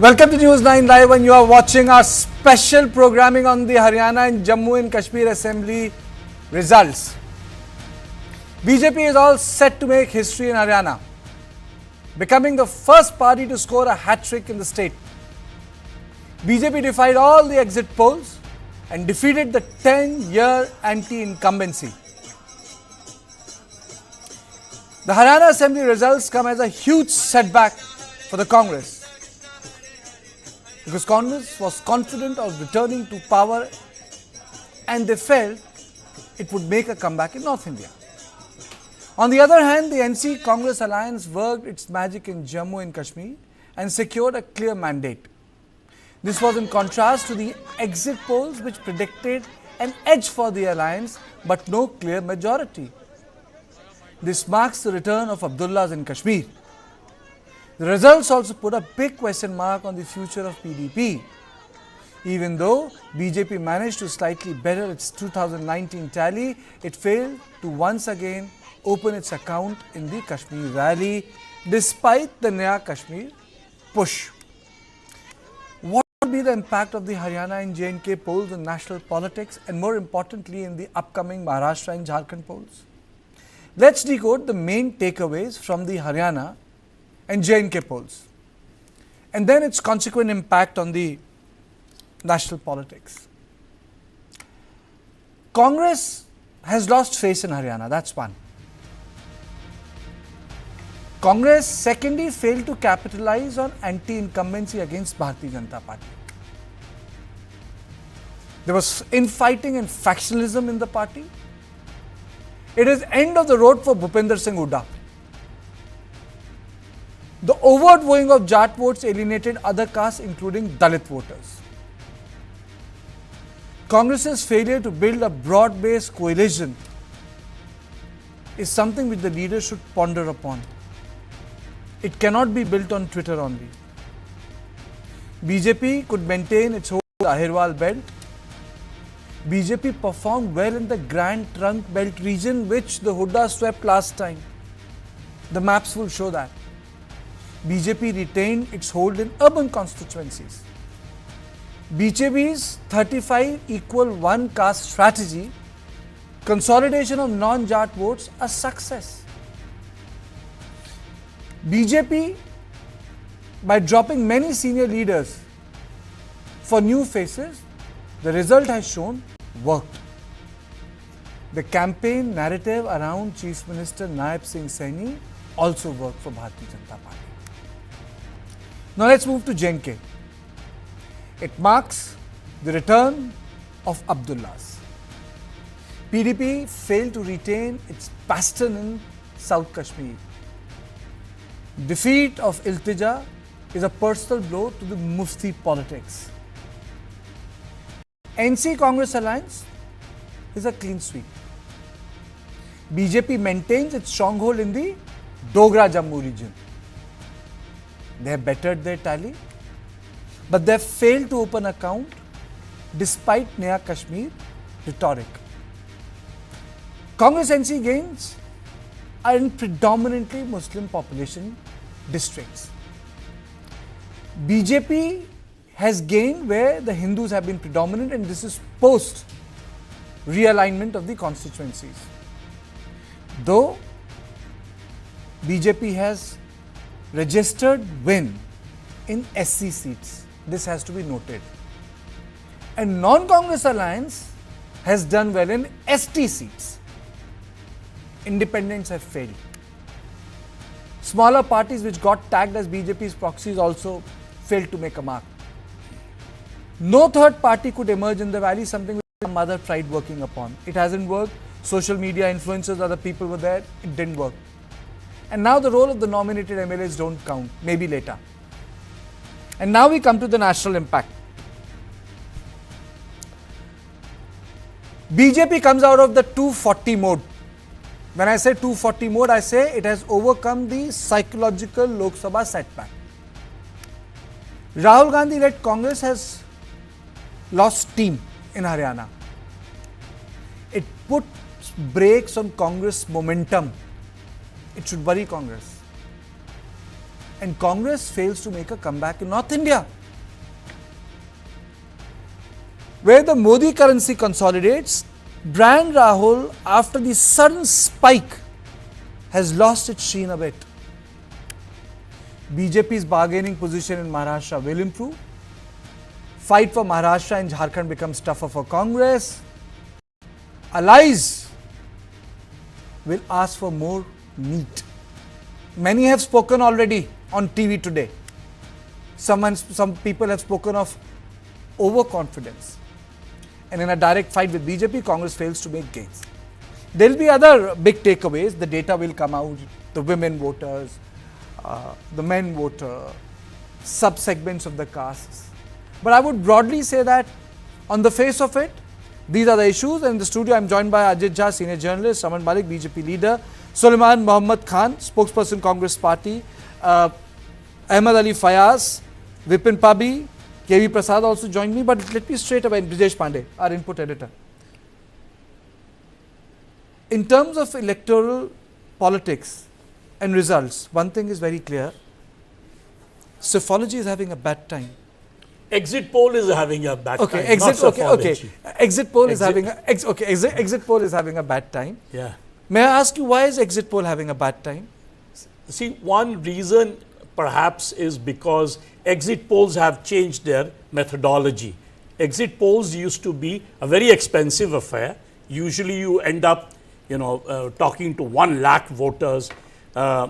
Welcome to News9 Live, and you are watching our special programming on the Haryana and Jammu and Kashmir Assembly results. BJP is all set to make history in Haryana, becoming the first party to score a hat-trick in the state. BJP defied all the exit polls and defeated the 10-year anti-incumbency. The Haryana Assembly results come as a huge setback for the Congress, because Congress was confident of returning to power and they felt it would make a comeback in North India. On the other hand, the NC-Congress alliance worked its magic in Jammu and Kashmir and secured a clear mandate. This was in contrast to the exit polls which predicted an edge for the alliance but no clear majority. This marks the return of Abdullahs in Kashmir. The results also put a big question mark on the future of PDP. Even though BJP managed to slightly better its 2019 tally, it failed to once again open its account in the Kashmir Valley despite the Naya Kashmir push. What will be the impact of the Haryana and J&K polls in national politics, and more importantly in the upcoming Maharashtra and Jharkhand polls? Let's decode the main takeaways from the Haryana and J&K polls, and then its consequent impact on the national politics. Congress has lost face in Haryana, that's one. Congress secondly failed to capitalize on anti-incumbency against Bharatiya Janata Party. There was infighting and factionalism in the party. It is end of the road for Bhupinder Singh Hooda. The overt wooing of Jat votes alienated other castes, including Dalit voters. Congress's failure to build a broad-based coalition is something which the leaders should ponder upon. It cannot be built on Twitter only. BJP could maintain its hold on the Ahirwal belt. BJP performed well in the Grand Trunk Belt region, which the Hooda swept last time. The maps will show that. BJP retained its hold in urban constituencies. BJP's 35 equal one caste strategy, consolidation of non-Jat votes, a success. BJP, by dropping many senior leaders for new faces, the result has shown worked. The campaign narrative around Chief Minister Naib Singh Saini also worked for Bharatiya Janata Party. Now let's move to J&K. It marks the return of Abdullahs. PDP failed to retain its bastion in South Kashmir. Defeat of Iltija is a personal blow to the Mufti politics. NC-Congress alliance is a clean sweep. BJP maintains its stronghold in the Dogra Jammu region. They have bettered their tally, but they have failed to open account despite Naya Kashmir rhetoric. Congress NC gains are in predominantly Muslim population districts. BJP has gained where the Hindus have been predominant, and this is post realignment of the constituencies. Though BJP has registered win in SC seats, this has to be noted. And non-Congress alliance has done well in ST seats. Independents have failed. Smaller parties which got tagged as BJP's proxies also failed to make a mark. No third party could emerge in the valley, something which some mother tried working upon. It hasn't worked. Social media influencers, other people were there. It didn't work. And now the role of the nominated MLAs don't count, maybe later. And now we come to the national impact. BJP comes out of the 240 mode. When I say 240 mode, I say it has overcome the psychological Lok Sabha setback. Rahul Gandhi-led Congress has lost steam in Haryana. It puts brakes on Congress momentum. It should worry Congress. and Congress fails to make a comeback in North India, where the Modi currency consolidates. Brand Rahul, after the sudden spike, has lost its sheen a bit. BJP's bargaining position in Maharashtra will improve. Fight for Maharashtra and Jharkhand becomes tougher for Congress. Allies will ask for more meat. Many have spoken already on TV today. Some people have spoken of overconfidence. And in a direct fight with BJP, Congress fails to make gains. There will be other big takeaways. The data will come out. The women voters, the men voter, sub-segments of the castes. But I would broadly say that on the face of it, these are the issues. And in the studio, I am joined by Ajit Jha, senior journalist, Raman Malik, BJP leader, Sulaiman Mohammad Khan, spokesperson, Congress Party, Ahmed Ali Fayaz, Vipin Pabi, KV Prasad also joined me. But let me straight away, Brijesh Pandey, our input editor. In terms of electoral politics and results, one thing is very clear. Psephology is having a bad time. Exit poll is having a bad time. Exit poll is having a bad time. Yeah. May I ask you, why is exit poll having a bad time? See, one reason perhaps is because exit polls have changed their methodology. Exit polls used to be a very expensive affair. Usually you end up, talking to 1 lakh voters.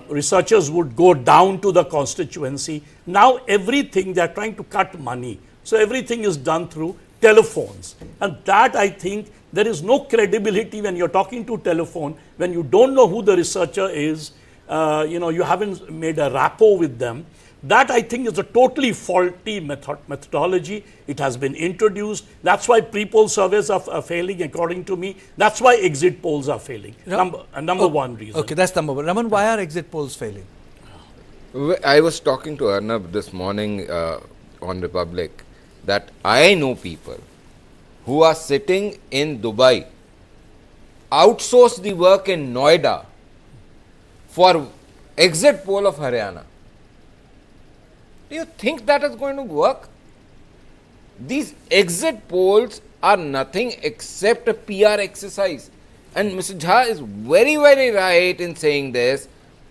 Researchers would go down to the constituency. Now everything, they are trying to cut money. So everything is done through telephones. And that, I think, there is no credibility when you're talking to telephone, when you don't know who the researcher is, you haven't made a rapport with them. That, I think, is a totally faulty methodology. It has been introduced. That's why pre-poll surveys are failing, according to me. That's why exit polls are failing. Number one reason. Okay, that's number one. Raman, why are exit polls failing? I was talking to Arnab this morning on Republic that I know people who are sitting in Dubai, outsource the work in Noida for exit poll of Haryana. Do you think that is going to work? These exit polls are nothing except a PR exercise. And Mr. Jha is very, very right in saying this,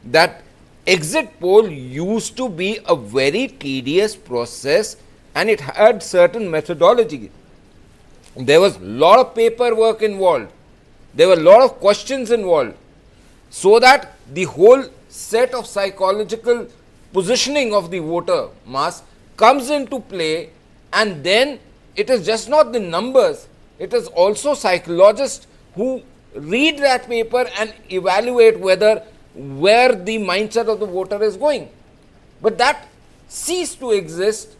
that exit poll used to be a very tedious process and it had certain methodology. There was a lot of paperwork involved. There were a lot of questions involved. So that the whole set of psychological positioning of the voter mass comes into play, and then it is just not the numbers, it is also psychologists who read that paper and evaluate where the mindset of the voter is going. But that ceased to exist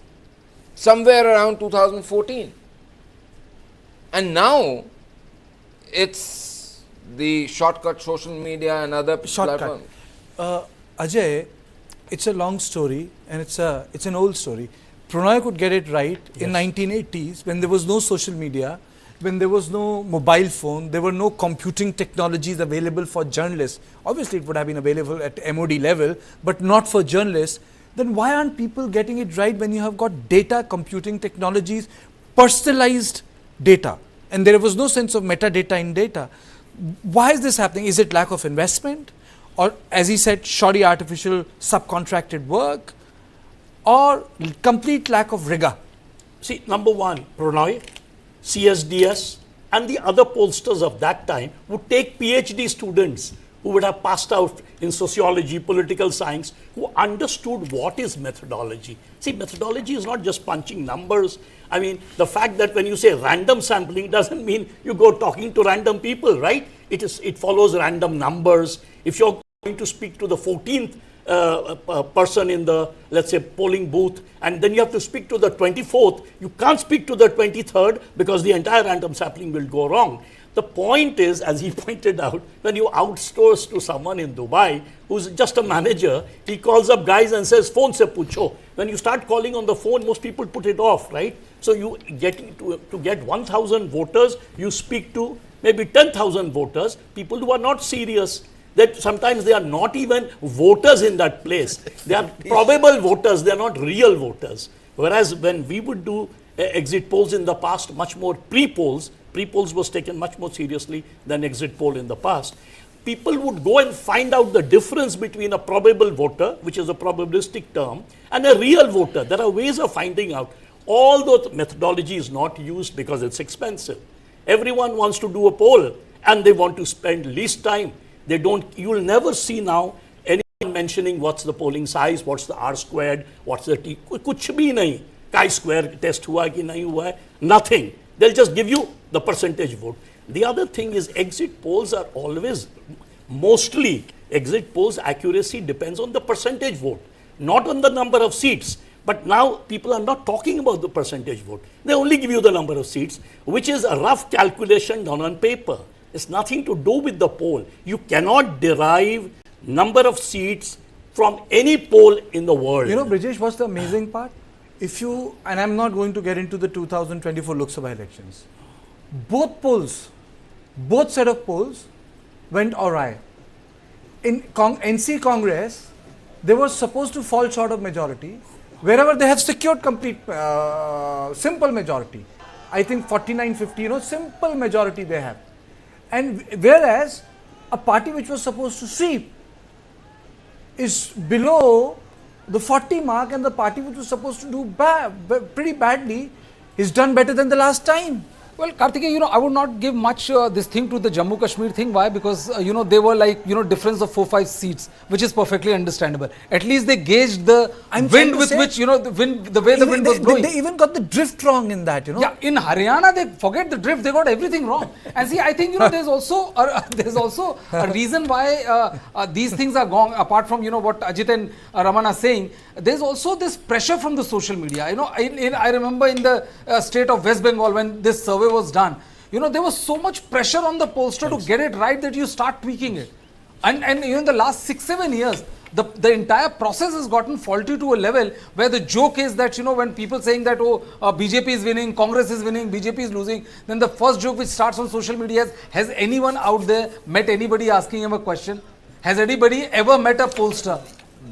somewhere around 2014. And now it's the shortcut social media and other platforms. Ajay, it's a long story and it's an old story. Pranay could get it right in 1980s when there was no social media, when there was no mobile phone, there were no computing technologies available for journalists. Obviously, it would have been available at MOD level, but not for journalists. Then why aren't people getting it right when you have got data computing technologies, personalized data, and there was no sense of metadata in data? Why is this happening? Is it lack of investment? Or, as he said, shoddy artificial subcontracted work, or complete lack of rigor? See, number one, Pranay, CSDS and the other pollsters of that time would take PhD students who would have passed out in sociology, political science, who understood what is methodology. See, methodology is not just punching numbers. I mean, the fact that when you say random sampling doesn't mean you go talking to random people, right? It follows random numbers. If you're going to speak to the 14th person in the, let's say, polling booth, and then you have to speak to the 24th, you can't speak to the 23rd because the entire random sampling will go wrong. The point is, as he pointed out, when you outsource to someone in Dubai who's just a manager, he calls up guys and says, phone se pucho. When you start calling on the phone, most people put it off, right? So you to get 1,000 voters, you speak to maybe 10,000 voters, people who are not serious. that sometimes they are not even voters in that place. They are probable voters, they are not real voters. Whereas when we would do exit polls in the past, much more pre-polls was taken much more seriously than exit poll in the past. People would go and find out the difference between a probable voter, which is a probabilistic term, and a real voter. There are ways of finding out. Although the methodology is not used because it's expensive. Everyone wants to do a poll and they want to spend least time. You will never see now anyone mentioning what's the polling size, what's the R squared, what's the T. Kuch bhi nahi. Chi-square test hua ki nahi hua hai. Nothing. They'll just give you the percentage vote. The other thing is exit polls are always, mostly exit polls accuracy depends on the percentage vote, not on the number of seats. But now people are not talking about the percentage vote. They only give you the number of seats, which is a rough calculation done on paper. It's nothing to do with the poll. You cannot derive number of seats from any poll in the world. You know, Brijesh, what's the amazing part? If you, and I'm not going to get into the 2024 Lok Sabha elections, both polls, both set of polls went awry. In NC Congress, they were supposed to fall short of majority. Wherever they have secured complete, simple majority. I think 49-50, simple majority they have. And whereas a party which was supposed to sweep is below the 40 mark, and the party which was supposed to do pretty badly is done better than the last time. Well, Karthikeya, I would not give much this thing to the Jammu Kashmir thing. Why? Because, they were like, difference of 4-5 seats, which is perfectly understandable. At least they gauged the wind with which, the way the wind was blowing. They even got the drift wrong in that, Yeah, in Haryana, they forget the drift, they got everything wrong. And see, I think, there's also a reason why these things are gone, apart from, what Ajit and Raman are saying. There's also this pressure from the social media. I remember in the state of West Bengal, when this survey was done, there was so much pressure on the pollster to get it right that you start tweaking it. And in the last 6-7 years, the entire process has gotten faulty to a level where the joke is that, when people saying that, BJP is winning, Congress is winning, BJP is losing, then the first joke which starts on social media is, has anyone out there met anybody asking him a question? Has anybody ever met a pollster?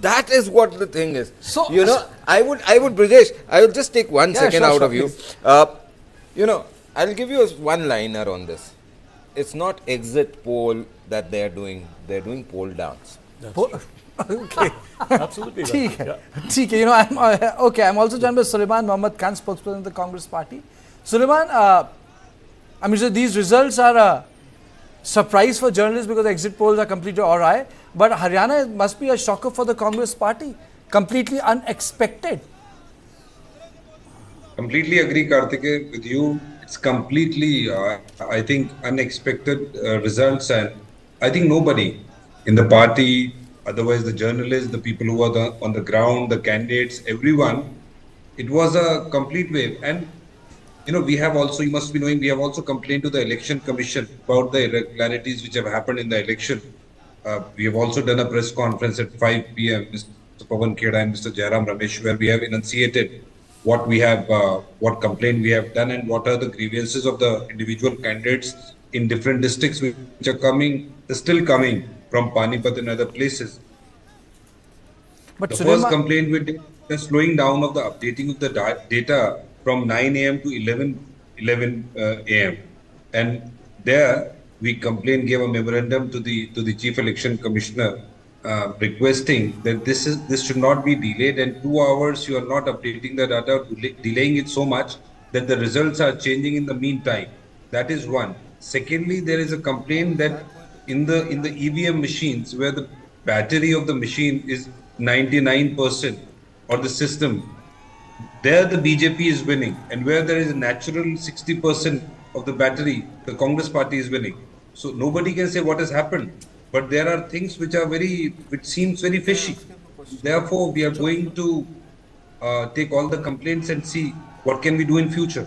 That is what the thing is. So, I would, Brijesh, I will just take 1 second out of you. Please. I'll give you a one-liner on this. It's not exit poll that they're doing poll dance. Okay. Absolutely right. Yeah. I'm also joined by Suleiman Mohammad Khan, spokesperson of the Congress party. Suleiman, these results are a surprise for journalists because exit polls are completely awry. But Haryana must be a shocker for the Congress party, completely unexpected. Completely agree, Karthikeya, with you. It's completely, I think, unexpected results, and I think nobody in the party, otherwise the journalists, the people who are on the ground, the candidates, everyone, it was a complete wave. And we have also, you must be knowing, we have also complained to the Election Commission about the irregularities which have happened in the election. We have also done a press conference at 5 p.m. Mr. Pawan Kheda and Mr. Jairam Ramesh, where we have enunciated what we have, what complaint we have done, and what are the grievances of the individual candidates in different districts which are still coming from Panipat and other places. But the first complaint we did, the slowing down of the updating of the data from 9 a.m. to 11 a.m. And there we complained, gave a memorandum to the Chief Election Commissioner requesting that this should not be delayed, and 2 hours you are not updating the data, delaying it so much that the results are changing in the meantime. That is one. Secondly, there is a complaint that in the EVM machines, where the battery of the machine is 99%, or the system, there the BJP is winning, and where there is a natural 60% of the battery, the Congress party is winning. So nobody can say what has happened, but there are things which seems very fishy. Therefore, we are going to take all the complaints and see what can we do in future.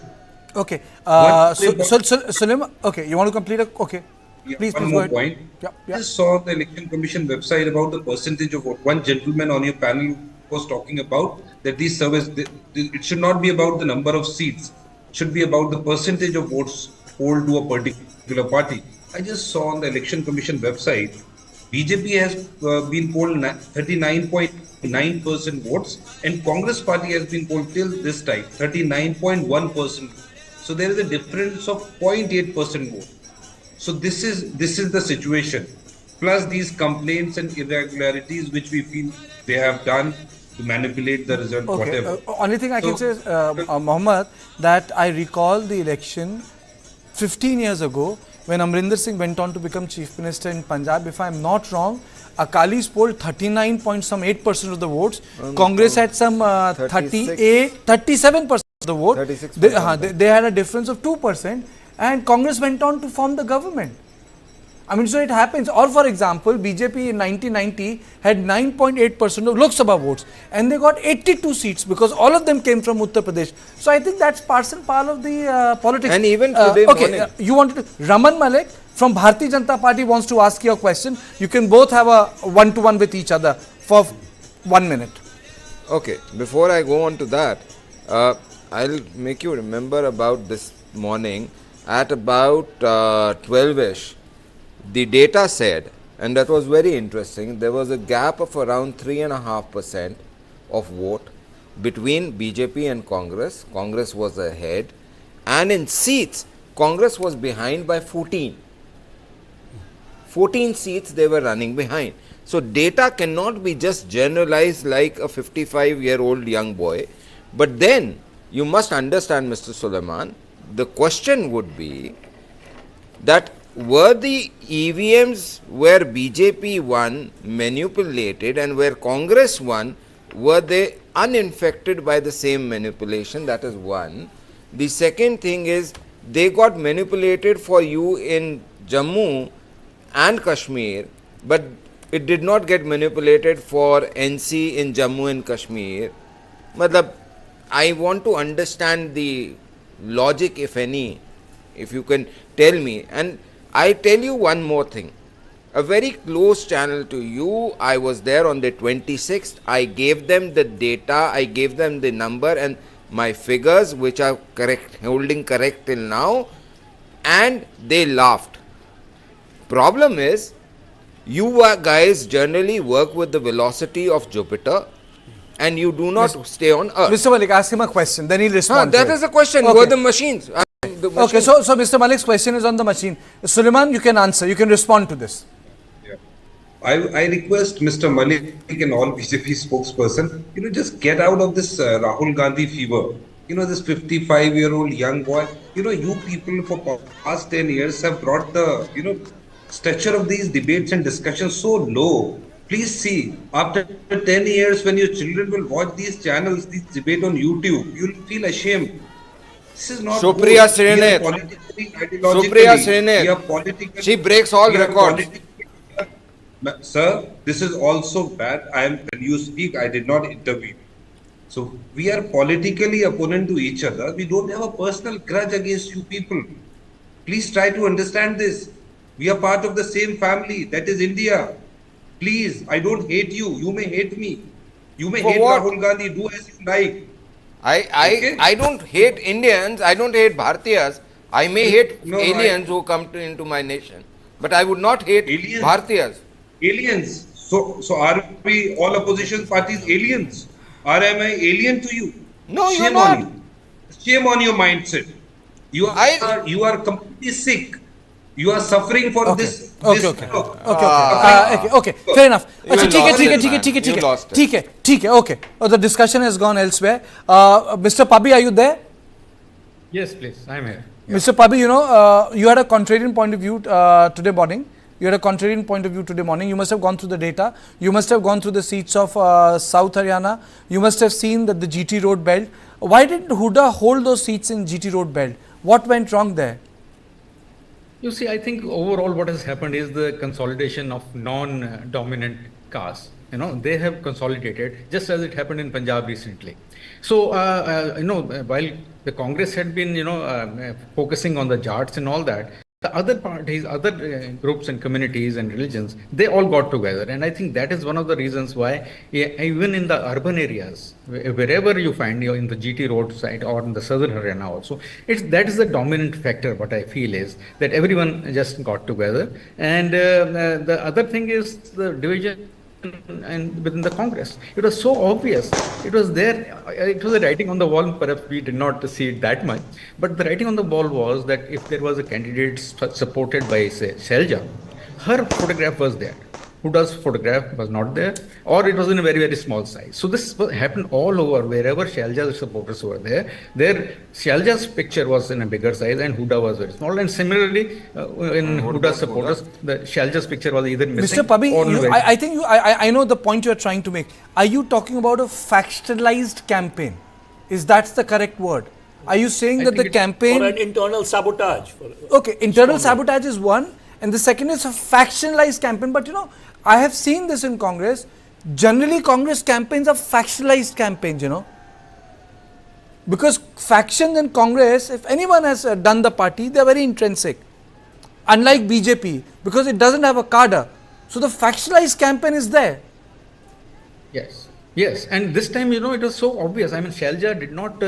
Okay. Suleiman, okay, you want to complete it? Okay. Yeah, please one go more ahead. point. Yeah. I just saw the Election Commission website about the percentage of vote. One gentleman on your panel was talking about that these surveys, it should not be about the number of seats. It should be about the percentage of votes polled to a particular party. I just saw on the Election Commission website BJP has been polled 39.9% votes, and Congress party has been polled till this time 39.1%. So there is a difference of 0.8% vote. So this is the situation. Plus these complaints and irregularities which we feel they have done to manipulate the result, Okay. whatever. Only thing I can say is, Mohammed, that I recall the election 15 years ago when Amrinder Singh went on to become Chief Minister in Punjab. If I am not wrong, Akalis polled 39.8% of the votes. Congress had some 37% of the vote. 36%. They had a difference of 2%, and Congress went on to form the government. I mean, so it happens. Or for example, BJP in 1990 had 9.8% of Lok Sabha votes, and they got 82 seats because all of them came from Uttar Pradesh. So I think that's part and parcel of the politics. And even today okay, you wanted to, Raman Malik from Bharatiya Janata Party wants to ask you a question. You can both have a one-to-one with each other for 1 minute. Okay, before I go on to that, I'll make you remember about this morning at about 12ish. The data said, and that was very interesting, there was a gap of around 3.5% of vote between BJP and Congress. Congress was ahead, and in seats, Congress was behind by 14. 14 seats they were running behind. So data cannot be just generalized like a 55-year-old young boy. But then you must understand, Mr. Suleiman, the question would be that were the EVMs where BJP won manipulated, and where Congress won, were they uninfected by the same manipulation? That is one. The second thing is, they got manipulated for you in Jammu and Kashmir, but it did not get manipulated for NC in Jammu and Kashmir. Matlab, I want to understand the logic, if any, if you can tell me. And I tell you one more thing. A very close channel to you, I was there on the 26th. I gave them the data, I gave them the number and my figures, which are correct, holding correct till now, and they laughed. Problem is, you guys generally work with the velocity of Jupiter, and you do not stay on Earth. Mr. Malik, ask him a question, then he'll respond. That is the question. Okay. Were the machines? Okay, so Mr. Malik's question is on the machine. Suleiman, you can answer, you can respond to this. Yeah. I request Mr. Malik and all BJP spokesperson, just get out of this Rahul Gandhi fever. This 55-year-old young boy, you people for past 10 years have brought the, stature of these debates and discussions so low. Please see, after 10 years when your children will watch these channels, this debate on YouTube, you'll feel ashamed. This is not Supriya Srinath. Supriya Srinath. She breaks all records. Sir, this is also bad. When you speak, I did not intervene. So we are politically opponent to each other. We don't have a personal grudge against you people. Please try to understand this. We are part of the same family. That is India. Please, I don't hate you. You may hate me. You may hate Rahul Gandhi. Do as you like. I don't hate Indians. I don't hate Bhartiyas. I may hate aliens who come into my nation. But I would not hate Bhartiyas. Aliens. So are we all opposition parties aliens? Or am I alien to you? No, you are not. Shame on your mindset. You are completely sick. You are suffering for this. Okay. Fair enough. Okay. The discussion has gone elsewhere. Mr. Pabi, are you there? Yes, please. I'm here. Mr. Pabi, you had a contrarian point of view today morning. You must have gone through the data. You must have gone through the seats of South Haryana. You must have seen that the GT road belt. Why didn't Huda hold those seats in GT road belt? What went wrong there? You see, I think overall what has happened is the consolidation of non-dominant castes. They have consolidated just as it happened in Punjab recently. So, while the Congress had been, focusing on the Jats and all that, the other parties, other groups and communities and religions, they all got together. And I think that is one of the reasons why, even in the urban areas, wherever you find, in the GT road side or in the southern Haryana also, that is the dominant factor. What I feel is that everyone just got together. And the other thing is the division and within the Congress. It was so obvious. It was there. It was a writing on the wall. Perhaps we did not see it that much. But the writing on the wall was that if there was a candidate supported by, say, Shelja, her photograph was there. Huda's photograph was not there, or it was in a very, very small size. So this happened all over. Wherever Shelja's supporters were there, Shelja's picture was in a bigger size and Huda was very small. And similarly, in Huda's supporters, the Shelja's picture was either missing. Mr. Pabi, or I think I know the point you are trying to make. Are you talking about a factionalized campaign? Is that the correct word? Are you saying that the campaign... Or an internal sabotage? Okay, internal sabotage is one, and the second is a factionalized campaign. But I have seen this in Congress. Generally, Congress campaigns are factionalized campaigns, because factions in Congress, if anyone has done the party, they are very intrinsic. Unlike BJP, because it doesn't have a cadre. So the factionalized campaign is there. Yes, and this time, it was so obvious. I mean, Shelja did not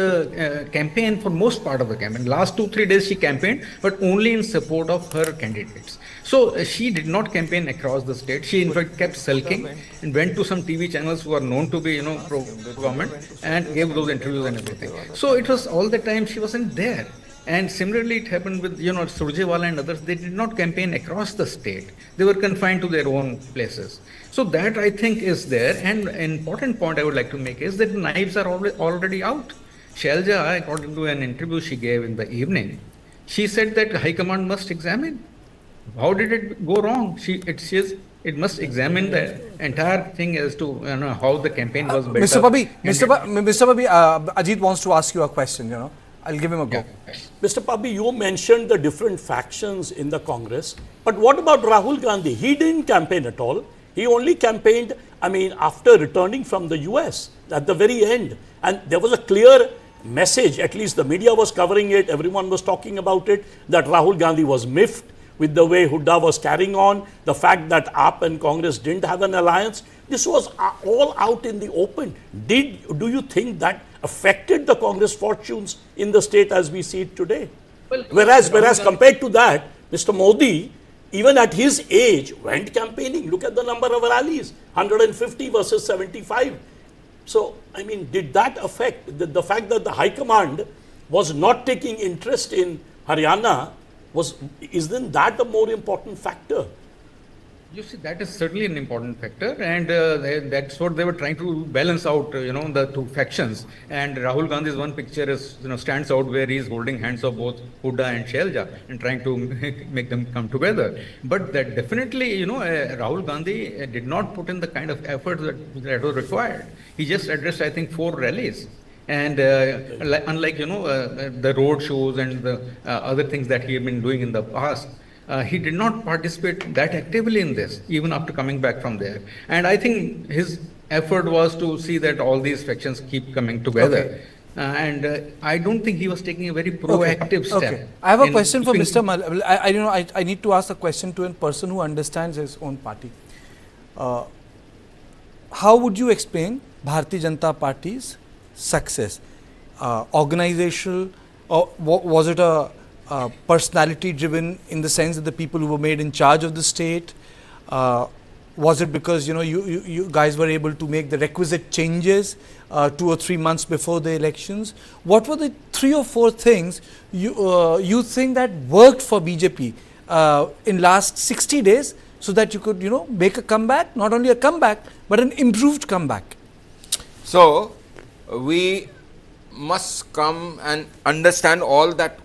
campaign for most part of the campaign. Last 2-3 days she campaigned, but only in support of her candidates. So she did not campaign across the state. She in fact kept sulking and went to some TV channels who are known to be, pro-government, and gave those interviews and everything. So it was all the time she wasn't there. And similarly, it happened with, Surjewala and others. They did not campaign across the state. They were confined to their own places. So that, I think, is there. And an important point I would like to make is that the knives are already out. Shelja, according to an interview she gave in the evening, she said that High Command must examine. How did it go wrong? It says it must examine the entire thing as to how the campaign was built Mr. up. Mr. Pabi, Ajit wants to ask you a question, I'll give him a go. Yeah. Mr. Pabi, you mentioned the different factions in the Congress, but what about Rahul Gandhi? He didn't campaign at all. He only campaigned, after returning from the US at the very end. And there was a clear message, at least the media was covering it, everyone was talking about it, that Rahul Gandhi was miffed with the way Hooda was carrying on, the fact that AAP and Congress didn't have an alliance. This was all out in the open. Do you think that affected the Congress fortunes in the state as we see it today? Well, whereas compared to that, Mr. Modi, even at his age, went campaigning. Look at the number of rallies, 150 versus 75. So, did that affect the fact that the High Command was not taking interest in Haryana? Isn't that a more important factor? You see, that is certainly an important factor, and that's what they were trying to balance out, the two factions. And Rahul Gandhi's one picture stands out where he is holding hands of both Hooda and Shelja and trying to make them come together. But that definitely, Rahul Gandhi did not put in the kind of effort that was required. He just addressed, I think, 4 rallies. And unlike, the road shows and the other things that he had been doing in the past, he did not participate that actively in this, even after coming back from there. And I think his effort was to see that all these factions keep coming together. And I don't think he was taking a very proactive step. Okay. I have a question for Mr. Mal. I need to ask a question to a person who understands his own party. How would you explain Bharatiya Janata Party's success? Organizational, or was it a personality driven in the sense that the people who were made in charge of the state? Was it because you guys were able to make the requisite changes 2 or 3 months before the elections? What were the 3 or 4 things you think that worked for BJP in last 60 days so that you could make a comeback, not only a comeback but an improved comeback? So we must come and understand all that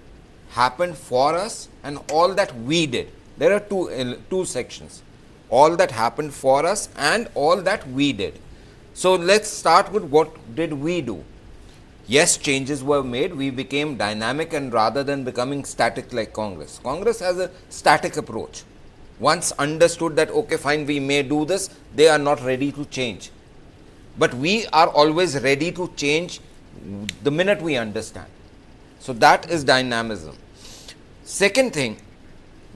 happened for us and all that we did. There are two sections. All that happened for us and all that we did. So let's start with what did we do. Yes, changes were made. We became dynamic, and rather than becoming static like Congress. Congress has a static approach. Once understood that, okay, fine, we may do this, they are not ready to change. But we are always ready to change the minute we understand. So that is dynamism. Second thing,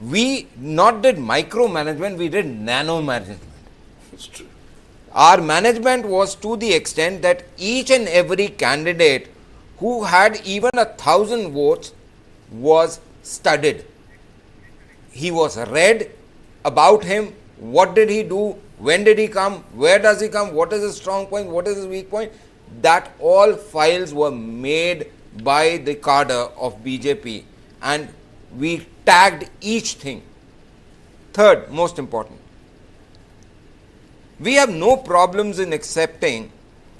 we not did micromanagement, we did nano management. It's true. Our management was to the extent that each and every candidate who had even 1,000 votes was studied. He was read about him, what did he do, when did he come, where does he come, what is his strong point, what is his weak point. That all files were made by the cadre of BJP and we tagged each thing. Third, most important, we have no problems in accepting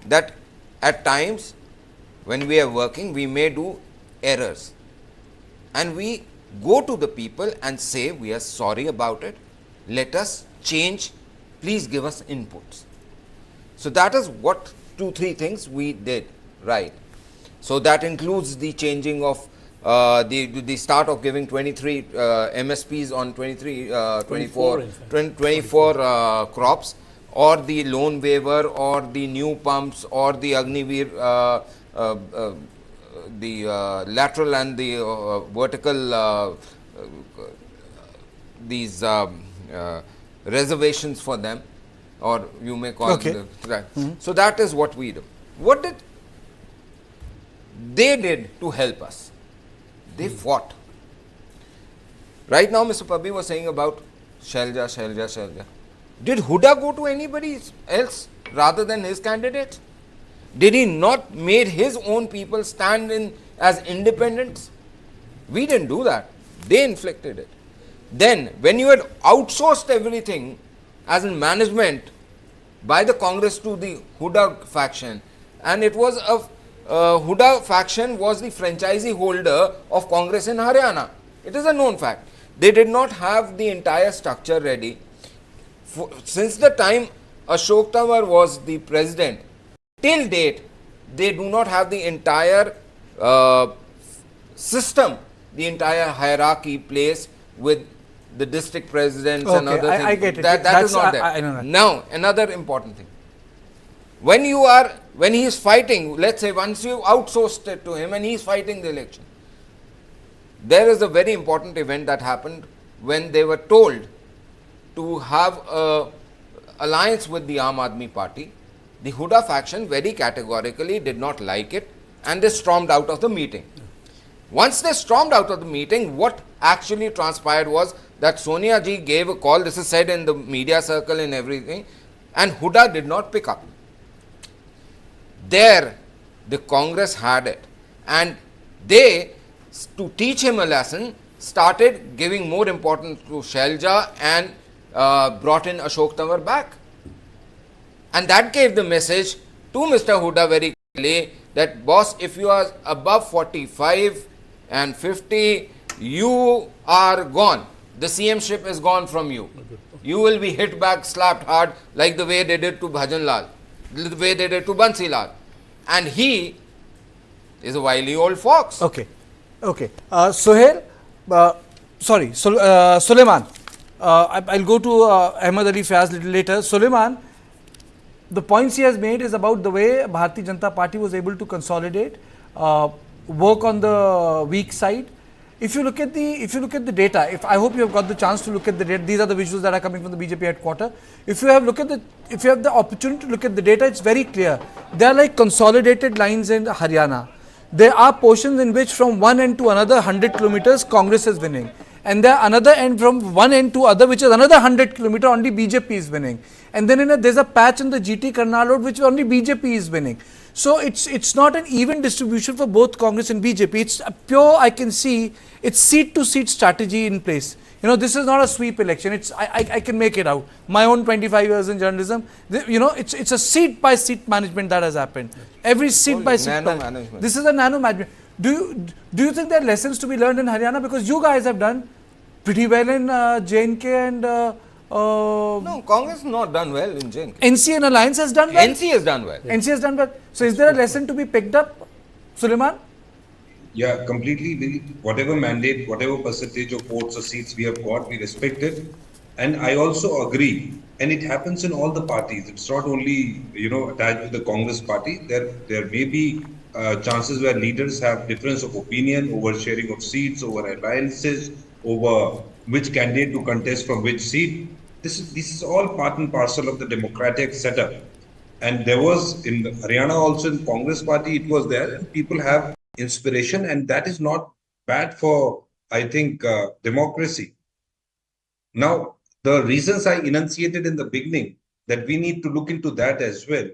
that at times when we are working, we may do errors. And we go to the people and say, we are sorry about it, let us change, please give us inputs. So that is what 2-3 things we did right. So that includes the changing of the start of giving 23 MSPs on 24 crops, or the loan waiver, or the new pumps, or the Agniveer, the lateral and the vertical these reservations for them, or you may call it that. So that is what we do. What did they did to help us? They fought. Right now, Mr. Pabbi was saying about Shailja. Did Huda go to anybody else rather than his candidate? Did he not made his own people stand in as independents? We didn't do that. They inflicted it. Then, when you had outsourced everything as in management by the Congress to the Huda faction, and it was a Huda faction was the franchisee holder of Congress in Haryana. It is a known fact. They did not have the entire structure ready. Since the time Ashok Tawar was the president, till date, they do not have the entire system, the entire hierarchy placed with the district presidents and other things. I get it. That is not there. I know that. Now, another important thing. When he is fighting, let's say once you outsourced it to him and he is fighting the election, there is a very important event that happened when they were told to have an alliance with the Aam Aadmi Party. The Huda faction very categorically did not like it and they stormed out of the meeting. Once they stormed out of the meeting, what actually transpired was that Sonia ji gave a call, this is said in the media circle and everything, and Huda did not pick up. There, the Congress had it, and they, to teach him a lesson, started giving more importance to Shailja and brought in Ashok Tawar back. And that gave the message to Mr. Huda very clearly that, boss, if you are above 45 and 50, you are gone. The CM ship is gone from you. You will be hit back, slapped hard, like the way they did to Bhajan Lal, the way they did to Bansi Lal. And he is a wily old fox. Okay. Suhail, Suleiman. I'll go to Ahmed Ali Fayaz a little later. Suleiman, the points he has made is about the way Bharatiya Janata Party was able to consolidate, work on the weak side. If you look at the data, I hope you have got the chance to look at the data. These are the visuals that are coming from the BJP headquarters. If you have the opportunity to look at the data, it's very clear. They are like consolidated lines in Haryana. There are portions in which from one end to another 100 kilometers Congress is winning, and there are another end from one end to other which is another 100 kilometers only BJP is winning, and then there's a patch in the GT Karnal road which only BJP is winning. So it's not an even distribution for both Congress and BJP. It's a pure, I can see, it's seat to seat strategy in place. You know, this is not a sweep election. I can make it out. My own 25 years in journalism, it's a seat by seat management that has happened. Every seat by seat management. This is a nano management. Do you think there are lessons to be learned in Haryana? Because you guys have done pretty well in J&K and no, Congress has not done well in J&K. NC and Alliance has done well. NC has done well. NC has done well. So is there a lesson to be picked up, Suleiman? Yeah, completely. Whatever mandate, whatever percentage of votes or seats we have got, we respect it. And I also agree. And it happens in all the parties. It's not only, attached to the Congress party. There may be chances where leaders have difference of opinion over sharing of seats, over alliances, over which candidate to contest from which seat. This is all part and parcel of the democratic setup. And there was in Haryana also in Congress party, it was there, and people have inspiration, and that is not bad for, I think, democracy. Now, the reasons I enunciated in the beginning, that we need to look into that as well,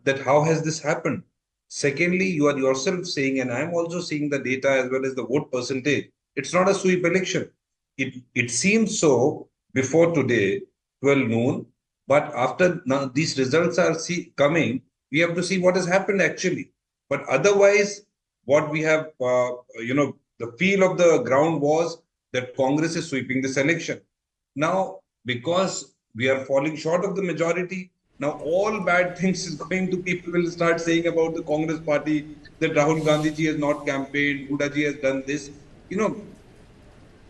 that how has this happened? Secondly, you are yourself saying, and I'm also seeing the data as well as the vote percentage, it's not a sweep election. It seems so before today, 12 noon, but after now these results are coming, we have to see what has happened actually. But otherwise, what we have, the feel of the ground was that Congress is sweeping this election. Now, because we are falling short of the majority, now all bad things is going to, people will start saying about the Congress party, that Rahul Gandhi ji has not campaigned, Huda ji has done this.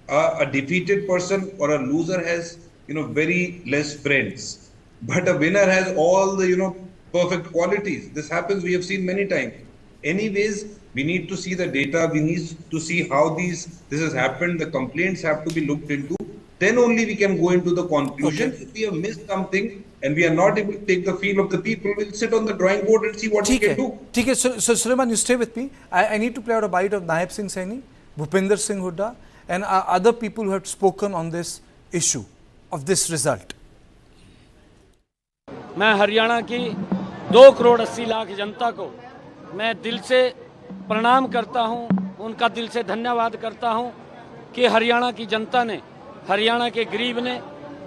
A defeated person or a loser has, very less friends, but a winner has all the, perfect qualities. This happens, we have seen many times. Anyways, we need to see the data. We need to see how this has happened. The complaints have to be looked into. Then only we can go into the conclusion. Okay. If we have missed something and we are not able to take the feel of the people, we'll sit on the drawing board and see what we can do. ठीक है. So Suleiman, you stay with me. I need to play out a bite of Naib Singh Saini, Bhupinder Singh Hooda, and other people who have spoken on this issue of this result. मैं हरियाणा की 2 करोड़ 80 लाख जनता को मैं दिल से प्रणाम करता हूं, उनका दिल से धन्यवाद करता हूं कि हरियाणा की जनता ने, हरियाणा के गरीब ने,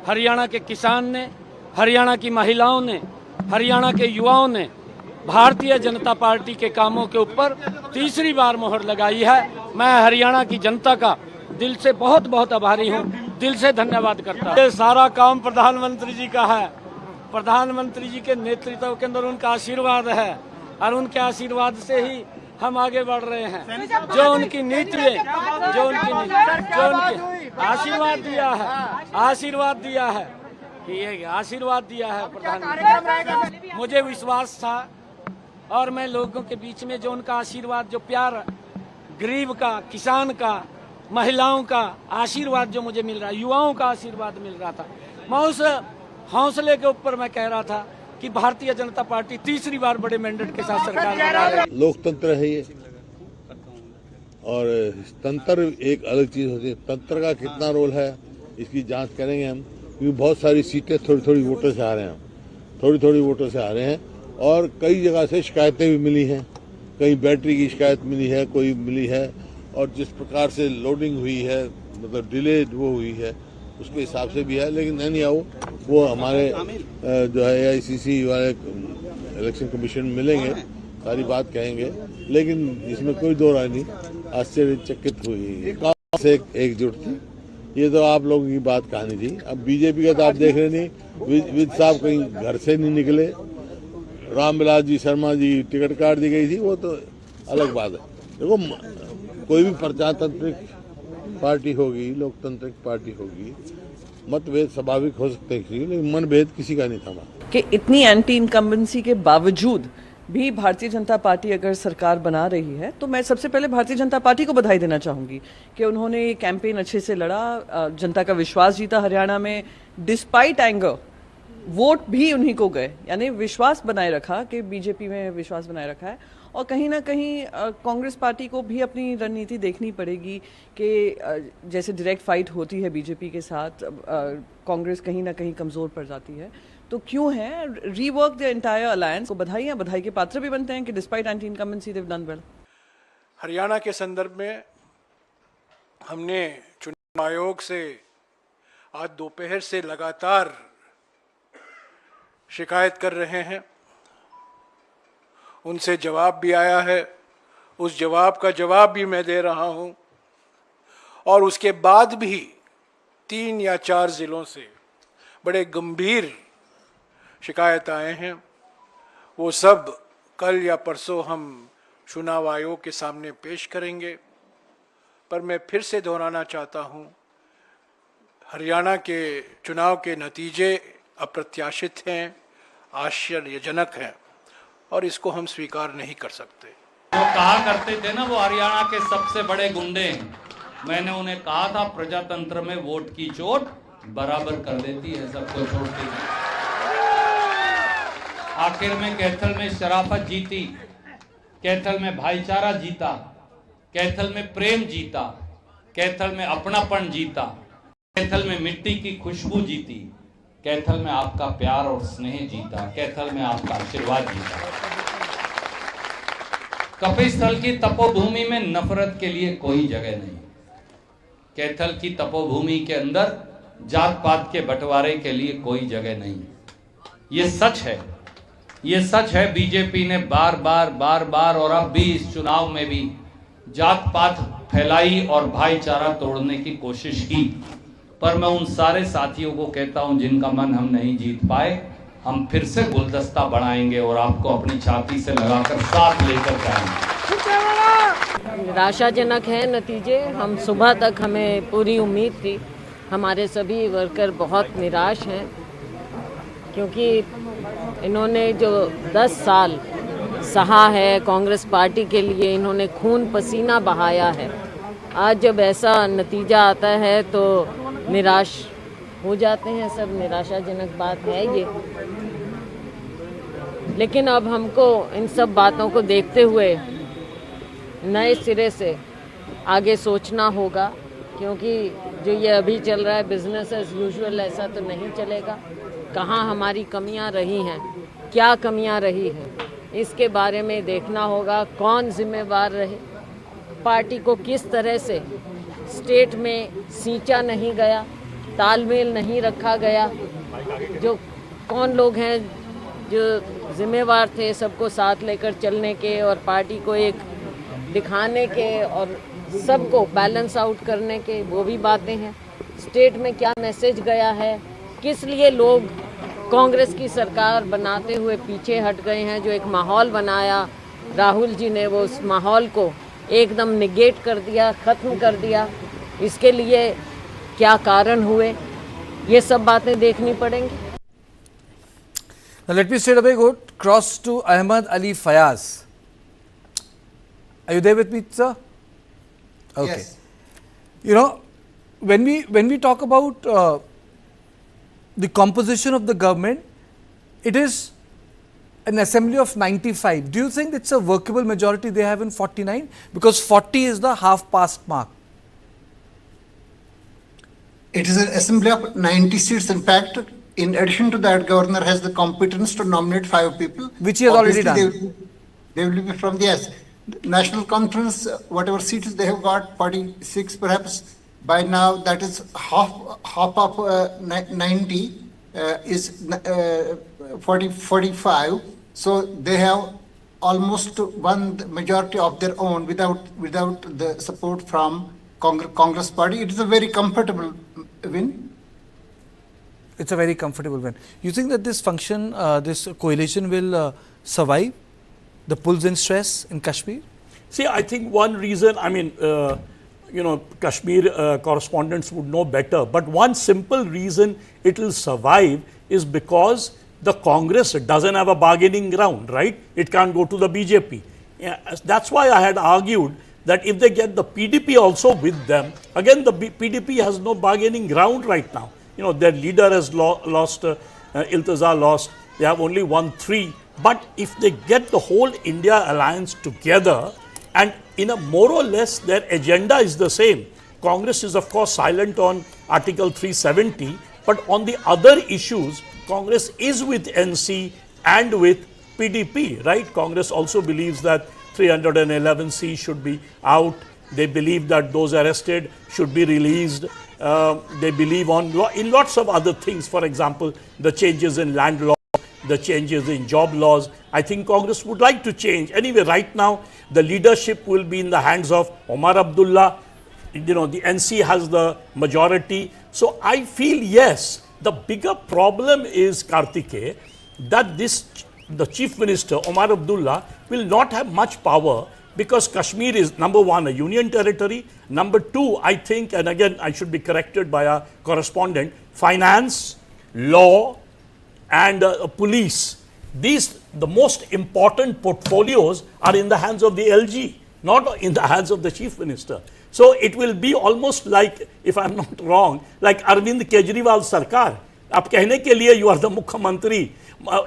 हरियाणा के किसान ने, हरियाणा की महिलाओं ने, हरियाणा के युवाओं ने भारतीय जनता पार्टी के कामों के ऊपर तीसरी बार मोहर लगाई है। मैं हरियाणा की जनता का दिल से बहुत बहुत आभारी हूं, दिल से धन्यवाद करता हूं। ये सारा काम प्रधानमंत्री जी का है, प्रधानमंत्री जी के नेतृत्व के अंदर उनका आशीर्वाद है और उनके आशीर्वाद से ही हम आगे बढ़ रहे हैं। जो उनकी नीति है, जो उनकी आशीर्वाद दिया है कि ये आशीर्वाद दिया है प्रधानमंत्री। मुझे विश्वास था और मैं लोगों के बीच में जो उनका आशीर्वाद, जो प्यार, गरीब का, किसान का, महिलाओं का आशीर्वाद जो मुझे मिल रहा है, युवाओं का आशीर्वाद मिल रहा था, मैं उस हौसले के ऊपर मैं कह रहा था कि भारतीय जनता पार्टी तीसरी बार बड़े मैंडेट के साथ सरकार बना रही है। लोकतंत्र है ये, और तंत्र एक अलग चीज होती है। तंत्र का कितना रोल है इसकी जांच करेंगे हम, क्योंकि बहुत सारी सीटें थोड़ी थोड़ी वोटों से आ रहे हैं, थोड़ी थोड़ी वोटों से आ रहे हैं, और कई जगह से शिकायतें भी मिली हैं। कहीं बैटरी की शिकायत मिली है, कोई मिली है, और जिस प्रकार से लोडिंग हुई है, मतलब डिले वो हुई है, उसके हिसाब से भी है। लेकिन नहीं आओ, वो हमारे जो है AICC वाले इलेक्शन कमीशन मिलेंगे, सारी बात कहेंगे, लेकिन इसमें कोई दो राय नहीं। आश्चर्यचकित हुई से एकजुट थी, ये तो आप लोगों की बात कहानी थी। अब BJP का तो आप देख रहे नहीं, विद साहब कहीं घर से नहीं निकले, रामविलास जी शर्मा जी टिकट काट दी गई थी, वो तो अलग बात है। देखो, कोई भी प्रजातांत्रिक पार्टी होगी, लोकतांत्रिक पार्टी होगी, मतभेद स्वाभाविक हो सकते हैं, लेकिन मनभेद किसी का नहीं था। कि इतनी एंटी इनकम्बेंसी के बावजूद भी भारतीय जनता पार्टी अगर सरकार बना रही है, तो मैं सबसे पहले भारतीय जनता पार्टी को बधाई देना चाहूँगी कि उन्होंने ये कैंपेन अच्छे से लड़ा, जनता का विश्वास जीता हरियाणा में, डिस्पाइट एंगर वोट भी उन्हीं को गए, यानी विश्वास बनाए रखा कि BJP में विश्वास बनाए रखा है। और कहीं ना कहीं कांग्रेस पार्टी को भी अपनी रणनीति देखनी पड़ेगी कि जैसे डायरेक्ट फाइट होती है BJP के साथ, कांग्रेस कहीं ना कहीं कमज़ोर पड़ जाती है, तो क्यों है रीवर्क द एंटायर अलायंस। को बधाई के पात्र भी बनते हैं कि despite anti incumbency they have done well. Haryana के संदर्भ में हमने चुनाव आयोग से आज दोपहर से लगातार शिकायत कर रहे हैं, उनसे जवाब भी आया है, उस जवाब का जवाब भी मैं दे रहा हूं, और उसके बाद भी 3 या 4 जिलों से बड़े गंभीर शिकायत आए हैं। वो सब कल या परसों हम चुनाव आयोग के सामने पेश करेंगे। पर मैं फिर से दोहराना चाहता हूं, हरियाणा के चुनाव के नतीजे अप्रत्याशित हैं, आश्चर्यजनक हैं, और इसको हम स्वीकार नहीं कर सकते। वो कहा करते थे ना, वो हरियाणा के सबसे बड़े गुंडे हैं, मैंने उन्हें कहा था प्रजातंत्र में वोट की चोट बराबर कर देती है, सबको छोड़ती है। आखिर में कैथल में शराफत जीती, कैथल में भाईचारा जीता, कैथल में प्रेम जीता, कैथल में अपनापन जीता, कैथल में मिट्टी की खुशबू जीती, कैथल में आपका प्यार और स्नेह जीता, कैथल में आपका आशीर्वाद जीता। कपिस्थल की तपोभूमि में नफरत के लिए कोई जगह नहीं। कैथल की तपोभूमि के अंदर जात पात के बंटवारे के लिए कोई जगह नहीं। ये सच है, ये सच है। बीजेपी ने बार बार और अब भी इस चुनाव में भी जात पात फैलाई और भाईचारा तोड़ने की कोशिश की। पर मैं उन सारे साथियों को कहता हूं जिनका मन हम नहीं जीत पाए, हम फिर से गुलदस्ता बढ़ाएंगे और आपको अपनी छाती से लगाकर साथ लेकर जाएंगे। निराशाजनक है नतीजे। हम सुबह तक हमें पूरी उम्मीद थी, हमारे सभी वर्कर बहुत निराश हैं क्योंकि इन्होंने जो 10 साल सहा है कांग्रेस पार्टी के लिए, इन्होंने खून पसीना बहाया है। आज जब ऐसा नतीजा आता है तो निराश हो जाते हैं सब। निराशाजनक बात है ये, लेकिन अब हमको इन सब बातों को देखते हुए नए सिरे से आगे सोचना होगा, क्योंकि जो ये अभी चल रहा है बिजनेस एज यूजुअल ऐसा तो नहीं चलेगा। कहाँ हमारी कमियां रही हैं, क्या कमियां रही हैं, इसके बारे में देखना होगा। कौन जिम्मेवार रहे, पार्टी को किस तरह से स्टेट में सींचा नहीं गया, तालमेल नहीं रखा गया, जो कौन लोग हैं जो जिम्मेवार थे सबको साथ लेकर चलने के और पार्टी को एक दिखाने के और सबको बैलेंस आउट करने के, वो भी बातें हैं। स्टेट में क्या मैसेज गया है, किस लिए लोग कांग्रेस की सरकार बनाते हुए पीछे हट गए हैं। जो एक माहौल बनाया राहुल जी ने, वो उस माहौल को एकदम निगेट कर दिया, ख़त्म कर दिया। इसके लिए क्या कारण हुए, ये सब बातें देखनी पड़ेंगी। Now let me straight away go cross to Ahmed Ali Fayaz. Are you there with me, sir? Okay. Yes. You know, when we talk about the composition of the government, it is an assembly of 95. Do you think it's a workable majority they have in 49? Because 40 is the half past mark. It is an assembly of 90 seats. In fact, in addition to that, governor has the competence to nominate 5 people. Which he has already done. They will be from the National Conference, whatever seats they have got, 46 perhaps. By now, that is half of 90 is 45. So they have almost one majority of their own without the support from Congress party. It is a very comfortable win. It's a very comfortable win. You think that this function, this coalition will survive the pulls and stress in Kashmir? See, I think one reason, I mean, Kashmir correspondents would know better, but one simple reason it will survive is because the Congress doesn't have a bargaining ground, right? It can't go to the BJP. Yeah, that's why I had argued that if they get the PDP also with them, again the PDP has no bargaining ground right now. You know, their leader has lost, Iltazar lost, they have only won 3. But if they get the whole India alliance together, and in a more or less their agenda is the same. Congress is of course silent on Article 370, but on the other issues, Congress is with NC and with PDP, right? Congress also believes that 311C should be out. They believe that those arrested should be released. They believe in lots of other things. For example, the changes in land law, the changes in job laws. I think Congress would like to change. Anyway, right now, the leadership will be in the hands of Omar Abdullah. You know, the NC has the majority. So I feel, yes, the bigger problem is, Kartike, that the Chief Minister, Omar Abdullah, will not have much power because Kashmir is, number one, a union territory. Number two, I think, and again, I should be corrected by our correspondent, finance, law, and police. These, the most important portfolios are in the hands of the LG. not in the hands of the chief minister. So it will be almost like, if I'm not wrong, like Arvind Kejriwal Sarkar. आप कहने के लिए you are the Mukhyamantri.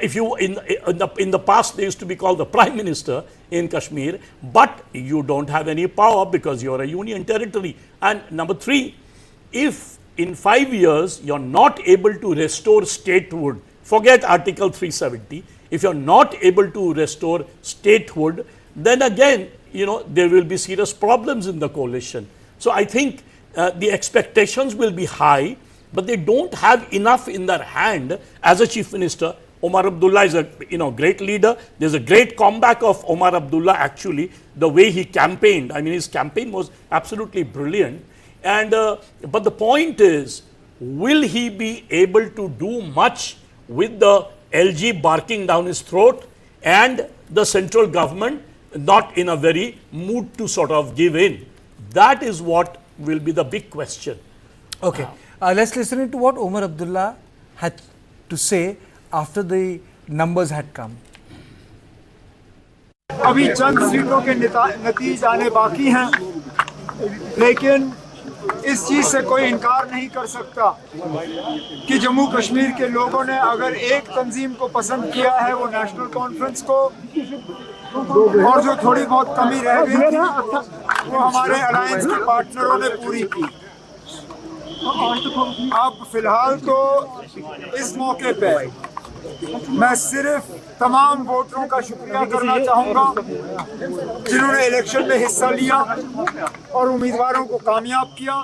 If you in the past they used to be called the Prime Minister in Kashmir, but you don't have any power because you're a union territory. And number three, if in 5 years you're not able to restore statehood, forget Article 370. If you're not able to restore statehood, then again, you know, there will be serious problems in the coalition. So I think the expectations will be high, but they don't have enough in their hand as a chief minister. Omar Abdullah is a great leader. There's a great comeback of Omar Abdullah actually, the way he campaigned. I mean, his campaign was absolutely brilliant. And but the point is, will he be able to do much with the LG barking down his throat and the central government not in a very mood to sort of give in? That is what will be the big question. Okay, let's listen to what Omar Abdullah had to say after the numbers had come. अभी चंद सीटों के नतीजे आने बाकी हैं, लेकिन इस चीज से कोई इनकार नहीं कर सकता कि जम्मू कश्मीर के लोगों ने अगर एक तंजीम को पसंद किया है वो नेशनल कॉन्फ्रेंस को, और जो थोड़ी बहुत कमी रह गई थी वो हमारे अलायंस के पार्टनरों ने पूरी की। अब फिलहाल तो इस मौके पे मैं सिर्फ तमाम वोटरों का शुक्रिया करना चाहूँगा जिन्होंने इलेक्शन में हिस्सा लिया और उम्मीदवारों को कामयाब किया।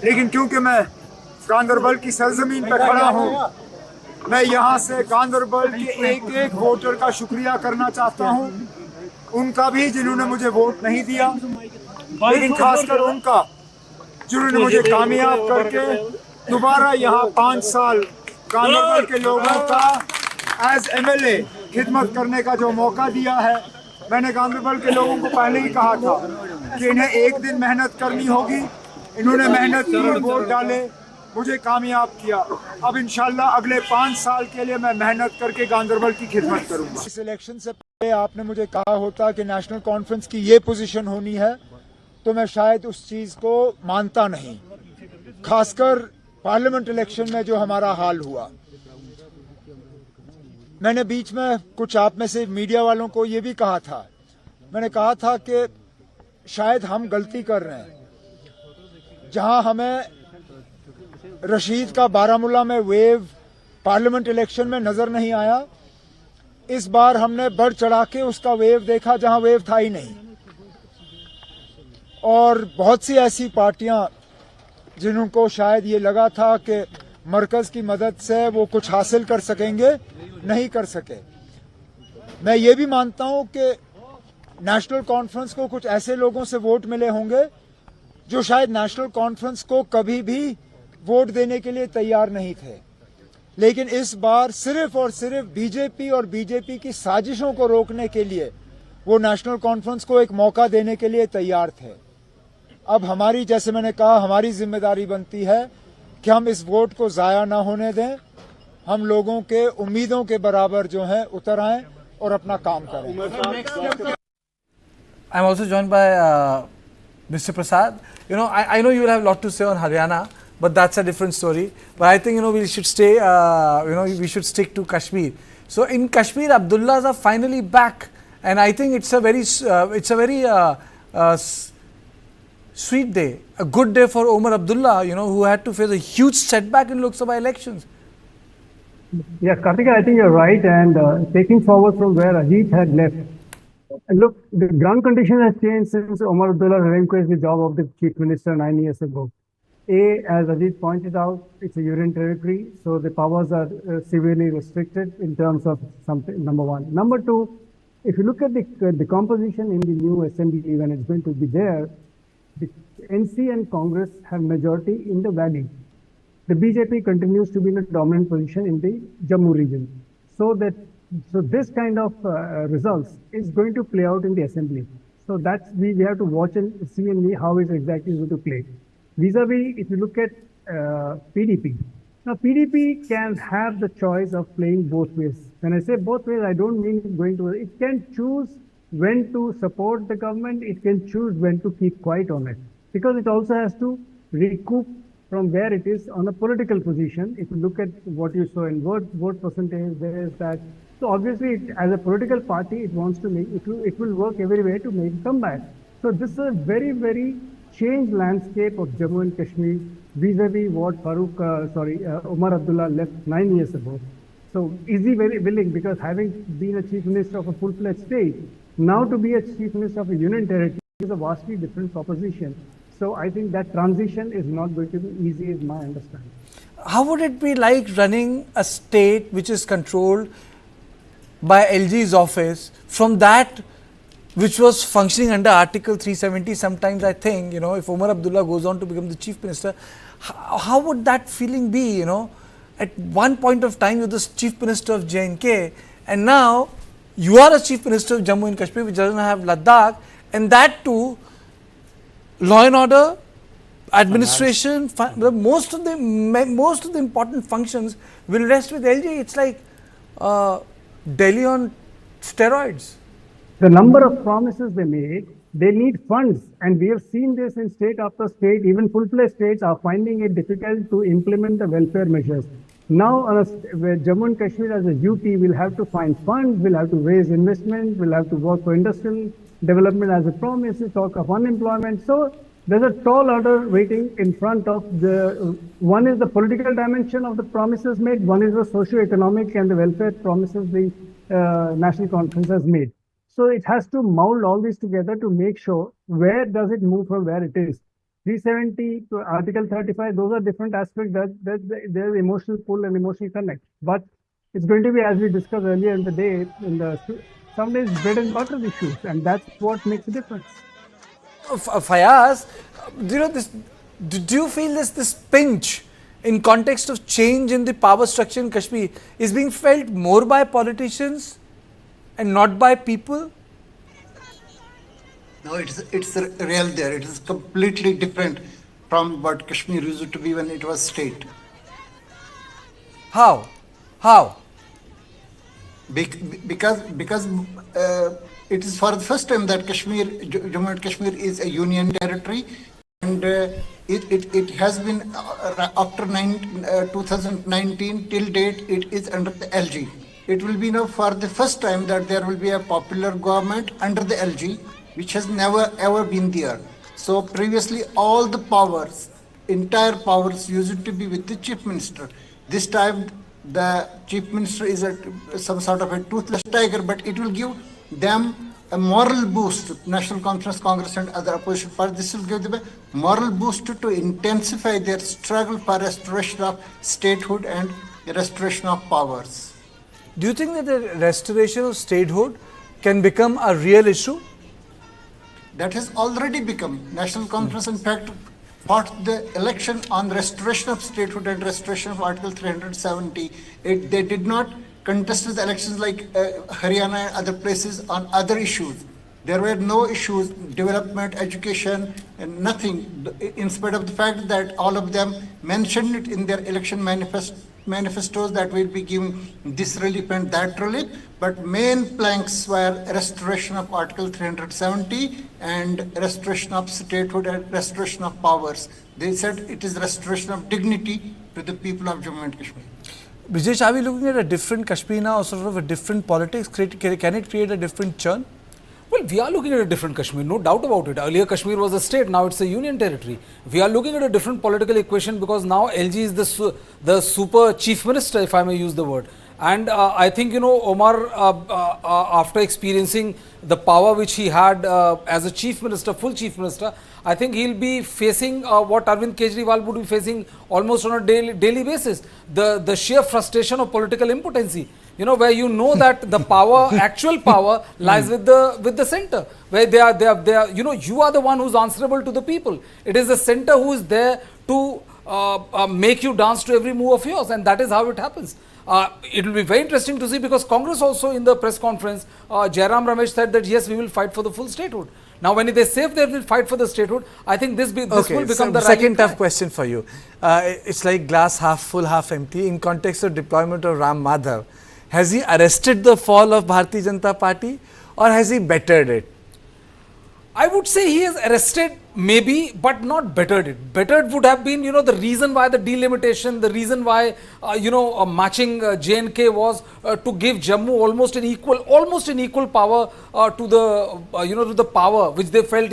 लेकिन क्योंकि मैं गांदरबल की सरजमीन पर खड़ा हूँ, मैं यहाँ से गांदरबल के एक एक वोटर का शुक्रिया करना चाहता हूँ, उनका भी जिन्होंने मुझे वोट नहीं दिया, लेकिन खासकर उनका जिन्होंने मुझे कामयाब करके दोबारा यहाँ 5 साल गांदरबल के लोगों का एज एमएलए खिदमत करने का जो मौका दिया है। मैंने गांदरबल के लोगों को पहले ही कहा था कि इन्हें एक दिन मेहनत करनी होगी। इन्होंने मेहनत की, वोट डाले, मुझे कामयाब किया। अब इंशाल्लाह अगले 5 साल के लिए मैं मेहनत करके गांदरबल की खिदमत करूंगा। इस इलेक्शन से पहले आपने मुझे कहा होता कि नेशनल कॉन्फ्रेंस की ये पोजीशन होनी है, तो मैं शायद उस चीज को मानता नहीं। खासकर पार्लियामेंट इलेक्शन में जो हमारा हाल हुआ, मैंने बीच में कुछ आप में से मीडिया वालों को ये भी कहा था, मैंने कहा था कि शायद हम गलती कर रहे हैं। जहां हमें रशीद का बारामूला में वेव पार्लियामेंट इलेक्शन में नजर नहीं आया, इस बार हमने बढ़ चढ़ा के उसका वेव देखा जहां वेव था ही नहीं। और बहुत सी ऐसी पार्टियां जिनको शायद ये लगा था कि मरकज की मदद से वो कुछ हासिल कर सकेंगे, नहीं कर सके। मैं ये भी मानता हूं कि नेशनल कॉन्फ्रेंस को कुछ ऐसे लोगों से वोट मिले होंगे जो शायद नेशनल कॉन्फ्रेंस को कभी भी वोट देने के लिए तैयार नहीं थे, लेकिन इस बार सिर्फ और सिर्फ बीजेपी और बीजेपी की साजिशों को रोकने के लिए वो नेशनल कॉन्फ्रेंस को एक मौका देने के लिए तैयार थे। अब हमारी, जैसे मैंने कहा, हमारी जिम्मेदारी बनती है कि हम इस वोट को जाया ना होने दें, हम लोगों के उम्मीदों के बराबर जो है उतर आएं और अपना काम करें। I'm also joined by Mr. Prasad. You know, I know you will have a lot to say on Haryana, but that's a different story. But I think, you know, we should stay, we should stick to Kashmir. So in Kashmir, Abdullahs are finally back, and I think it's a very sweet day, a good day for Omar Abdullah, you know, who had to face a huge setback in Lok Sabha elections. Yeah, Karthika, I think you're right, and taking forward from where Ajit had left. Look, the ground condition has changed since Omar Abdullah relinquished the job of the Chief Minister 9 years ago. As Ajit pointed out, it's a union territory, so the powers are severely restricted in terms of something, number one. Number two, if you look at the composition in the new assembly when it's going to be there, the NC and Congress have majority in the valley. The BJP continues to be in a dominant position in the Jammu region. So this kind of results is going to play out in the assembly. So that's we have to watch and see how it exactly is going to play. Vis-a-vis, if you look at PDP, now PDP can have the choice of playing both ways. When I say both ways, I don't mean going to, it can choose when to support the government, it can choose when to keep quiet on it. Because it also has to recoup from where it is on a political position. If you look at what you saw in vote percentage, there is that. So obviously, as a political party, it wants to make, it will work every way to make a comeback. So this is a very, very changed landscape of Jammu and Kashmir vis-a-vis what Omar Abdullah left 9 years ago. So is he very willing, because having been a chief minister of a full-fledged state, now to be a chief minister of a union territory is a vastly different proposition. So I think that transition is not going to be easy, is my understanding. How would it be like running a state which is controlled by LG's office from that which was functioning under Article 370? Sometimes I think, if Omar Abdullah goes on to become the chief minister, how would that feeling be, At one point of time, you're the chief minister of J&K, and now you are a chief minister of Jammu and Kashmir, which doesn't have Ladakh, and that too, law and order, administration, most of the important functions will rest with LG. It's like Delhi on steroids. The number of promises they made, they need funds, and we have seen this in state after state. Even full-fledged states are finding it difficult to implement the welfare measures. Now, where Jammu and Kashmir as a UT will have to find funds, will have to raise investment, will have to work for industrial development as a promise, talk of unemployment. So there's a tall order waiting in front of the, one is the political dimension of the promises made, one is the socio-economic and the welfare promises the National Conference has made. So it has to mold all these together to make sure where does it move from where it is. 370 to Article 35, those are different aspects that there's emotional pull and emotional connect. But it's going to be, as we discussed earlier in the day, some days bread and butter issues, and that's what makes a difference. Fayaz, do you feel this pinch in context of change in the power structure in Kashmir is being felt more by politicians and not by people? No, it's real there. It is completely different from what Kashmir used to be when it was state. How? Because it is for the first time that Jammu and Kashmir is a union territory, and it has been after 2019 till date it is under the LG. It will be now for the first time that there will be a popular government under the LG, which has never ever been there. So previously all the powers, entire powers used to be with the chief minister. This time the chief minister is some sort of a toothless tiger, but it will give them a moral boost. National Conference, Congress and other opposition parties, this will give them a moral boost to intensify their struggle for restoration of statehood and restoration of powers. Do you think that the restoration of statehood can become a real issue? That has already become. National Conference, in fact, fought the election on restoration of statehood and restoration of Article 370. They did not contest the elections like Haryana and other places on other issues. There were no issues, development, education, and nothing, in spite of the fact that all of them mentioned it in their election manifestos that will be giving this relief and that relief, but main planks were restoration of Article 370 and restoration of statehood and restoration of powers. They said it is restoration of dignity to the people of Jammu and Kashmir. Brijesh, are we looking at a different Kashmir now, or sort of a different politics? Can it create a different churn? Well, we are looking at a different Kashmir, no doubt about it. Earlier Kashmir was a state, now it's a union territory. We are looking at a different political equation because now LG is the super chief minister, if I may use the word. And I think, Omar, after experiencing the power which he had as a chief minister, full chief minister, I think he'll be facing what Arvind Kejriwal would be facing almost on a daily basis. The sheer frustration of political impotency. Where that the power, actual power lies with the center, where they are, you are the one who's answerable to the people. It is the center who is there to make you dance to every move of yours, and that is how it happens. It will be very interesting to see, because Congress also in the press conference, Jairam Ramesh said that yes, we will fight for the full statehood. Now, when they say they will fight for the statehood, I think this will become the second tough question for you. It's like glass half full, half empty. In context of deployment of Ram Madhav, has he arrested the fall of Bharatiya Janata Party, or has he bettered it? I would say he has arrested maybe, but not bettered it. Bettered would have been, the reason why the delimitation, the reason why, matching J&K was to give Jammu almost an equal power to the, to the power which they felt,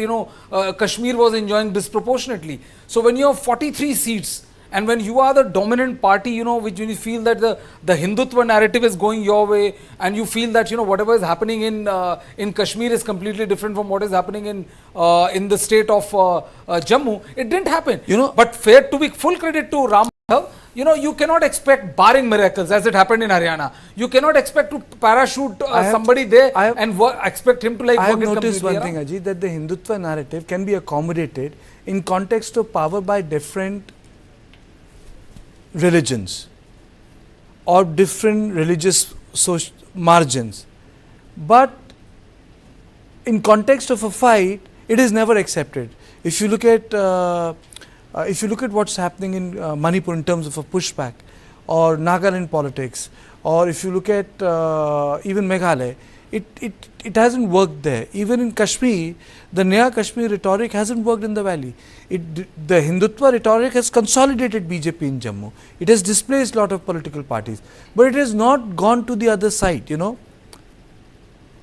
Kashmir was enjoying disproportionately. So when you have 43 seats, and when you are the dominant party, which when you feel that the Hindutva narrative is going your way, and you feel that whatever is happening in Kashmir is completely different from what is happening in the state of Jammu, it didn't happen. But fair to be full credit to Ram. You cannot expect, barring miracles, as it happened in Haryana, you cannot expect to parachute somebody there and expect him to I have noticed one thing, Ajit, that the Hindutva narrative can be accommodated in context of power by different religions or different religious margins, but in context of a fight, it is never accepted. If you look at what's happening in Manipur in terms of a pushback, or Nagaland politics, or if you look at even Meghalaya, it hasn't worked there. Even in Kashmir, the Naya Kashmir rhetoric hasn't worked in the valley. The Hindutva rhetoric has consolidated BJP in Jammu. It has displaced a lot of political parties, but it has not gone to the other side,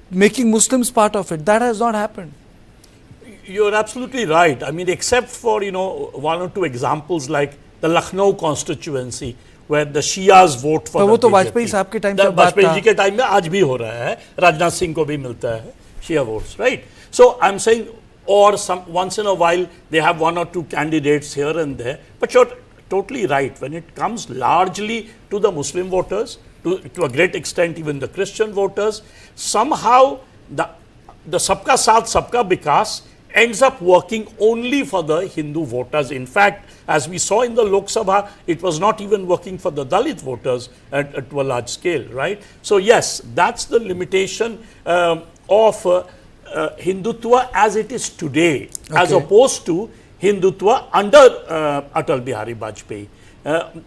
making Muslims part of it. That has not happened. You're absolutely right. I mean, except for, one or two examples like the Lucknow constituency, where the Shias vote for the BJP. Vajpayee साहब के time पे वाजपेयी जी के time में आज भी हो रहा है, राजनाथ सिंह को भी मिलता है Shia votes, right? So I'm saying, or once in a while they have one or two candidates here and there, but you're totally right. When it comes largely to the Muslim voters, to a great extent even the Christian voters, somehow the Sabka Saath Sabka Vikas ends up working only for the Hindu voters. In fact, as we saw in the Lok Sabha, it was not even working for the Dalit voters to a large scale, right? So yes, that's the limitation of Hindutva as it is today, as opposed to Hindutva under Atal Bihari Vajpayee.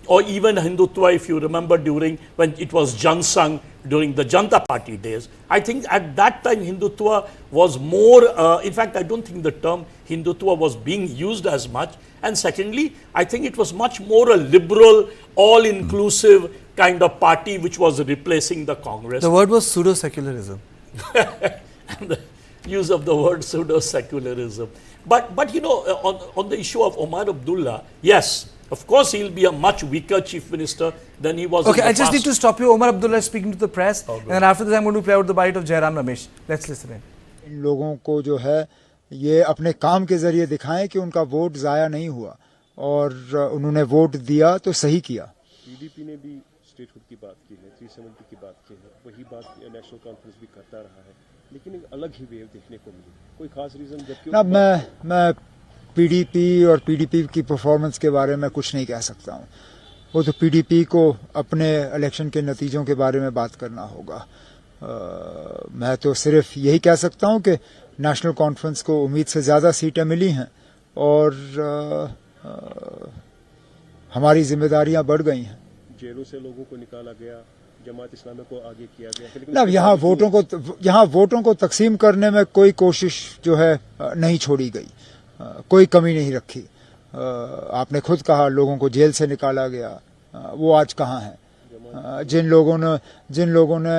Or even Hindutva, if you remember, when it was Jansang during the Janata Party days. I think at that time Hindutva was more, in fact, I don't think the term Hindutva was being used as much. And secondly, I think it was much more a liberal, all-inclusive kind of party which was replacing the Congress. The word was pseudo-secularism. And the use of the word pseudo-secularism. But on the issue of Omar Abdullah, yes, of course, he'll be a much weaker chief minister than he was. Okay, I just need to stop you. Omar Abdullah is speaking to the press, and then after this, I'm going to play out the bite of Jairam Ramesh. Let's listen in. इन लोगों को जो है ये अपने काम के जरिए दिखाएं कि उनका वोट जाया नहीं हुआ और उन्होंने वोट दिया तो सही किया. पीडीपी ने भी स्टेटहुड की बात की है, 370 की बात की है, वही बात नेशनल कॉन्फ्रेंस भी करता रहा है, लेकिन एक अलग ही वेव देखने को मिली. कोई खास रीजन जबकि ना मैं पीडीपी और पीडीपी की परफॉर्मेंस के बारे में कुछ नहीं कह सकता हूं. वो तो पीडीपी को अपने इलेक्शन के नतीजों के बारे में बात करना होगा. मैं तो सिर्फ यही कह सकता हूं कि नेशनल कॉन्फ्रेंस को उम्मीद से ज़्यादा सीटें मिली हैं और हमारी जिम्मेदारियां बढ़ गई हैं. जेलों से लोगों को निकाला गया, जमात इस्लामी को आगे किया गया. ना यहाँ वोटों को तकसीम करने में कोई कोशिश जो है नहीं छोड़ी गई, कोई कमी नहीं रखी. आपने खुद कहा लोगों को जेल से निकाला गया, वो आज कहाँ है? जिन लोगों ने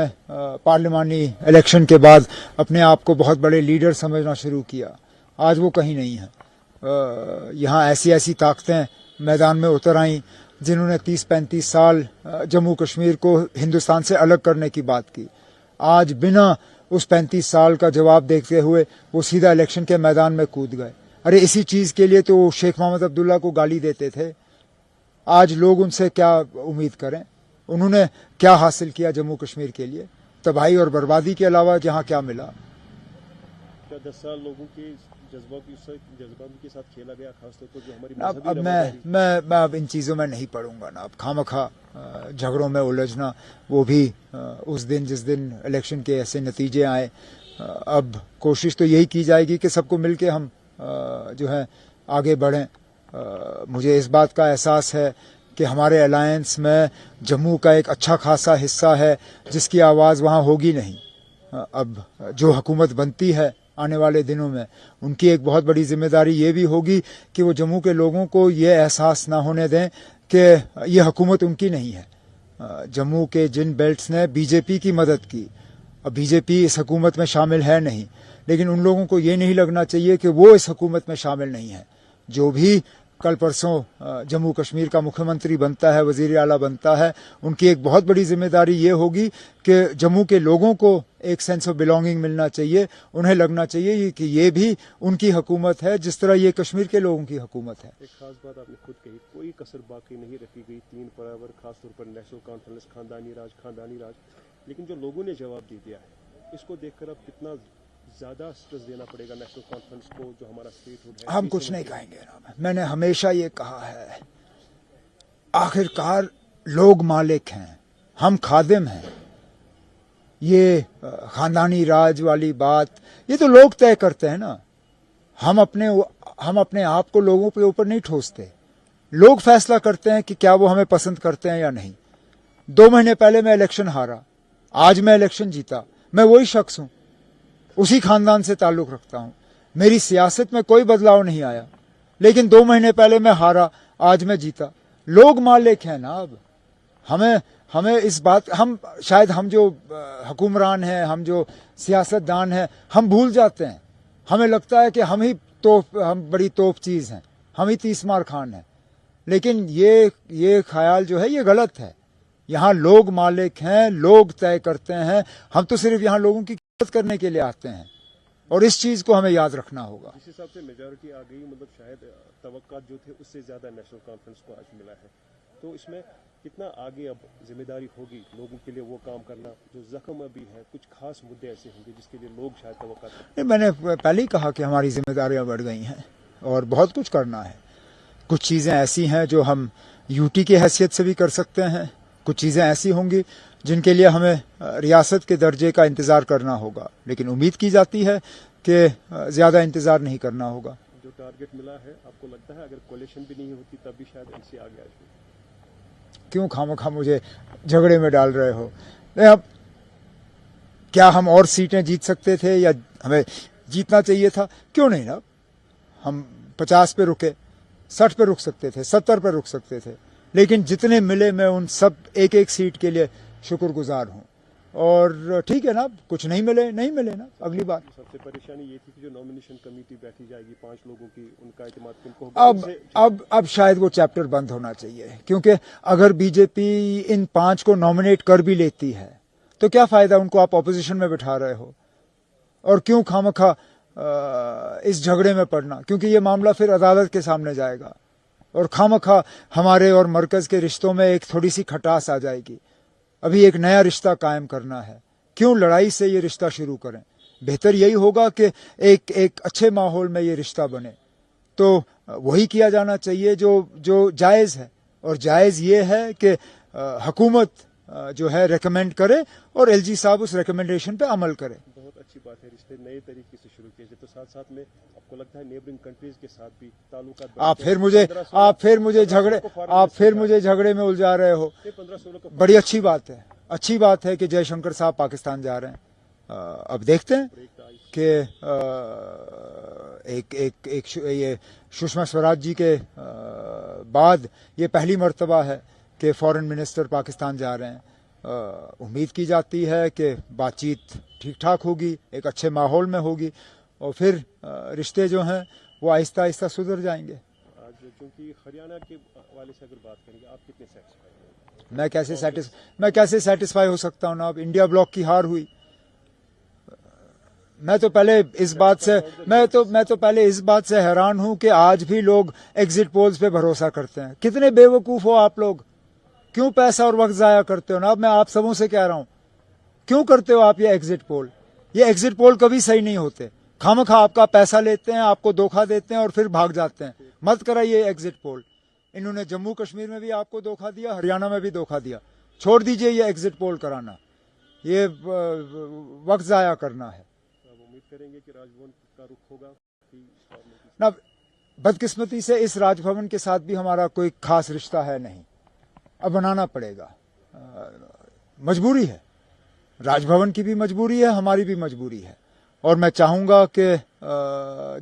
पार्लिमानी इलेक्शन के बाद अपने आप को बहुत बड़े लीडर समझना शुरू किया, आज वो कहीं नहीं है. यहाँ ऐसी ताकतें मैदान में उतर आईं जिन्होंने 30-35 साल जम्मू कश्मीर को हिंदुस्तान से अलग करने की बात की. आज बिना उस 35 साल का जवाब देखते हुए वो सीधा इलेक्शन के मैदान में कूद गए. अरे इसी चीज के लिए तो शेख मोहम्मद अब्दुल्ला को गाली देते थे. आज लोग उनसे क्या उम्मीद करें? उन्होंने क्या हासिल किया जम्मू कश्मीर के लिए? तबाही और बर्बादी के अलावा जहां क्या मिला? क्या 10 साल लोगों के जज्बात के साथ खेला गया, खासतौर पर जो हमारी अब मैं अब इन चीजों में नहीं पढ़ूंगा ना. अब खामखा झगड़ों में उलझना, वो भी उस दिन जिस दिन इलेक्शन के ऐसे नतीजे आए. अब कोशिश तो यही की जाएगी कि सबको मिलके हम जो है आगे बढ़ें. मुझे इस बात का एहसास है कि हमारे अलायंस में जम्मू का एक अच्छा खासा हिस्सा है जिसकी आवाज़ वहाँ होगी नहीं. अब जो हुकूमत बनती है आने वाले दिनों में, उनकी एक बहुत बड़ी जिम्मेदारी ये भी होगी कि वो जम्मू के लोगों को ये एहसास ना होने दें कि ये हुकूमत उनकी नहीं है। जम्मू के जिन बेल्ट्स ने बीजेपी की मदद की, अब बीजेपी इस हुकूमत में शामिल है नहीं, लेकिन उन लोगों को ये नहीं लगना चाहिए कि वो इस हुकूमत में शामिल नहीं है। जो भी कल परसों जम्मू कश्मीर का मुख्यमंत्री बनता है, वजीर आला बनता है, उनकी एक बहुत बड़ी जिम्मेदारी ये होगी कि जम्मू के लोगों को एक सेंस ऑफ बिलोंगिंग मिलना चाहिए। उन्हें लगना चाहिए कि ये भी उनकी हुकूमत है जिस तरह ये कश्मीर के लोगों की हुकूमत है। एक खास बात आपने खुद कही, कोई कसर बाकी नहीं रखी गई, 3 बराबर, खासतौर पर नेशनल कॉन्फ्रेंस, खानदानी राज। लेकिन जो लोगों ने जवाब दे दिया है, इसको देखकर अब कितना ज्यादा स्ट्रेस देना पड़ेगा नेशनल कॉन्फ्रेंस को, जो हमारा स्टेटहुड है। हम कुछ नहीं कहेंगे ना, मैंने हमेशा ये कहा है, आखिरकार लोग मालिक हैं, हम खादिम हैं। ये खानदानी राज वाली बात ये तो लोग तय करते हैं ना। हम अपने आप को लोगों के ऊपर नहीं ठोसते। लोग फैसला करते हैं कि क्या वो हमें पसंद करते हैं या नहीं। 2 महीने पहले मैं इलेक्शन हारा, आज मैं इलेक्शन जीता, मैं वही शख्स हूं, उसी खानदान से ताल्लुक रखता हूं, मेरी सियासत में कोई बदलाव नहीं आया। लेकिन 2 महीने पहले मैं हारा, आज मैं जीता। लोग मालिक हैं ना। अब हमें इस बात, हम जो हुक्मरान हैं, हम जो सियासतदान हैं, हम भूल जाते हैं। हमें लगता है कि हम बड़ी तोप चीज हैं, हम ही 30 मार खान हैं। लेकिन ये ख्याल जो है ये गलत है। यहाँ लोग मालिक हैं, लोग तय करते हैं। हम तो सिर्फ यहाँ लोगों की मदद करने के लिए आते हैं, और इस चीज को हमें याद रखना होगा। जिस हिसाब से मेजॉरिटी आ गई, मतलब शायद तवक्कात जो थे उससे ज्यादा नेशनल कॉन्फ्रेंस को आज मिला है, तो इसमें कितना आगे अब जिम्मेदारी होगी लोगों के लिए वो काम करना जो जख्म अभी है। कुछ खास मुद्दे ऐसे होंगे जिसके लिए लोग शायद तवक्कात नहीं, मैंने पहले ही कहा कि हमारी जिम्मेदारियां बढ़ गई हैं और बहुत कुछ करना है। कुछ चीजें ऐसी हैं जो हम यूटी की हैसियत से भी कर सकते हैं, कुछ चीजें ऐसी होंगी जिनके लिए हमें रियासत के दर्जे का इंतजार करना होगा। लेकिन उम्मीद की जाती है कि ज्यादा इंतजार नहीं करना होगा। जो टारगेट मिला है, आपको लगता है अगर कोalition भी नहीं होती तब भी शायद एनसी आगे आ जाए? क्यों खामखा मुझे झगड़े में डाल रहे हो? अब क्या हम और सीटें जीत सकते थे या हमें जीतना चाहिए था? क्यों नहीं ना, हम 50 पे रुके, 60 पे रुक सकते थे, 70 पे रुक सकते थे। लेकिन जितने मिले मैं उन सब एक सीट के लिए शुक्रगुजार हूं। और ठीक है ना, कुछ नहीं मिले ना, अगली बार। सबसे परेशानी ये थी कि जो नॉमिनेशन कमेटी बैठी जाएगी 5 लोगों की, उनका इत्मीनान किनको होगा? अब शायद वो चैप्टर बंद होना चाहिए, क्योंकि अगर बीजेपी इन 5 को नॉमिनेट कर भी लेती है तो क्या फायदा, उनको आप ऑपोजिशन में बिठा रहे हो। और क्यों खामखा इस झगड़े में पड़ना, क्योंकि ये मामला फिर अदालत के सामने जाएगा और खामखा हमारे और मरकज के रिश्तों में एक थोड़ी सी खटास आ जाएगी। अभी एक नया रिश्ता कायम करना है, क्यों लड़ाई से ये रिश्ता शुरू करें। बेहतर यही होगा कि एक अच्छे माहौल में ये रिश्ता बने। तो वही किया जाना चाहिए जो जायज़ है, और जायज़ ये है कि हुकूमत जो है रेकमेंड करे और एलजी साहब उस रिकमेंडेशन पे अमल करे। बहुत अच्छी बात है, रिश्ते नए तरीके से शुरू किए, तो साथ साथ में आपको लगता है नेबरिंग कंट्रीज के साथ भी ताल्लुकात? आप फिर मुझे झगड़े में उलझा रहे हो। बड़ी अच्छी बात है कि जयशंकर साहब पाकिस्तान जा रहे हैं। अब देखते हैं कि ये सुषमा स्वराज जी के बाद ये पहली मर्तबा है कि फॉरेन मिनिस्टर पाकिस्तान जा रहे हैं। उम्मीद की जाती है कि बातचीत ठीक ठाक होगी, एक अच्छे माहौल में होगी, और फिर रिश्ते जो हैं वो आहिस्ता आहिस्ता सुधर जाएंगे। आज क्योंकि हरियाणा के वाले से अगर बात करेंगे, आप कितने सेटिस्फाइड हैं? मैं कैसे सेटिस्फाई हो सकता हूँ ना। अब इंडिया ब्लॉक की हार हुई। मैं तो पहले इस बात से हैरान हूं कि आज भी लोग एग्जिट पोल्स पे भरोसा करते हैं। कितने बेवकूफ हो आप लोग, क्यों पैसा और वक्त जाया करते हो ना। अब मैं आप सबों से कह रहा हूं, क्यों करते हो आप ये एग्जिट पोल? ये एग्जिट पोल कभी सही नहीं होते। खामखा आपका पैसा लेते हैं, आपको धोखा देते हैं और फिर भाग जाते हैं। मत कराइए एग्जिट पोल। इन्होंने जम्मू कश्मीर में भी आपको धोखा दिया, हरियाणा में भी धोखा दिया। छोड़ दीजिए ये एग्जिट पोल कराना, ये वक्त जाया करना है। उम्मीद करेंगे कि राजभवन का रुख होगा ना। बदकिस्मती से इस राजभवन के साथ भी हमारा कोई खास रिश्ता है नहीं। अब बनाना पड़ेगा, मजबूरी है। राजभवन की भी मजबूरी है, हमारी भी मजबूरी है। और मैं चाहूँगा कि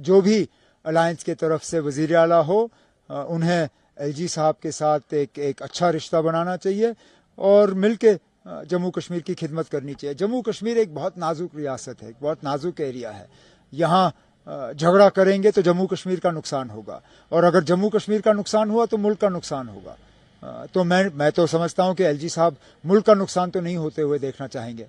जो भी अलायंस की तरफ से वज़ीर आला हो, उन्हें एलजी साहब के साथ एक अच्छा रिश्ता बनाना चाहिए और मिलके जम्मू कश्मीर की खिदमत करनी चाहिए। जम्मू कश्मीर एक बहुत नाजुक रियासत है, एक बहुत नाजुक एरिया है। यहाँ झगड़ा करेंगे तो जम्मू कश्मीर का नुकसान होगा, और अगर जम्मू कश्मीर का नुकसान हुआ तो मुल्क का नुकसान होगा। तो मैं तो समझता हूँ कि एलजी साहब मुल्क का नुकसान तो नहीं होते हुए देखना चाहेंगे।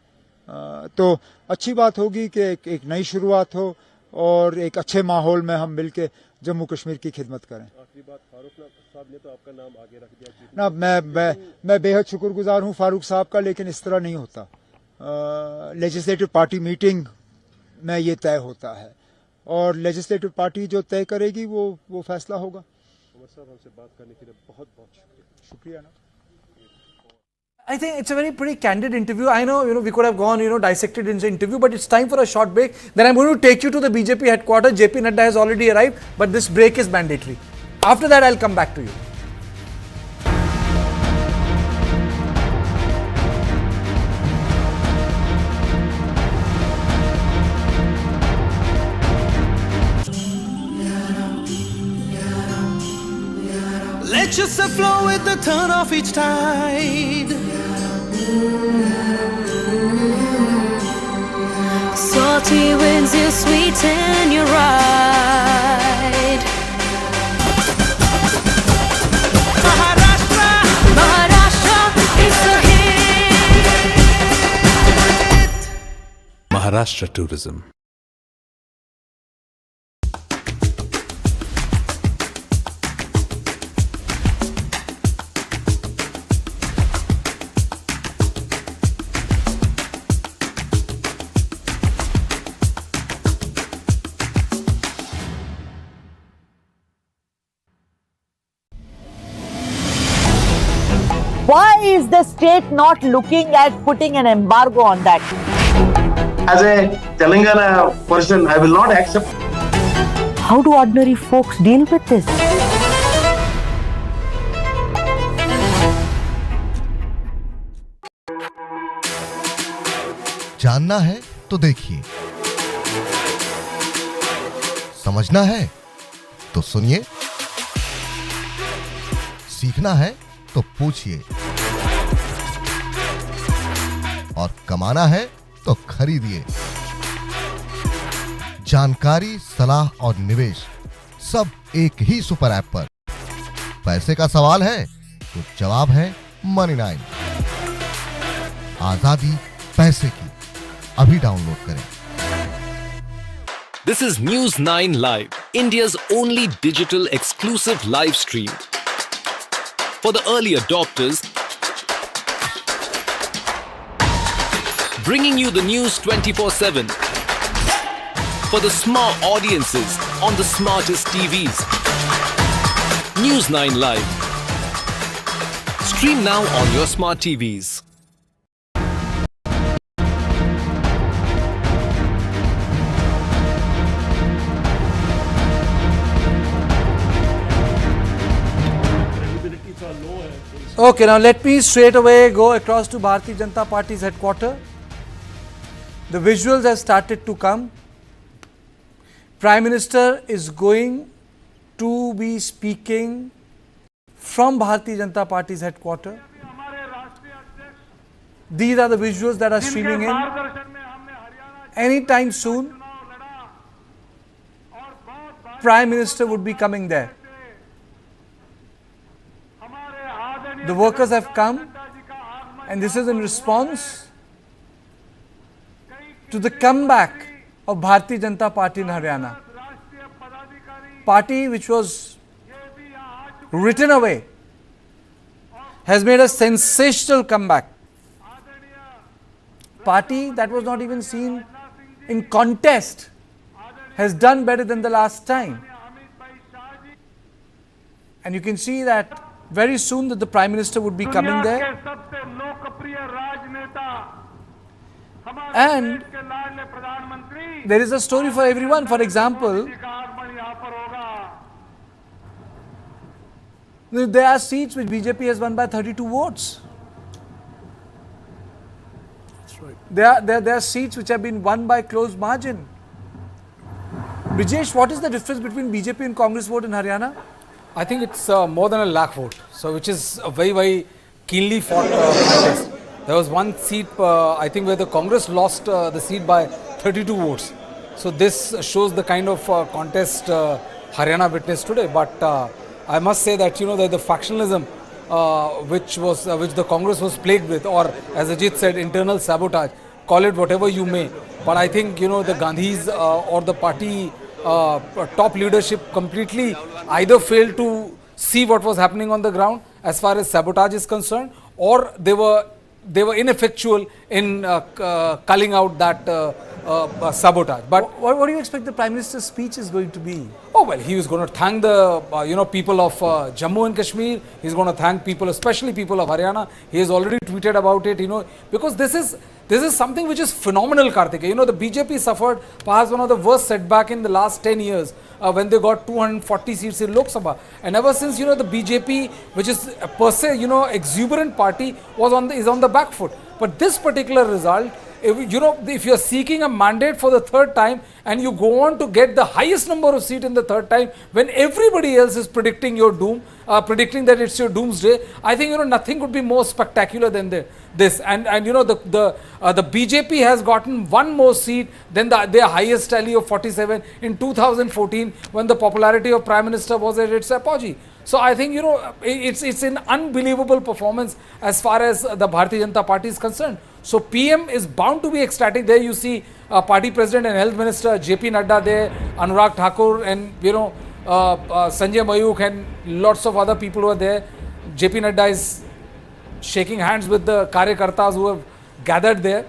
तो अच्छी बात होगी कि एक नई शुरुआत हो और एक अच्छे माहौल में हम मिलके जम्मू कश्मीर की खिदमत करें। आखिरी बात, फारूक साहब ने तो आपका नाम आगे रख दिया ना, मैं बेहद शुक्रगुजार हूँ फारूक साहब का, लेकिन इस तरह नहीं होता। लेजिस्लेटिव पार्टी मीटिंग में ये तय होता है और लेजिस्लेटिव पार्टी जो तय करेगी वो फैसला होगा। उमर साहब, हमसे बात करने के लिए बहुत बहुत शुक्रिया ना। I think it's a very pretty candid interview. I know, we could have gone, dissected in the interview, but it's time for a short break. Then I'm going to take you to the BJP headquarters. JP Nadda has already arrived, but this break is mandatory. After that, I'll come back to you. Let yourself flow with the turn of each tide. Salty winds, you sweeten your ride. Maharashtra, Maharashtra, it's a hit. Maharashtra tourism. Why is the state not looking at putting an embargo on that? As a Telangana person, I will not accept. How do ordinary folks deal with this? जानना है तो देखिए, समझना है तो सुनिए, सीखना है तो पूछिए, और कमाना है तो खरीदिए। जानकारी, सलाह और निवेश सब एक ही सुपर ऐप पर। पैसे का सवाल है तो जवाब है Money9। आजादी पैसे की, अभी डाउनलोड करें। This is News9 Live, India's only digital exclusive live stream. For the early adopters, bringing you the news 24/7. For the smart audiences on the smartest TVs. News9 Live. Stream now on your smart TVs. Okay, now let me straight away go across to Bharatiya Janata Party's headquarters. The visuals have started to come. Prime Minister is going to be speaking from Bharatiya Janata Party's headquarters. These are the visuals that are streaming in. Anytime soon, Prime Minister would be coming there. The workers have come, and this is in response to the comeback of Bharatiya Janata Party in Haryana. Party which was written away has made a sensational comeback. Party that was not even seen in contest has done better than the last time. And you can see that very soon that the Prime Minister would be coming there. And there is a story for everyone. For example, there are seats which BJP has won by 32 votes. That's right. There are seats which have been won by close margin. Brijesh, what is the difference between BJP and Congress vote in Haryana? I think it's more than 1 lakh vote, so which is a very, very keenly fought contest. There was one seat, I think, where the Congress lost the seat by 32 votes. So this shows the kind of contest Haryana witnessed today. But I must say that that the factionalism which the Congress was plagued with, or as Ajit said, internal sabotage, call it whatever you may. But I think the Gandhis or the party top leadership completely either failed to see what was happening on the ground as far as sabotage is concerned, or they were ineffectual in culling out that sabotage. But what do you expect the Prime Minister's speech is going to be? Oh well, he was going to thank the people of Jammu and Kashmir. He's going to thank people, especially people of Haryana. He has already tweeted about it. Because this is something which is phenomenal, Karthik. The BJP suffered perhaps one of the worst setback in the last 10 years when they got 240 seats in Lok Sabha. And ever since the BJP, which is per se exuberant party, is on the back foot. But this particular result, if you're seeking a mandate for the third time and you go on to get the highest number of seats in the third time, when everybody else is predicting your doom, predicting that it's your doomsday, I think nothing could be more spectacular than this. And the BJP has gotten one more seat than their highest tally of 47 in 2014, when the popularity of Prime Minister was at its apogee. So I think it's an unbelievable performance as far as the Bharatiya Janata Party is concerned. So PM is bound to be ecstatic. There you see Party President and Health Minister JP Nadda there, Anurag Thakur, and Sanjay Mayuk, and lots of other people who are there. JP Nadda is shaking hands with the Karyakartas who have gathered there.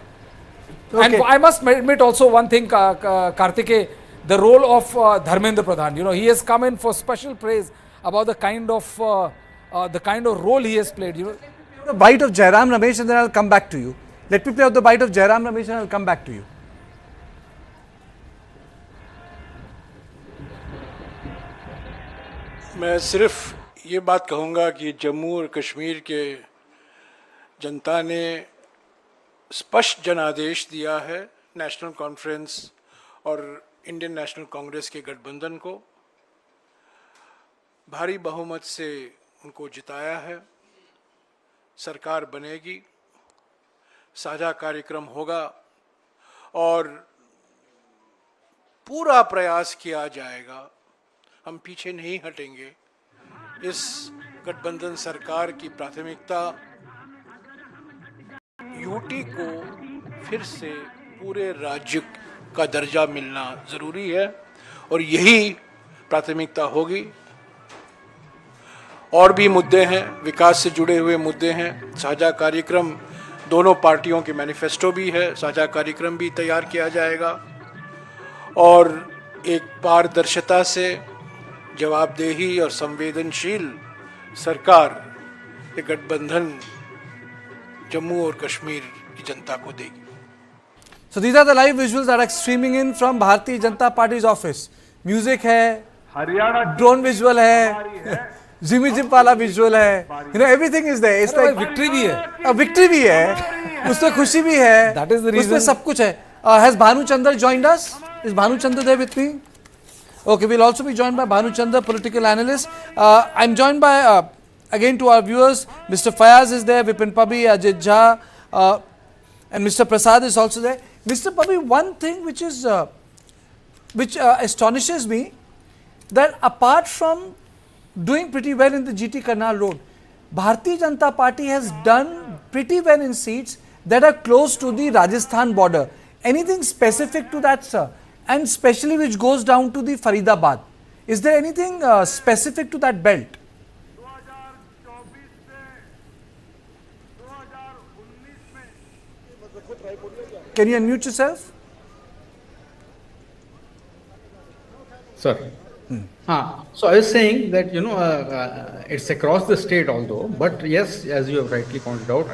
Okay. And I must admit also one thing, Karthike, the role of Dharmendra Pradhan. He has come in for special praise about the kind of role he has played. The bite of Jairam Ramesh, and then I'll come back to you. Let me play out the bite of Jairam Ramesh and I'll come back to you. मैं सिर्फ ये बात कहूँगा कि जम्मू और कश्मीर के जनता ने स्पष्ट जनादेश दिया है नेशनल कॉन्फ्रेंस और इंडियन नेशनल कांग्रेस के गठबंधन को, भारी बहुमत से उनको जिताया है। सरकार बनेगी, साझा कार्यक्रम होगा और पूरा प्रयास किया जाएगा। हम पीछे नहीं हटेंगे। इस गठबंधन सरकार की प्राथमिकता यूटी को फिर से पूरे राज्य का दर्जा मिलना ज़रूरी है और यही प्राथमिकता होगी। और भी मुद्दे हैं, विकास से जुड़े हुए मुद्दे हैं। साझा कार्यक्रम, दोनों पार्टियों के मैनिफेस्टो भी है, साझा कार्यक्रम भी तैयार किया जाएगा और एक पारदर्शिता से जवाबदेही और संवेदनशील सरकार ये गठबंधन जम्मू और कश्मीर की जनता को देगी। So these are the live visuals that are streaming in from Bharatiya Janata Party's office. Music है, drone visual है, Jimmy Jim वाला visual है, everything is there. It's like victory भी है, victory भी है, उसमें खुशी भी है, that is the reason. उसमें सब कुछ है. Has Bhanu Chandra joined us? Is Bhanu Chandra there with me? Okay, we'll also be joined by Bhanu Chandra, political analyst. I'm joined by, again to our viewers, Mr. Fayaz is there, Vipin Pabi, Ajit Jha, and Mr. Prasad is also there. Mr. Pabi, one thing which is, which astonishes me, that apart from doing pretty well in the GT Karnal road, Bharatiya Janata Party has done pretty well in seats that are close to the Rajasthan border. Anything specific to that, sir? And especially which goes down to the Faridabad. Is there anything specific to that belt? Can you unmute yourself? Sir. So I was saying that, it's across the state although, but yes, as you have rightly pointed out,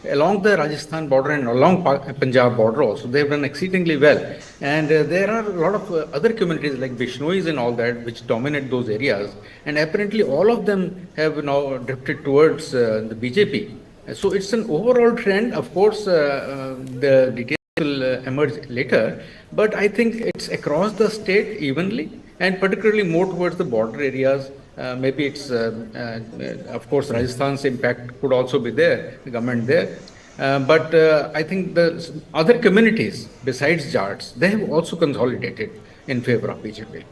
along the Rajasthan border and along Punjab border also, they have done exceedingly well. And there are a lot of other communities like Bishnois and all that which dominate those areas. And apparently all of them have now drifted towards the BJP. So it's an overall trend. Of course, the details will emerge later, but I think it's across the state evenly, and particularly more towards the border areas. Maybe it's, of course, Rajasthan's impact could also be there, the government there. But I think the other communities besides Jats, they have also consolidated in favor of BJP.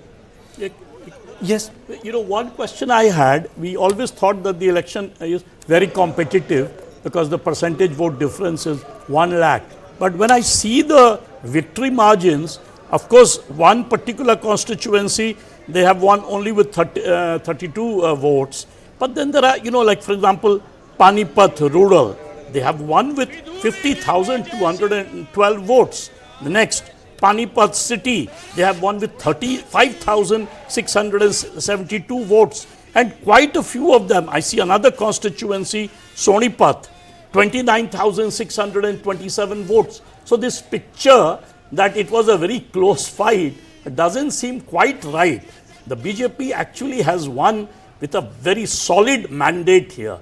Yes. You know, one question I had, we always thought that the election is very competitive because the percentage vote difference is 1 lakh. But when I see the victory margins, of course, one particular constituency, they have won only with 32 votes. But then there are, you know, like for example, Panipat rural, they have won with 50,212 votes. The next, Panipat city, they have won with 35,672 votes. And quite a few of them, I see another constituency, Sonipat, 29,627 votes. So this picture that it was a very close fight doesn't seem quite right. The BJP actually has won with a very solid mandate here.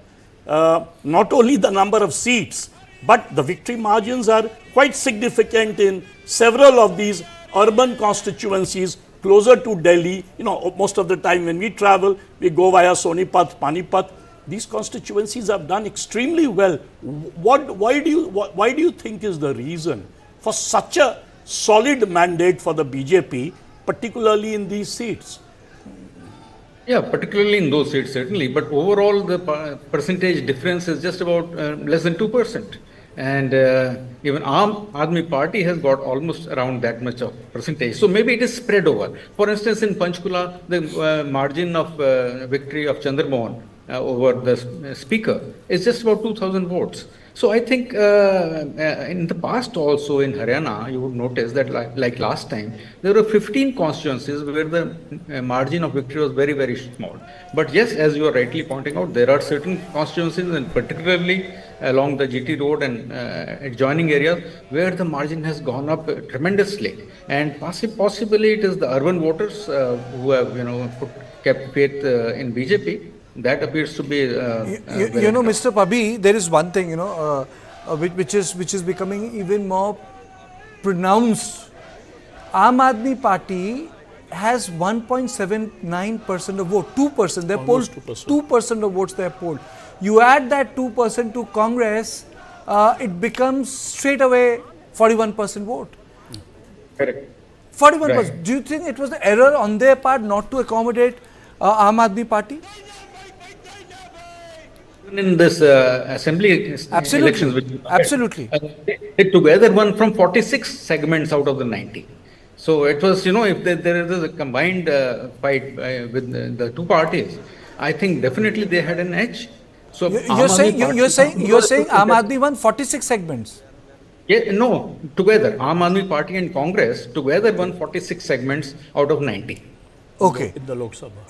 Not only the number of seats, but the victory margins are quite significant in several of these urban constituencies closer to Delhi. You know, most of the time when we travel, we go via Sonipat, Panipat. These constituencies have done extremely well. Why do you think is the reason for such a solid mandate for the BJP, particularly in these seats? Yeah, particularly in those seats, certainly. But overall, the percentage difference is just about less than 2%. And even Aam Aadmi Party has got almost around that much of percentage. So maybe it is spread over. For instance, in Panchkula, the margin of victory of Chandramohan over the speaker is just about 2,000 votes. So I think in the past also in Haryana, you would notice that like last time, there were 15 constituencies where the margin of victory was very, very small. But yes, as you are rightly pointing out, there are certain constituencies, and particularly along the GT road and adjoining areas, where the margin has gone up tremendously. And possibly it is the urban voters who have, kept faith in BJP. That appears to be. You know, Mr. Pabi, there is one thing, which is becoming even more pronounced. Aam Aadmi Party has 1.79% of vote, 2%. They polled 2% of votes. They are polled. You add that 2% to Congress, it becomes straight away 41% vote. Correct. 41%. Right. Do you think it was the error on their part not to accommodate Aam Aadmi Party? In this assembly elections, which they together won from 46 segments out of the 90. So it was, if there is a combined fight with the two parties, I think definitely they had an edge. So you're saying Aam Aadmi won 46 segments. Yeah, no, together Aam Aadmi Party and Congress together won 46 segments out of 90. Okay. In the Lok Sabha.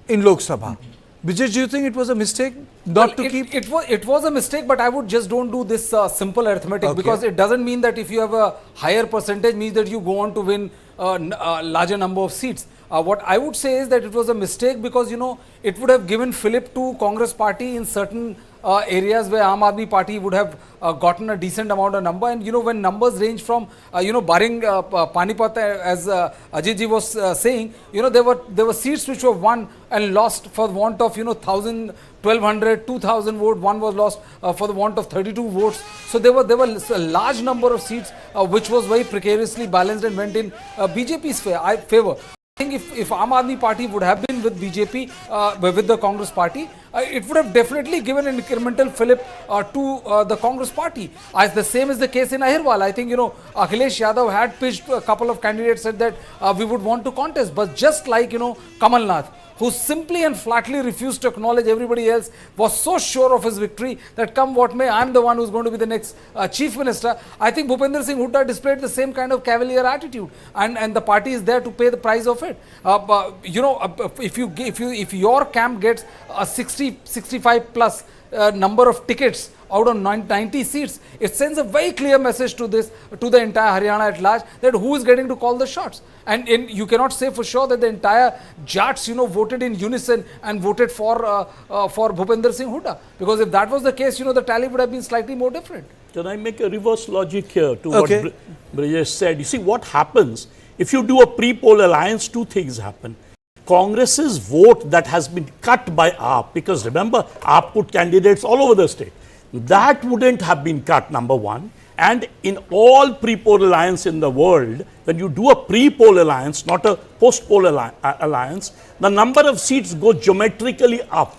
In Lok Sabha. Vijay, do you think it was a mistake not to keep? It was a mistake, but I would just don't do this simple arithmetic, because it doesn't mean that if you have a higher percentage means that you go on to win a larger number of seats. What I would say is that it was a mistake because, it would have given fillip to Congress party in certain areas where Aam Aadmi Party would have gotten a decent amount of number. And, when numbers range from, barring Panipat, as Ajit ji was saying, there were seats which were won and lost for the want of, 1,000, 1,200, 2,000 votes. One was lost for the want of 32 votes. So there were a large number of seats which was very precariously balanced and went in BJP's favor. I think if Aam Aadmi Party would have been with BJP, with the Congress Party, it would have definitely given an incremental fillip to the Congress Party. As the same is the case in Ahirwal. I think, Akhilesh Yadav had pitched a couple of candidates, said that we would want to contest. But just like, Kamal Nath, who simply and flatly refused to acknowledge everybody else, was so sure of his victory that come what may, I am the one who is going to be the next chief minister. I think Bhupender Singh Hooda displayed the same kind of cavalier attitude, and the party is there to pay the price of it. If your camp gets a 60, 65 plus number of tickets out of 90 seats, it sends a very clear message to the entire Haryana at large, that who is getting to call the shots. And you cannot say for sure that the entire Jats, voted in unison and voted for Bhupender Singh Hooda, because if that was the case, the tally would have been slightly more different. Can I make a reverse logic here to what Brajesh said? You see, what happens if you do a pre-poll alliance? Two things happen. Congress's vote that has been cut by AAP, because remember, AAP put candidates all over the state, that wouldn't have been cut, number one. And in all pre-poll alliance in the world, when you do a pre-poll alliance, not a post-poll alliance, the number of seats go geometrically up.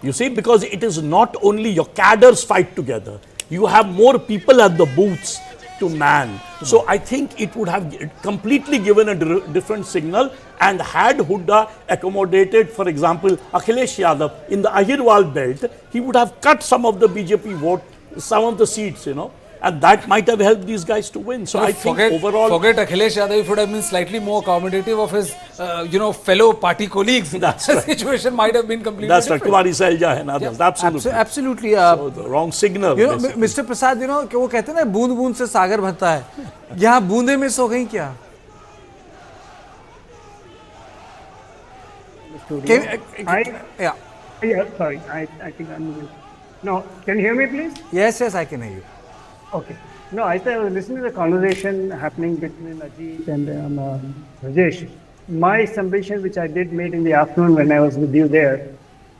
You see, because it is not only your cadres fight together, you have more people at the booths to man. So I think it would have completely given a different signal, and had Hooda accommodated, for example, Akhilesh Yadav in the Ahirwal belt, he would have cut some of the BJP vote, some of the seats, and that might have helped these guys to win. So I think overall... Forget Akhilesh Yadav, if would have been slightly more accommodative of his, fellow party colleagues. That's the right. situation might have been completely That's different. right. Kumari Sailja and others. Absolutely. Absolutely. So the wrong signal. Mr. Prasad, कि वो कहते हैं ना, बूंद बूंद से सागर भरता है. यहाँ बूंदे मिस हो गई क्या? Sorry, I think I'm... No, can you hear me, please? Yes, I can hear you. Okay. No, I was listening to the conversation happening between Ajit and Rajesh. My summation, which I did made in the afternoon when I was with you there,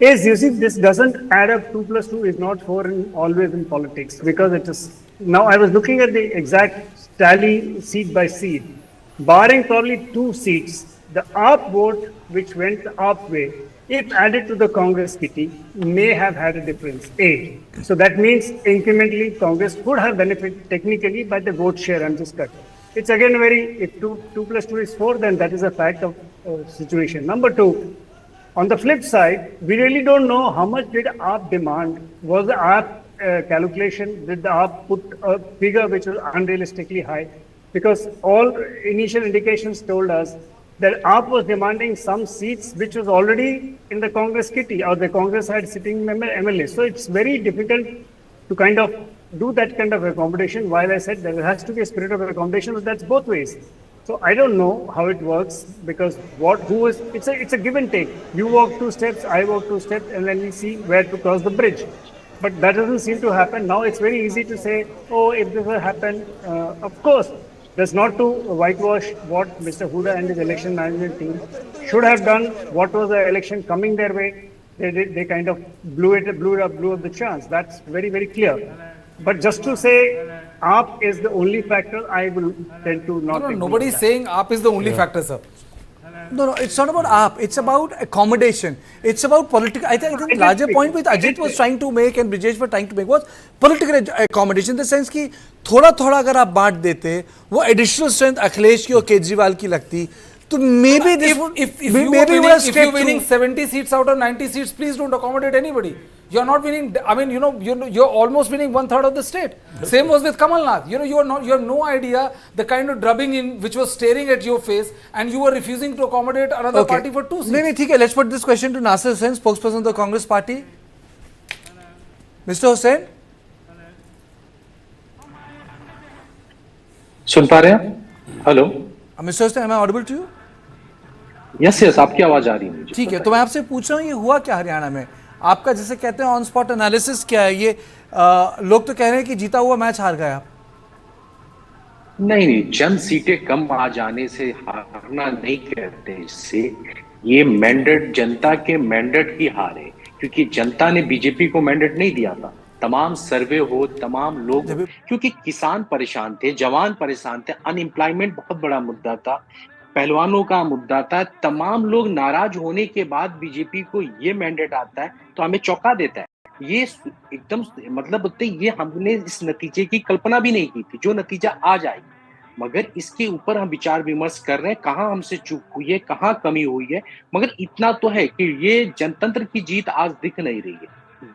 is, you see, this doesn't add up. 2 plus 2 is not 4 always in politics, because it is... Now, I was looking at the exact tally seat by seat. Barring probably 2 seats, the AAP vote, which went the AAP way, if added to the Congress kitty, may have had a difference, 8. So that means incrementally Congress could have benefited technically by the vote share I'm just cut. It's again if 2 plus 2 is 4, then that is a fact of situation. Number 2, on the flip side, we really don't know how much did AAP demand. Was the AAP calculation, did the AAP put a figure which was unrealistically high? Because all initial indications told us that AAP was demanding some seats which was already in the Congress kitty, or the Congress had sitting MLA. So it's very difficult to kind of do that kind of accommodation. While I said there has to be a spirit of accommodation, but that's both ways. So I don't know how it works, because it's a give and take. You walk 2 steps, I walk 2 steps, and then we see where to cross the bridge. But that doesn't seem to happen. Now it's very easy to say, oh, if this will happen, of course. That's not to whitewash what Mr. Hooda and his election management team should have done. What was the election coming their way? They kind of blew up the chance. That's very, very clear. But just to say AAP is the only factor, I will tend to not. No, nobody is saying AAP is the only factor, sir. No, it's not about AAP. It's about accommodation. It's about political. I think the larger point which Ajit was trying to make and Brijesh were trying to make was political accommodation. In the sense कि थोड़ा अगर आप बांट देते, वो additional strength Akhilesh की और केजरीवाल की लगती, तो maybe this would if you're winning 70 seats out of 90 seats, please don't accommodate anybody. You're not winning. I mean, you're almost winning 1/3 of the state. Same was with Kamal Nath. You have no idea the kind of drubbing in which was staring at your face, and you were refusing to accommodate another party for 2 seats. नहीं ठीक है. Let's put this question to Nasir Hussain, spokesperson of the Congress Party. Mr. Hussain. सुन पा रहे हैं? Hello. Mr. Hussain, am I audible to you? Yes आपकी आवाज आ रही है मुझे. ठीक है, तो मैं आपसे पूछ रहा हूँ, ये हुआ क्या हरियाणा में? आपका जैसे कहते हैं ऑन स्पॉट एनालिसिस क्या है? ये लोग तो कह रहे हैं कि जीता हुआ मैच हार गए आप. नहीं, चंद सीटें कम आ जाने से हारना नहीं कहते. इससे ये मैंडेट, जनता के मैंडेट ही हारे, क्योंकि जनता ने बीजेपी को मैंडेट नहीं दिया था. तमाम सर्वे हो, तमाम लोग, क्योंकि किसान परेशान थे, जवान परेशान थे, अनएम्प्लॉयमेंट बहुत बड़ा मुद्दा था, पहलवानों का मुद्दा था. तमाम लोग नाराज होने के बाद बीजेपी को ये मैंडेट आता है तो हमें चौंका देता है. ये एकदम मतलब ये हमने इस नतीजे की कल्पना भी नहीं की थी, जो नतीजा आ जाएगी. मगर इसके ऊपर हम विचार विमर्श कर रहे हैं, कहाँ हमसे चूक हुई है, कहाँ कमी हुई है. मगर इतना तो है कि ये जनतंत्र की जीत आज दिख नहीं रही है.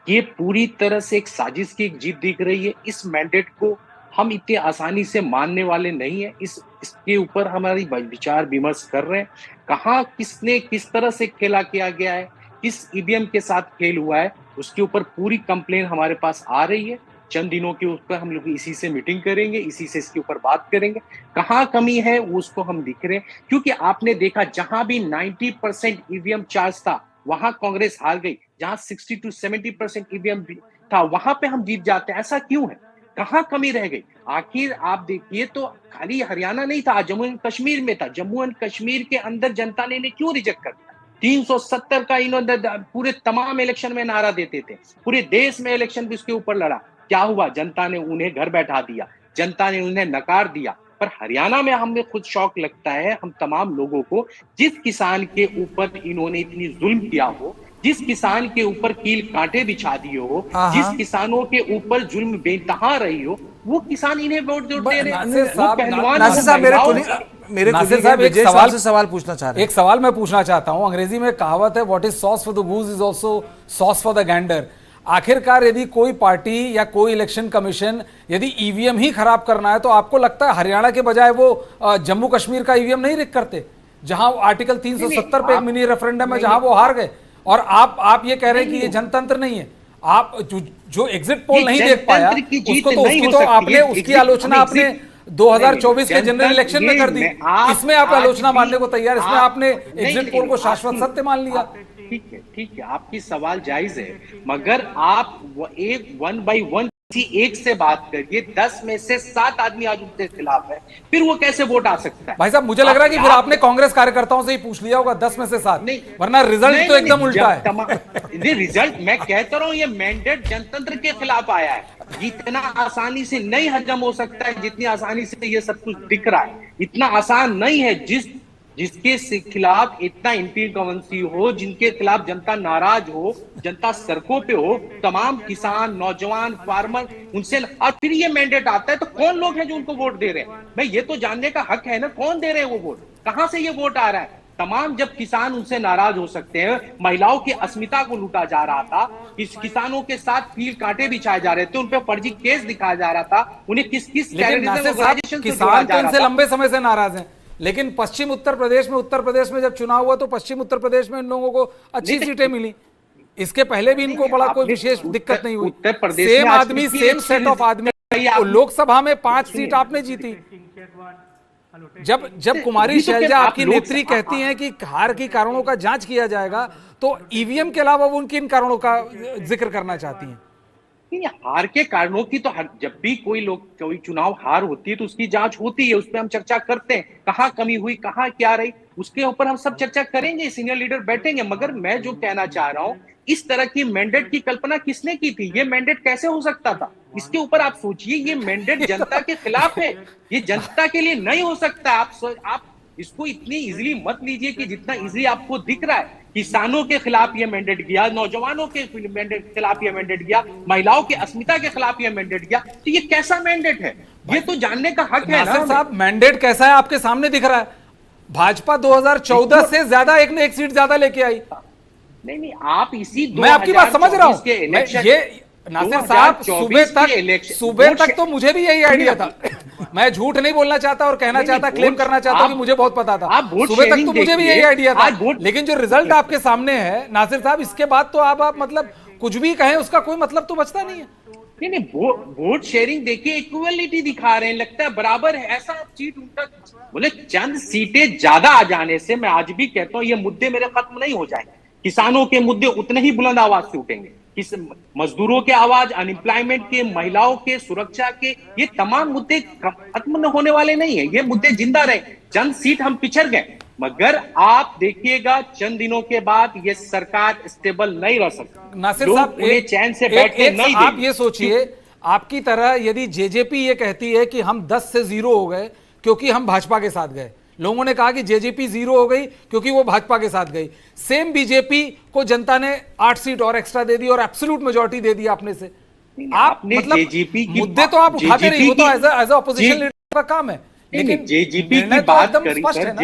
ये पूरी तरह से एक साजिश की एक जीत दिख रही है. इस मैंडेट को हम इतने आसानी से मानने वाले नहीं है. इसके ऊपर हमारी विचार विमर्श कर रहे हैं, कहाँ किसने किस तरह से खेला किया गया है, किस ईवीएम के साथ खेल हुआ है उसके ऊपर पूरी कंप्लेन हमारे पास आ रही है। चंद दिनों के ऊपर हम लोग इसी से मीटिंग करेंगे, इसी से इसके ऊपर बात करेंगे, कहाँ कमी है उसको हम दिख रहे हैं। क्योंकि आपने देखा जहां भी 90% ईवीएम चार्ज था वहां कांग्रेस हार गई, जहां 60 to 70% ईवीएम था वहां पे हम जीत जाते हैं। ऐसा क्यों है, कहाँ कमी रह गई? आखिर आप देखिए तो खाली हरियाणा नहीं था, जम्मू एंड कश्मीर में था। जम्मू एंड कश्मीर के अंदर जनता ने इन्हें क्यों रिजेक्ट कर दिया? 370 का इन्होंने पूरे तमाम इलेक्शन में नारा देते थे, पूरे देश में इलेक्शन भी उसके ऊपर लड़ा। क्या हुआ? जनता ने उन्हें घर बैठा दिया, जनता ने उन्हें नकार दिया। पर हरियाणा में हमें खुद शौक लगता है हम तमाम लोगों को, जिस किसान के ऊपर इन्होंने इतनी जुल्म किया हो, जिस किसान के ऊपर कील कांटे बिछा दिए हो, जिस किसानों के ऊपर जुल्म बेतहा रही हो, वो किसान इन्हें वोट दे रहे हैं। नासिर साहब एक सवाल पूछना चाह रहे हैं। एक सवाल मैं पूछना चाहता हूं। अंग्रेजी में कहावत है, what is sauce for the goose is also sauce for the Gander. आखिरकार यदि कोई पार्टी या कोई इलेक्शन कमीशन यदि ईवीएम ही खराब करना है तो आपको लगता है हरियाणा के बजाय वो जम्मू कश्मीर का ईवीएम नहीं रिक करते, जहां आर्टिकल 370 पे एक मिनी रेफरेंडम है जहां वो हार गए? और आप ये कह रहे हैं कि ये जनतंत्र नहीं है। आप जो एग्जिट पोल नहीं देख पाया उसको तो उसकी तो आपने उसकी आलोचना आपने 2024 के जनरल इलेक्शन में कर दी, इसमें आप आलोचना मानने को तैयार, इसमें आपने एग्जिट पोल को शाश्वत सत्य मान लिया। ठीक है, आपकी सवाल जायज है, मगर आप एक 1 by 1 एक से बात करिए, 10 में से 7 आदमी आज उनके खिलाफ है, फिर वो कैसे वोट आ सकता है? भाई साहब मुझे लग रहा है कि फिर आपने कांग्रेस कार्यकर्ताओं से ही पूछ लिया होगा 10 में से 7, वरना रिजल्ट तो एकदम उल्टा है। ये रिजल्ट मैं कहता रहा हूं, ये मैंडेट जनतंत्र के खिलाफ आया है। इतना आसानी से नहीं हजम हो सकता है जितनी आसानी से ये सब कुछ दिख रहा है। इतना आसान नहीं है। जिसके खिलाफ इतना एंटी-इंकम्बेंसी हो, जिनके खिलाफ जनता नाराज हो, जनता सड़कों पे हो, तमाम किसान, नौजवान, फार्मर, उनसे, और फिर ये मैंडेट आता है तो कौन लोग हैं जो उनको वोट दे रहे हैं? भाई ये तो जानने का हक है ना, कौन दे रहे हैं वो वोट, कहां से ये वोट आ रहा है? तमाम जब किसान उनसे नाराज हो सकते हैं, महिलाओं की अस्मिता को लूटा जा रहा था, इस किसानों के साथ कील कांटे बिछाए जा रहे थे, उन पे फर्जी केस दिखाया जा रहा था, उन्हें किस किसान तो इनसे लंबे समय से नाराज हैं। लेकिन पश्चिम उत्तर प्रदेश में जब चुनाव हुआ तो पश्चिम उत्तर प्रदेश में इन लोगों को अच्छी सीटें मिली। इसके पहले भी इनको बड़ा कोई विशेष दिक्कत नहीं हुई। सेम आदमी, सेम सेट ऑफ आदमी, लोकसभा में 5 सीट आपने जीती। जब कुमारी शैलजा आपकी नेत्री कहती हैं कि हार के कारणों का जांच किया जाएगा, तो ईवीएम के अलावा वो उनके इन कारणों का जिक्र करना चाहती हैं। हार के कारणों की तो जब भी कोई चुनाव हार होती है तो उसकी जांच होती है, उस पर हम चर्चा करते हैं, कहाँ कमी हुई, कहाँ क्या रही, उसके ऊपर हम सब चर्चा करेंगे, सीनियर लीडर बैठेंगे। मगर मैं जो कहना चाह रहा हूँ, इस तरह की मैंडेट की कल्पना किसने की थी? ये मैंडेट कैसे हो सकता था? इसके ऊपर आप सोचिए। ये मैंडेट जनता के खिलाफ है, ये जनता के लिए नहीं हो सकता। आप इसको इतनी इजीली मत लीजिए कि जितना इजीली आपको दिख रहा है। किसानों के खिलाफ ये मैंडेट गया, नौजवानों के खिलाफ ये मैंडेट गया, महिलाओं की अस्मिता के खिलाफ ये मैंडेट गया। तो ये कैसा मैंडेट है, ये तो जानने का हक है ना साहब। मैंडेट कैसा है आपके सामने दिख रहा है। भाजपा 2014 से ज्यादा एक सीट ज्यादा लेके आई। नहीं, आप इसी मैं आपकी बात समझ रहा हूं। ये नासिर साहब, सुबह तक तो मुझे भी यही आइडिया था। मैं झूठ नहीं बोलना चाहता और कहना चाहता, क्लेम करना चाहता कि मुझे बहुत पता था। सुबह तक तो मुझे भी यही आइडिया था, लेकिन जो रिजल्ट आपके सामने है नासिर साहब, इसके बाद तो आप मतलब कुछ भी कहें उसका कोई मतलब तो बचता नहीं है। नहीं, वोट शेयरिंग देखिए, इक्वलिटी दिखा रहे हैं, लगता है बराबर है। ऐसा सीट उनका बोले चंद सीटें ज्यादा आ जाने से, मैं आज भी कहता हूं ये मुद्दे मेरे खत्म नहीं हो जाएंगे। किसानों के मुद्दे उतने ही बुलंद आवाज से उठेंगे, मजदूरों के आवाज, अनएम्प्लॉयमेंट के, महिलाओं के, सुरक्षा के, ये तमाम मुद्दे खत्म होने वाले नहीं है। ये मुद्दे जिंदा रहे। चंद सीट हम पिछड़ गए, मगर आप देखिएगा चंद दिनों के बाद ये सरकार स्टेबल नहीं रह सकती। नासिर साहब, चैन से बैठने नहीं देंगे। आप ये सोचिए, आपकी तरह यदि जेजेपी ये कहती है कि हम 10 से 0 हो गए क्योंकि हम भाजपा के साथ गए, लोगों ने कहा कि जेजेपी 0 हो गई क्योंकि वो भाजपा के साथ गई। सेम बीजेपी को जनता ने 8 सीट और एक्स्ट्रा दे दी और एब्सोल्यूट मेजॉरिटी दे दी अपने से। आप मतलब मुद्दे तो आप उठाते रहिए, वो तो एज ऑपोजिशन लीडर का काम है। लेकिन जेजेपी की बात करी सर,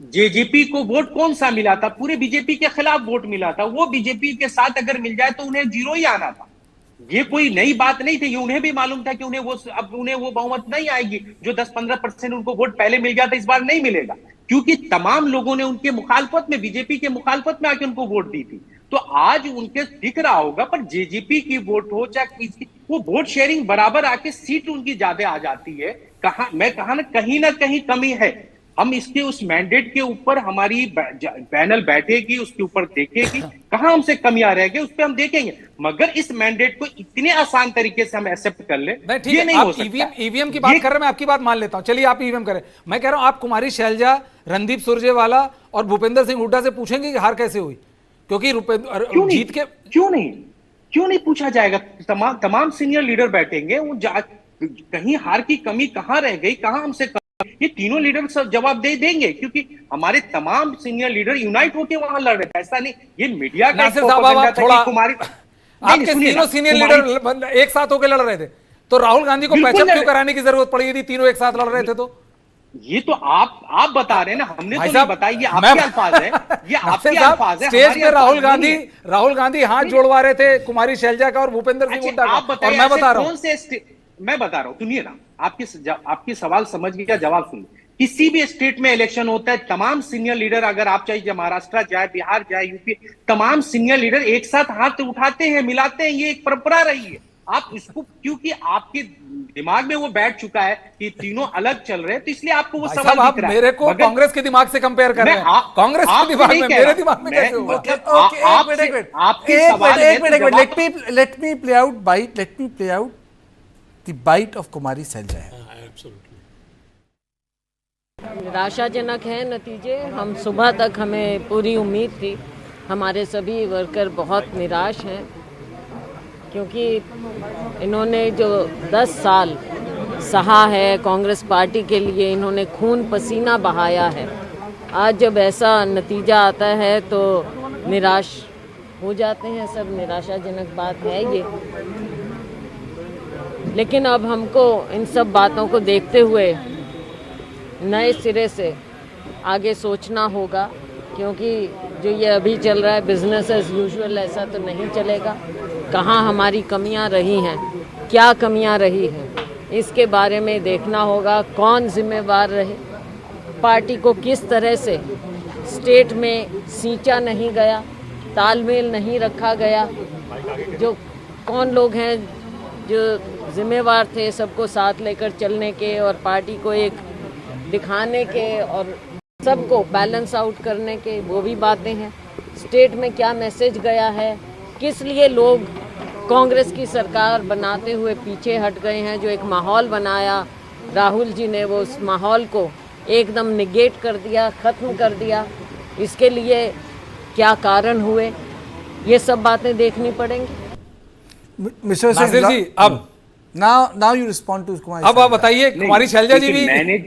जेजेपी को वोट कौन सा मिला था? पूरे बीजेपी के खिलाफ वोट मिला था। वो बीजेपी के साथ अगर मिल जाए तो उन्हें 0 ही आना था। ये कोई नई बात नहीं थी, ये उन्हें भी मालूम था कि उन्हें वो बहुमत नहीं आएगी। जो 10-15% उनको वोट पहले मिल गया था, इस बार नहीं मिलेगा, क्योंकि तमाम लोगों ने उनके मुखालफत में, बीजेपी के मुखालफत में आके उनको वोट दी थी। तो आज उनके दिख रहा होगा, पर जेजेपी की वोट हो चाहे किसी, वो वोट शेयरिंग बराबर आके सीट उनकी ज्यादा आ जाती है। कहीं ना कहीं कमी है। हम इसके उस मैंडेट के ऊपर हमारी पैनल बैठेगी, उसके ऊपर देखेगी कहां हमसे कमियां रह गई, उस पर हम देखेंगे। मगर इस मैंडेट को इतने आसान तरीके से हम एक्सेप्ट कर ले, ये नहीं हो सकता। ईवीएम की बात कर रहे हैं, मैं आपकी बात मान लेता हूं, चलिए आप ईवीएम करें। मैं कह रहा हूं आप कुमारी शैलजा, रणदीप सुरजेवाला और भूपेंद्र सिंह हुड्डा से पूछेंगे कि हार कैसे हुई, क्योंकि जीत के क्यों नहीं पूछा जाएगा? तमाम सीनियर लीडर बैठेंगे, वो कहीं हार की कमी कहां रह गई, कहां हमसे ये तीनों लीडर सब जवाब दे देंगे, क्योंकि हमारे तमाम सीनियर लीडर यूनाइट होकर वहां लड़ रहे थे। ऐसा नहीं ये मीडिया का थोड़ा कुमारी आपके तीनों सीनियर लीडर एक साथ होकर लड़ रहे थे, तो राहुल गांधी को पैचअप क्यों कराने की जरूरत पड़ी यदि तीनों एक साथ लड़ रहे थे? तो ये तो आप बता रहे हैं ना, हमने तो नहीं बताया, ये आपके अल्फाज है, ये आपके अल्फाज है। स्टेज पे राहुल गांधी हाथ जोड़वा रहे थे कुमारी शैलजा का और भूपेंद्र सिंह हुड्डा का, और मैं बता रहा हूं सुनिए ना, आपकी सवाल समझ गया, जवाब सुनिए। किसी भी स्टेट में इलेक्शन होता है, तमाम सीनियर लीडर, अगर आप चाहे महाराष्ट्र जाए, बिहार जाए, यूपी, तमाम सीनियर लीडर एक साथ हाथ उठाते हैं, मिलाते हैं, ये एक परंपरा रही है। आप इसको, क्योंकि आपके दिमाग में वो बैठ चुका है कि तीनों अलग चल रहे हैं, तो इसलिए आपको वो सवाल दिख रहा है। मेरे को कांग्रेस के दिमाग से कंपेयर कर रहे हैं, कांग्रेस के दिमाग में मेरे दिमाग में कैसे हुआ? Let me play out the bite of Kumari Selja. निराशाजनक है नतीजे। हम सुबह तक हमें पूरी उम्मीद थी, हमारे सभी वर्कर बहुत निराश हैं, क्योंकि इन्होंने जो 10 साल सहा है कांग्रेस पार्टी के लिए, इन्होंने खून पसीना बहाया है। आज जब ऐसा नतीजा आता है तो निराश हो जाते हैं सब, निराशाजनक बात है ये। लेकिन अब हमको इन सब बातों को देखते हुए नए सिरे से आगे सोचना होगा, क्योंकि जो ये अभी चल रहा है बिजनेस एज यूजुअल, ऐसा तो नहीं चलेगा। कहाँ हमारी कमियां रही हैं, क्या कमियां रही हैं, इसके बारे में देखना होगा। कौन जिम्मेवार रहे, पार्टी को किस तरह से स्टेट में सींचा नहीं गया, तालमेल नहीं रखा गया, जो कौन लोग हैं जो जिम्मेवार थे सबको साथ लेकर चलने के और पार्टी को एक दिखाने के और सबको बैलेंस आउट करने के, वो भी बातें हैं। स्टेट में क्या मैसेज गया है, किस लिए लोग कांग्रेस की सरकार बनाते हुए पीछे हट गए हैं। जो एक माहौल बनाया राहुल जी ने, वो उस माहौल को एकदम निगेट कर दिया, ख़त्म कर दिया। इसके लिए क्या कारण हुए, ये सब बातें देखनी पड़ेंगी। मिस्टर नासिर जी, अब नाउ यू रिस्पॉन्ड टू कुमारी। अब आप बताइए, कुमारी शैलजा जी भी, मैंने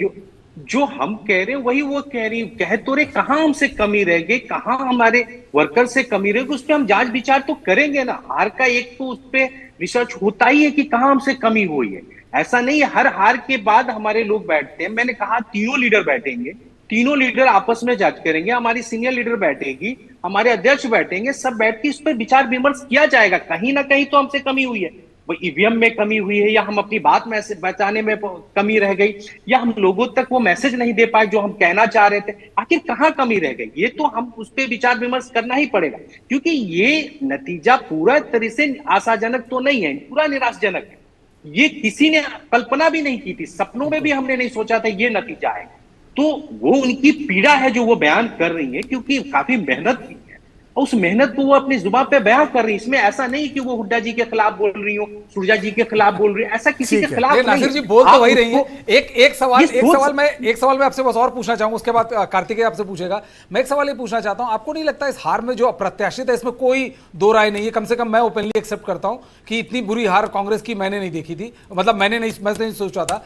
जो हम कह रहे हैं वही वो कह रही, कह तो रहे कहां हमसे कमी रह गई, कहां हमारे वर्कर से कमी रह गई, उस पर हम जांच विचार तो करेंगे ना। हार का एक तो उस पर रिसर्च होता ही है कि कहां हमसे कमी हुई है। ऐसा नहीं है हर हार के बाद हमारे लोग बैठते हैं। मैंने कहा तीनों लीडर बैठेंगे, तीनों लीडर आपस में जांच करेंगे, हमारी सीनियर लीडर बैठेगी, हमारे अध्यक्ष बैठेंगे, सब बैठ के इस पर विचार विमर्श किया जाएगा। कहीं ना कहीं तो हमसे कमी हुई है, वो ईवीएम में कमी हुई है, या हम अपनी बात बचाने में कमी रह गई, या हम लोगों तक वो मैसेज नहीं दे पाए जो हम कहना चाह रहे थे। आखिर कहां कमी रह गई, ये तो हम उस पर विचार विमर्श करना ही पड़ेगा, क्योंकि ये नतीजा पूरा तरह से आशाजनक तो नहीं है, पूरा निराशजनक है। ये किसी ने कल्पना भी नहीं की थी, सपनों में भी हमने नहीं सोचा था ये नतीजा है। तो वो उनकी पीड़ा है जो वो बयान कर रही है, क्योंकि काफी मेहनत की है, और उस मेहनत को वो अपनी जुबान पे बयान कर रही है। इसमें ऐसा नहीं कि वो हुड्डा जी के खिलाफ बोल रही हो, सुरजा जी के खिलाफ बोल रही है, ऐसा किसी के खिलाफ नहीं। नासिर जी बोल तो वही रही है। एक सवाल मैं आपसे बस और पूछना चाहूंगा, उसके बाद कार्तिकेय आपसे पूछेगा। मैं एक सवाल ये पूछना चाहता हूं, आपको नहीं लगता इस हार में जो अप्रत्याशित है, इसमें कोई दो राय नहीं है? कम से कम मैं ओपनली एक्सेप्ट करता हूं कि इतनी बुरी हार कांग्रेस की मैंने नहीं देखी थी, मतलब मैं नहीं सोचा था।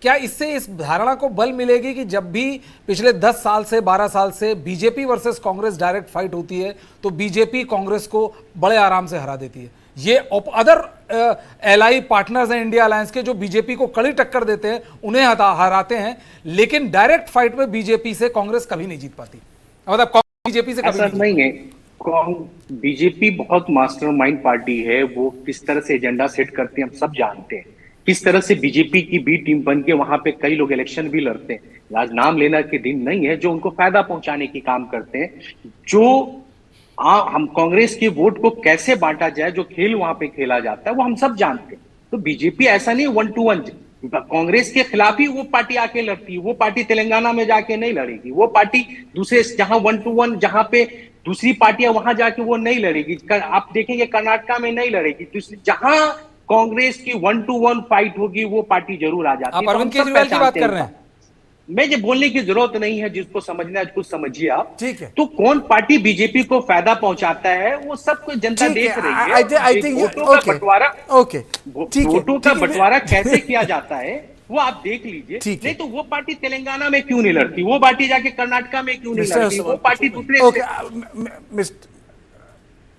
क्या इससे इस धारणा को बल मिलेगी कि जब भी पिछले 10 साल से 12 साल से BJP versus Congress direct fight होती है, तो बीजेपी कांग्रेस को बड़े आराम से हरा देती है? ये अदर एलआई पार्टनर्स हैं इंडिया अलायंस के, जो बीजेपी को कड़ी टक्कर देते हैं, उन्हें हराते हैं, लेकिन डायरेक्ट फाइट में बीजेपी से कांग्रेस कभी नहीं जीत पाती, मतलब बीजेपी से कभी नहीं है। बीजेपी बहुत मास्टरमाइंड पार्टी है, वो किस तरह से एजेंडा सेट करते हैं हम सब जानते हैं। किस तरह से बीजेपी की बी टीम बन के वहां पे कई लोग इलेक्शन भी लड़ते हैं। आज नाम लेना के दिन नहीं है, जो उनको फायदा पहुंचाने की काम करते हैं, जो हम कांग्रेस के वोट को कैसे बांटा जाए, जो खेल वहां पे खेला जाता है वो हम सब जानते हैं। तो बीजेपी ऐसा नहीं 1-to-1 कांग्रेस के खिलाफ ही वो पार्टी आके लड़ती है। वो पार्टी तेलंगाना में जाके नहीं लड़ेगी, वो पार्टी दूसरे जहां 1-to-1 जहां पे दूसरी पार्टियां वहां जाके वो नहीं लड़ेगी। आप देखेंगे कर्नाटका में नहीं लड़ेगी। जहां कांग्रेस की 1-to-1 फाइट होगी वो पार्टी जरूर आ जाती है। आप अरविंद केजरीवाल की बात कर रहे हैं? मैं ये बोलने की जरूरत नहीं है, जिसको समझना है कुछ समझिए आप। ठीक है। तो कौन पार्टी बीजेपी को फायदा पहुंचाता है वो सब कुछ जनता देख रही है। आई थिंक वोटों का बंटवारा, ओके, ठीक है, वोटों का बंटवारा कैसे किया जाता है वो आप देख लीजिए। ठीक है। नहीं तो वो पार्टी तेलंगाना में क्यों नहीं लड़ती, वो पार्टी जाके कर्नाटका में क्यों नहीं लड़ती, वो पार्टी दूसरे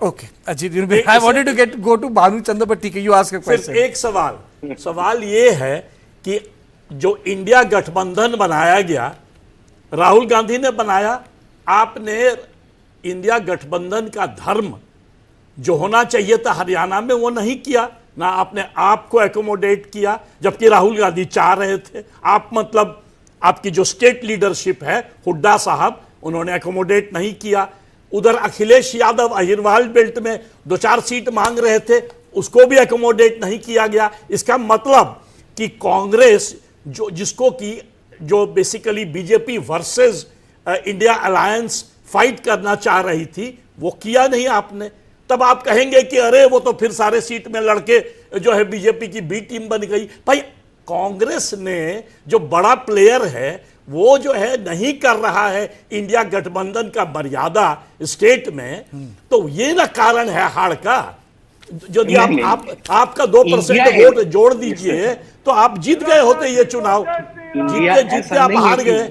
okay Ajit, I wanted to go to Bhanu Chandra, but ठीक है, यू आस्क अ क्वेश्चन। एक सवाल ये है कि जो इंडिया गठबंधन बनाया गया, राहुल गांधी ने बनाया, आपने इंडिया गठबंधन का धर्म जो होना चाहिए था हरियाणा में वो नहीं किया ना, आपने आपको एकोमोडेट किया, जबकि राहुल गांधी चाह रहे थे। आप मतलब आपकी जो स्टेट लीडरशिप है, हुड्डा साहब, उन्होंने एकोमोडेट नहीं किया। उधर अखिलेश यादव अहिरवाल बेल्ट में 2-4 सीट मांग रहे थे, उसको भी एकोमोडेट नहीं किया गया। इसका मतलब कि कांग्रेस जिसको कि जो basically BJP versus India alliance fight करना चाह रही थी, वो किया नहीं आपने। तब आप कहेंगे कि अरे वो तो फिर सारे सीट में लड़के जो है बीजेपी की बी टीम बन गई। भाई कांग्रेस ने जो बड़ा प्लेयर है वो जो है नहीं कर रहा है इंडिया गठबंधन का मर्यादा स्टेट में, तो ये ना कारण है हार का। यदि आपका 2% वोट जोड़ दीजिए तो आप जीत गए होते ये चुनाव, जीतते आप हार गए।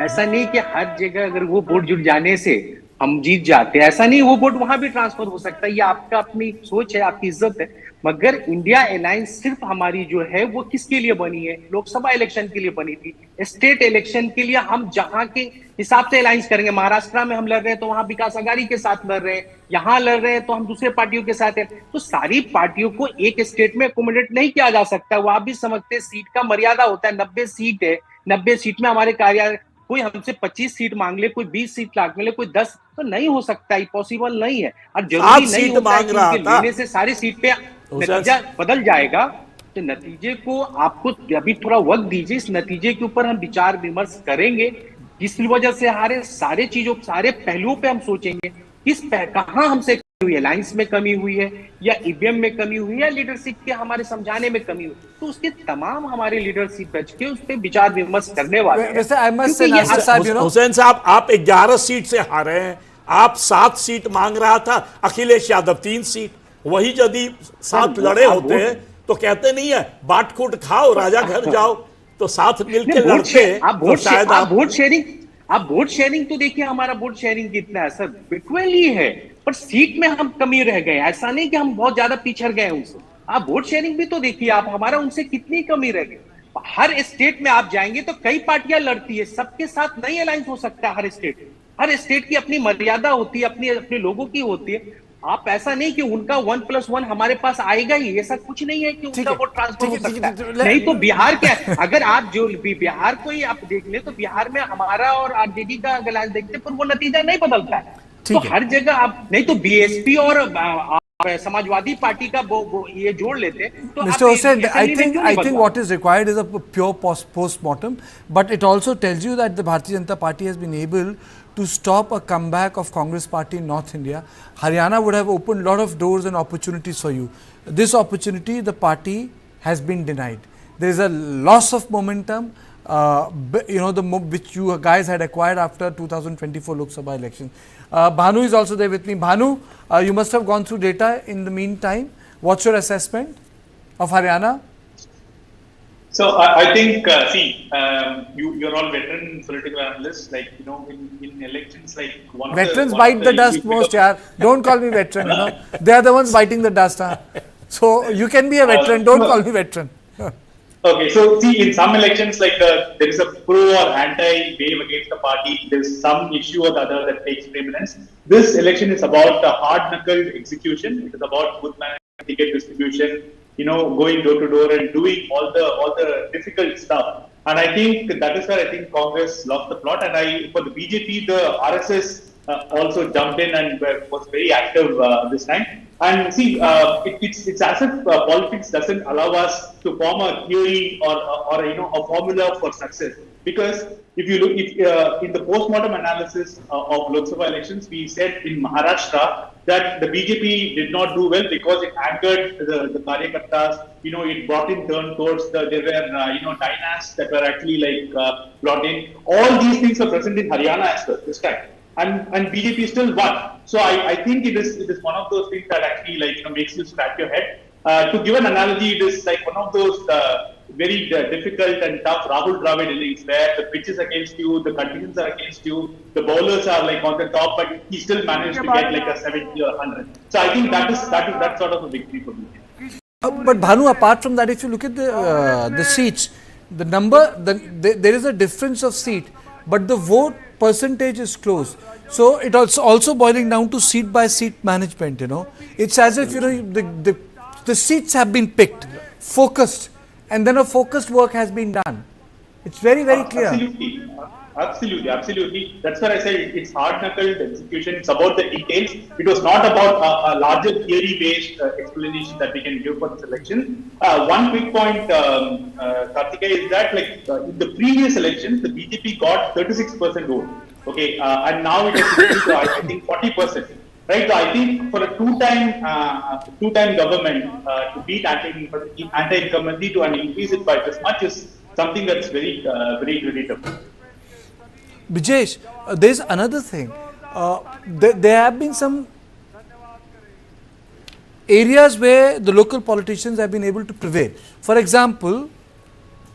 ऐसा नहीं कि हर जगह अगर वो वोट जुट जाने से हम जीत जाते हैं, ऐसा नहीं, वो वोट वहां भी ट्रांसफर हो सकता है। ये आपका अपनी सोच है, आपकी इज्जत है। मगर इंडिया अलायंस सिर्फ हमारी जो है वो किसके लिए बनी है? लोकसभा इलेक्शन के लिए बनी थी। स्टेट इलेक्शन के लिए हम जहां के हिसाब से अलायंस करेंगे। महाराष्ट्र में हम लड़ रहे हैं तो वहां विकास अघाड़ी के साथ लड़ रहे हैं, यहाँ लड़ रहे हैं तो हम दूसरे पार्टियों के साथ हैं। तो सारी पार्टियों को एक स्टेट में अकोमोडेट नहीं किया जा सकता। वो आप भी समझते हैं, सीट का मर्यादा होता है। 90 सीट है, 90 सीट में हमारे कार्यालय, कोई हमसे 25 सीट मांग ले, कोई 20 सीट मांग ले, कोई 10, तो नहीं हो सकता, पॉसिबल नहीं है। और जरूरी नहीं होता है कि लेने से सारी सीट पे नतीजा बदल जाएगा। तो नतीजे को आपको अभी थोड़ा वक्त दीजिए, इस नतीजे के ऊपर हम विचार विमर्श करेंगे। किस वजह से हारे, सारे चीजों, सारे पहलुओं पे हम सोचेंगे। कहां हमसे कमी हुई है, अलायंस में कमी हुई है या ईवीएम में कमी हुई है या लीडरशिप के हमारे समझाने में कमी हुई, तो उसके तमाम हमारे लीडरशिप बच के उस पर विचार विमर्श करने वाले हैं। हुसैन साहब, आप 11 सीट से हारे हैं, आप 7 सीट मांग रहा था अखिलेश यादव 3 सीट। वही यदि 7 लड़े होते तो कहते नहीं है बांट कूट खाओ राजा घर जाओ, तो साथ मिलकर लड़ते। आप वोट शेयरिंग तो देखिए, हमारा वोट शेयरिंग कितना है सर, इक्वली है, पर सीट में हम कमी रह गए। ऐसा नहीं कि हम बहुत ज्यादा पिछड़ गए उनसे। आप वोट शेयरिंग भी तो देखिए, आप हमारा उनसे कितनी कमी रह गई। हर स्टेट में आप जाएंगे तो कई पार्टियां लड़ती है, सबके साथ नहीं अलायंस हो सकता। हर स्टेट की अपनी मर्यादा होती है, अपने लोगों की होती है। आप ऐसा नहीं कि उनका 1+1 हमारे पास आएगा ही, ऐसा कुछ नहीं है कि उनका वोट ट्रांसफर हो सकता है। नहीं तो बिहार क्या, अगर आप जो बिहार को ही आप देख ले तो बिहार में हमारा और आरजेडी का अलायंस देखते पर वो नतीजा नहीं बदलता है। तो हर जगह आप नहीं तो बीएसपी और समाजवादी पार्टी का ये जोड़ लेते तो Mr. Hussain, I think what is required is a pure post-mortem, but it also tells you that the Bharatiya Janata Party has been able to stop a comeback of Congress party in North India. Haryana would have opened a lot of doors and opportunities for you. This opportunity, the party has been denied. There is a loss of momentum, which you guys had acquired after 2024 Lok Sabha election. Bhanu is also there with me. Bhanu, you must have gone through data in the meantime. What's your assessment of Haryana? So I think, you're all veteran political analysts. Like, in elections, like veterans bite the dust most. Yeah, don't call me veteran. They are the ones biting the dust. So you can be a veteran. Don't call me veteran. Okay, so see, in some elections, like there is a pro or anti wave against the party. There is some issue or the other that takes preeminence. This election is about hard-knuckled execution. It is about booth management, ticket distribution, going door to door and doing all the difficult stuff. And I think that is where I think Congress lost the plot. And for the BJP, the RSS also jumped in and was very active this time. And see, it's as if politics doesn't allow us to form a theory or a formula for success. Because if you look, in the post-mortem analysis of Lok Sabha elections, we said in Maharashtra that the BJP did not do well because it angered the Karyakartas. It brought in turncoats. There were dynasts that were actually brought in. All these things are present in Haryana as well this time. And BJP still won. So I think it is one of those things that actually makes you scratch your head. To give an analogy, it is like one of those very difficult and tough Rahul Dravid innings where the pitch is against you, the conditions are against you, the bowlers are on the top, but he still managed to get a 70 or 100. So I think that's sort of a victory for BJP. But Bhanu, apart from that, if you look at the seats, the number, there is a difference of seat, but the vote percentage is close. So it also boiling down to seat by seat management. It's as if the seats have been picked, focused, and then a focused work has been done. It's very, very clear. Absolutely. That's why I said it's hard-knuckled execution. It's about the details. It was not about a larger theory-based explanation that we can give for this election. One quick point, Karthika, is that in the previous elections, the BJP got 36% vote. Okay, and now it has increased to I think 40%. Right, so I think for a two-time government to beat anti-incumbency to and increase it by this much is something that's very creditable. Bijesh, there's another thing. There have been some areas where the local politicians have been able to prevail. For example,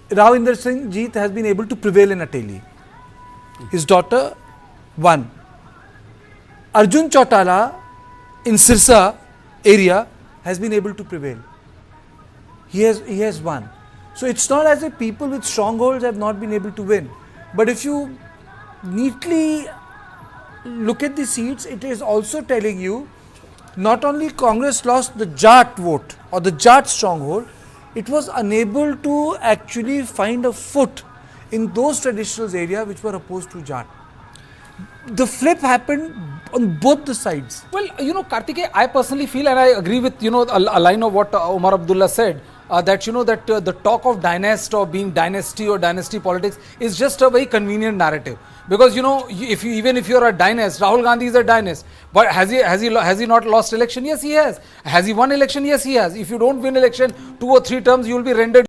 Ravinder Singh Jeet has been able to prevail in Ateli. His daughter won. Arjun Chautala in Sirsa area has been able to prevail. He has won. So it's not as if people with strongholds have not been able to win. But if you neatly look at the seats, it is also telling you not only Congress lost the Jat vote or the Jat stronghold, it was unable to actually find a foot in those traditional areas which were opposed to Jat. The flip happened on both the sides. Well, Karthikeya, I personally feel, and I agree with, a line of what Omar Abdullah said, that, that the talk of dynasty or being dynasty or dynasty politics is just a very convenient narrative. Because, even if you're a dynast, Rahul Gandhi is a dynast. But has he not lost election? Yes, he has. Has he won election? Yes, he has. If you don't win election 2 or 3 terms, you will be rendered.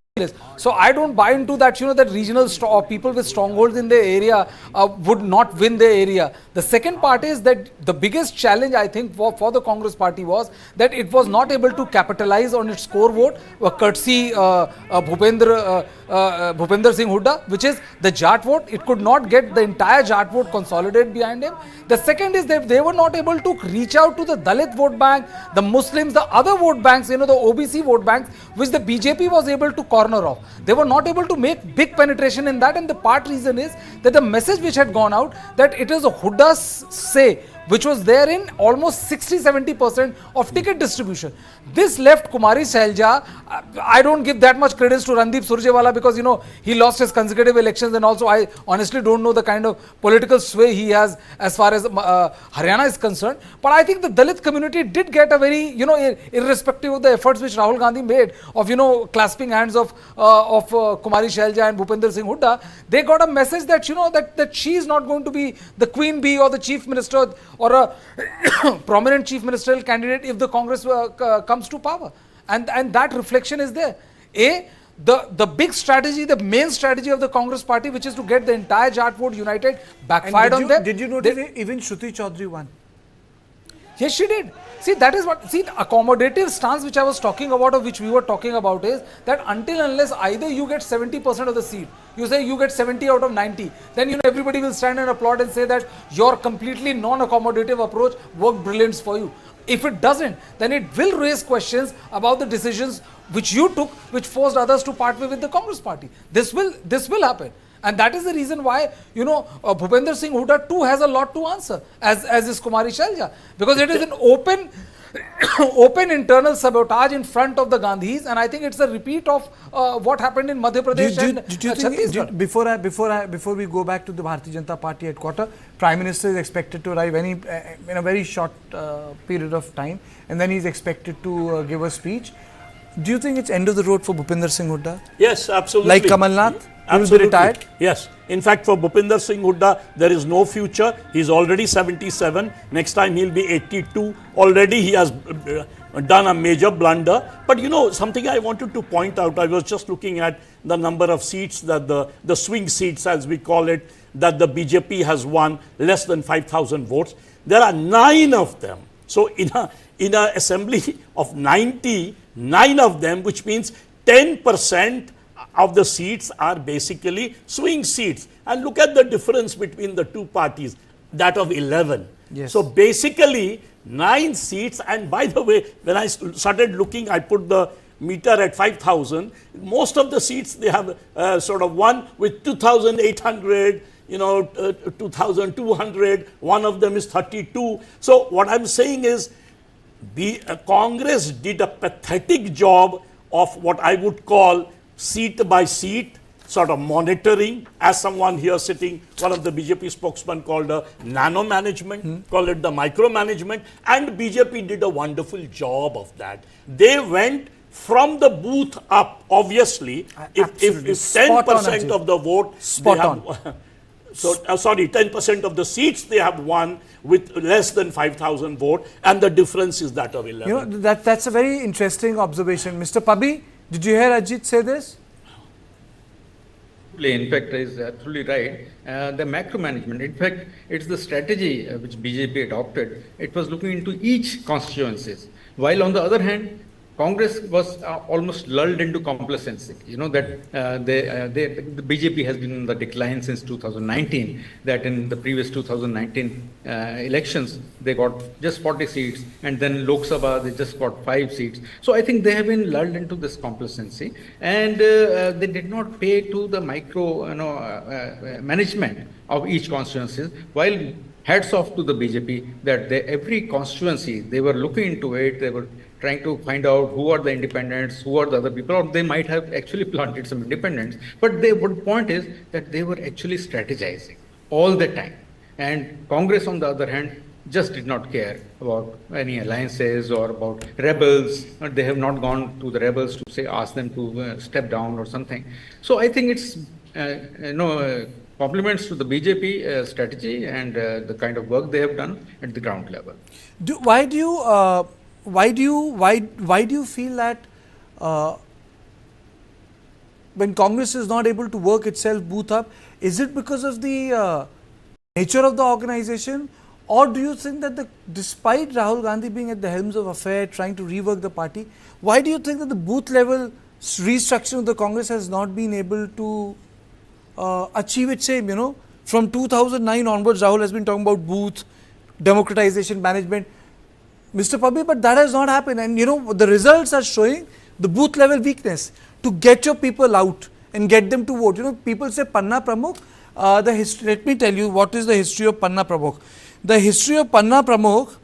So I don't buy into that, that regional people with strongholds in the area would not win the area. The second part is that the biggest challenge, I think, for the Congress party was that it was not able to capitalize on its core vote, courtesy Bhupender Singh Hooda, which is the Jat vote. It could not get the entire Jat vote consolidated behind him. The second is that they were not able to reach out to the Dalit vote bank, the Muslims, the other vote banks, the OBC vote banks, which the BJP was able to corner off. They were not able to make big penetration in that, and the part reason is that the message which had gone out that it is a Hooda's say, which was there in almost 60-70% of ticket distribution. This left Kumari Sailja. I don't give that much credit to Randeep Surjewala because he lost his consecutive elections, and also I honestly don't know the kind of political sway he has as far as Haryana is concerned. But I think the Dalit community did get a very, irrespective of the efforts which Rahul Gandhi made of clasping hands of Kumari Sailja and Bhupender Singh Hooda, they got a message that that she is not going to be the queen bee or the chief minister or a prominent chief ministerial candidate if the Congress comes to power. And that reflection is there. The big strategy, the main strategy of the Congress party, which is to get the entire Jat vote united, backfired on them. Did you notice even Shruti Chaudhary won? Yes, she did. See, that is what, the accommodative stance which I was talking about, or which we were talking about, is that until unless either you get 70% of the seat, you say you get 70 out of 90, then everybody will stand and applaud and say that your completely non-accommodative approach worked brilliant for you. If it doesn't, then it will raise questions about the decisions which you took, which forced others to part way with the Congress party. This will happen. And that is the reason why, Bhupender Singh Hooda too has a lot to answer, as is Kumari Sailja. Because it is an open open internal sabotage in front of the Gandhis, and I think it's a repeat of what happened in Madhya Pradesh and Chhattisgarh. Before we go back to the Bharatiya Janata Party headquarters, Prime Minister is expected to arrive in a very short period of time, and then he's expected to give a speech. Do you think it's end of the road for Bhupinder Singh Hooda? Yes, absolutely. Like Kamal Nath? He will be retired? Yes. In fact, for Bhupinder Singh Hooda, there is no future. He's already 77. Next time he'll be 82. Already he has done a major blunder. But you know, something I wanted to point out, I was just looking at the number of seats that the swing seats, as we call it, that the BJP has won, less than 5,000 votes. There are 9 of them. So in a assembly of 90, 9 of them, which means 10% of the seats are basically swing seats. And look at the difference between the two parties, that of 11. Yes. So basically 9 seats. And by the way, when I started looking, I put the meter at 5,000. Most of the seats they have sort of won with 2,800, 2,200. One of them is 32. So what I'm saying is, Congress did a pathetic job of what I would call seat by seat sort of monitoring, as someone here sitting, one of the BJP spokesman called a nano management, call it the micromanagement, and BJP did a wonderful job of that. They went from the booth up, obviously, if 10% of the vote, spot on. So, 10% of the seats they have won with less than 5,000 votes, and the difference is that of 11. You know, that's a very interesting observation. Mr. Pabi, did you hear Ajit say this? In fact, is absolutely right. The macro management, in fact, it's the strategy which BJP adopted. It was looking into each constituencies, while on the other hand, Congress was almost lulled into complacency. You know that the BJP has been in the decline since 2019. That in the previous 2019 elections, they got just 40 seats, and then Lok Sabha, they just got 5 seats. So I think they have been lulled into this complacency, and they did not pay to the micro management of each constituency. While hats off to the BJP that every constituency, they were looking into it, they were trying to find out who are the independents, who are the other people, or they might have actually planted some independents. But the point is that they were actually strategizing all the time. And Congress, on the other hand, just did not care about any alliances or about rebels. They have not gone to the rebels to say, ask them to step down or something. So I think it's, compliments to the BJP strategy and the kind of work they have done at the ground level. Why do you feel that when Congress is not able to work itself booth up, is it because of the nature of the organization, or do you think that despite Rahul Gandhi being at the helms of affair, trying to rework the party, why do you think that the booth level restructuring of the Congress has not been able to achieve its aim? You know, from 2009 onwards, Rahul has been talking about booth, democratization, management. Mr. Pabi, but that has not happened, and you know, the results are showing the booth level weakness to get your people out and get them to vote. You know, people say Panna Pramukh, let me tell you what is the history of Panna Pramukh. The history of Panna Pramukh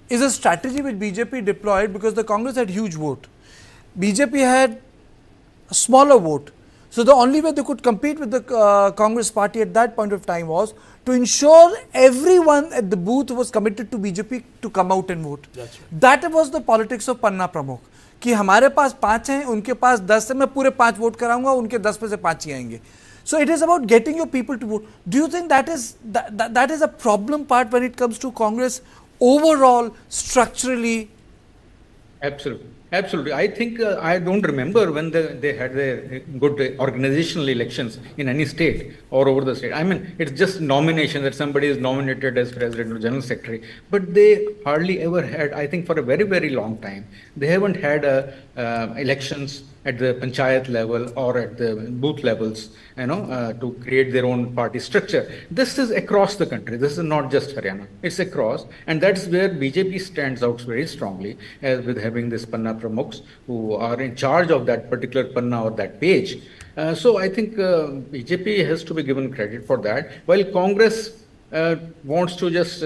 is a strategy which BJP deployed because the Congress had huge vote. BJP had a smaller vote. So the only way they could compete with the Congress party at that point of time was to ensure everyone at the booth was committed to BJP to come out and vote. That's right. That was the politics of Panna Pramukh. कि हमारे पास 5 हैं, उनके पास 10 हैं, मैं पूरे 5 vote कराऊंगा, उनके 10 में से 5 ही आएंगे. So it is about getting your people to vote. Do you think that is a problem part when it comes to Congress overall, structurally? Absolutely. Absolutely. I think I don't remember when they had their good organizational elections in any state or over the state. I mean, it's just nomination that somebody is nominated as president or general secretary. But they hardly ever had, I think for a very, very long time, they haven't had elections at the panchayat level or at the booth levels, to create their own party structure. This is across the country. This is not just Haryana. It's across. And that's where BJP stands out very strongly with having this Panna Pramukhs who are in charge of that particular Panna or that page. So I think BJP has to be given credit for that. While Congress wants to just,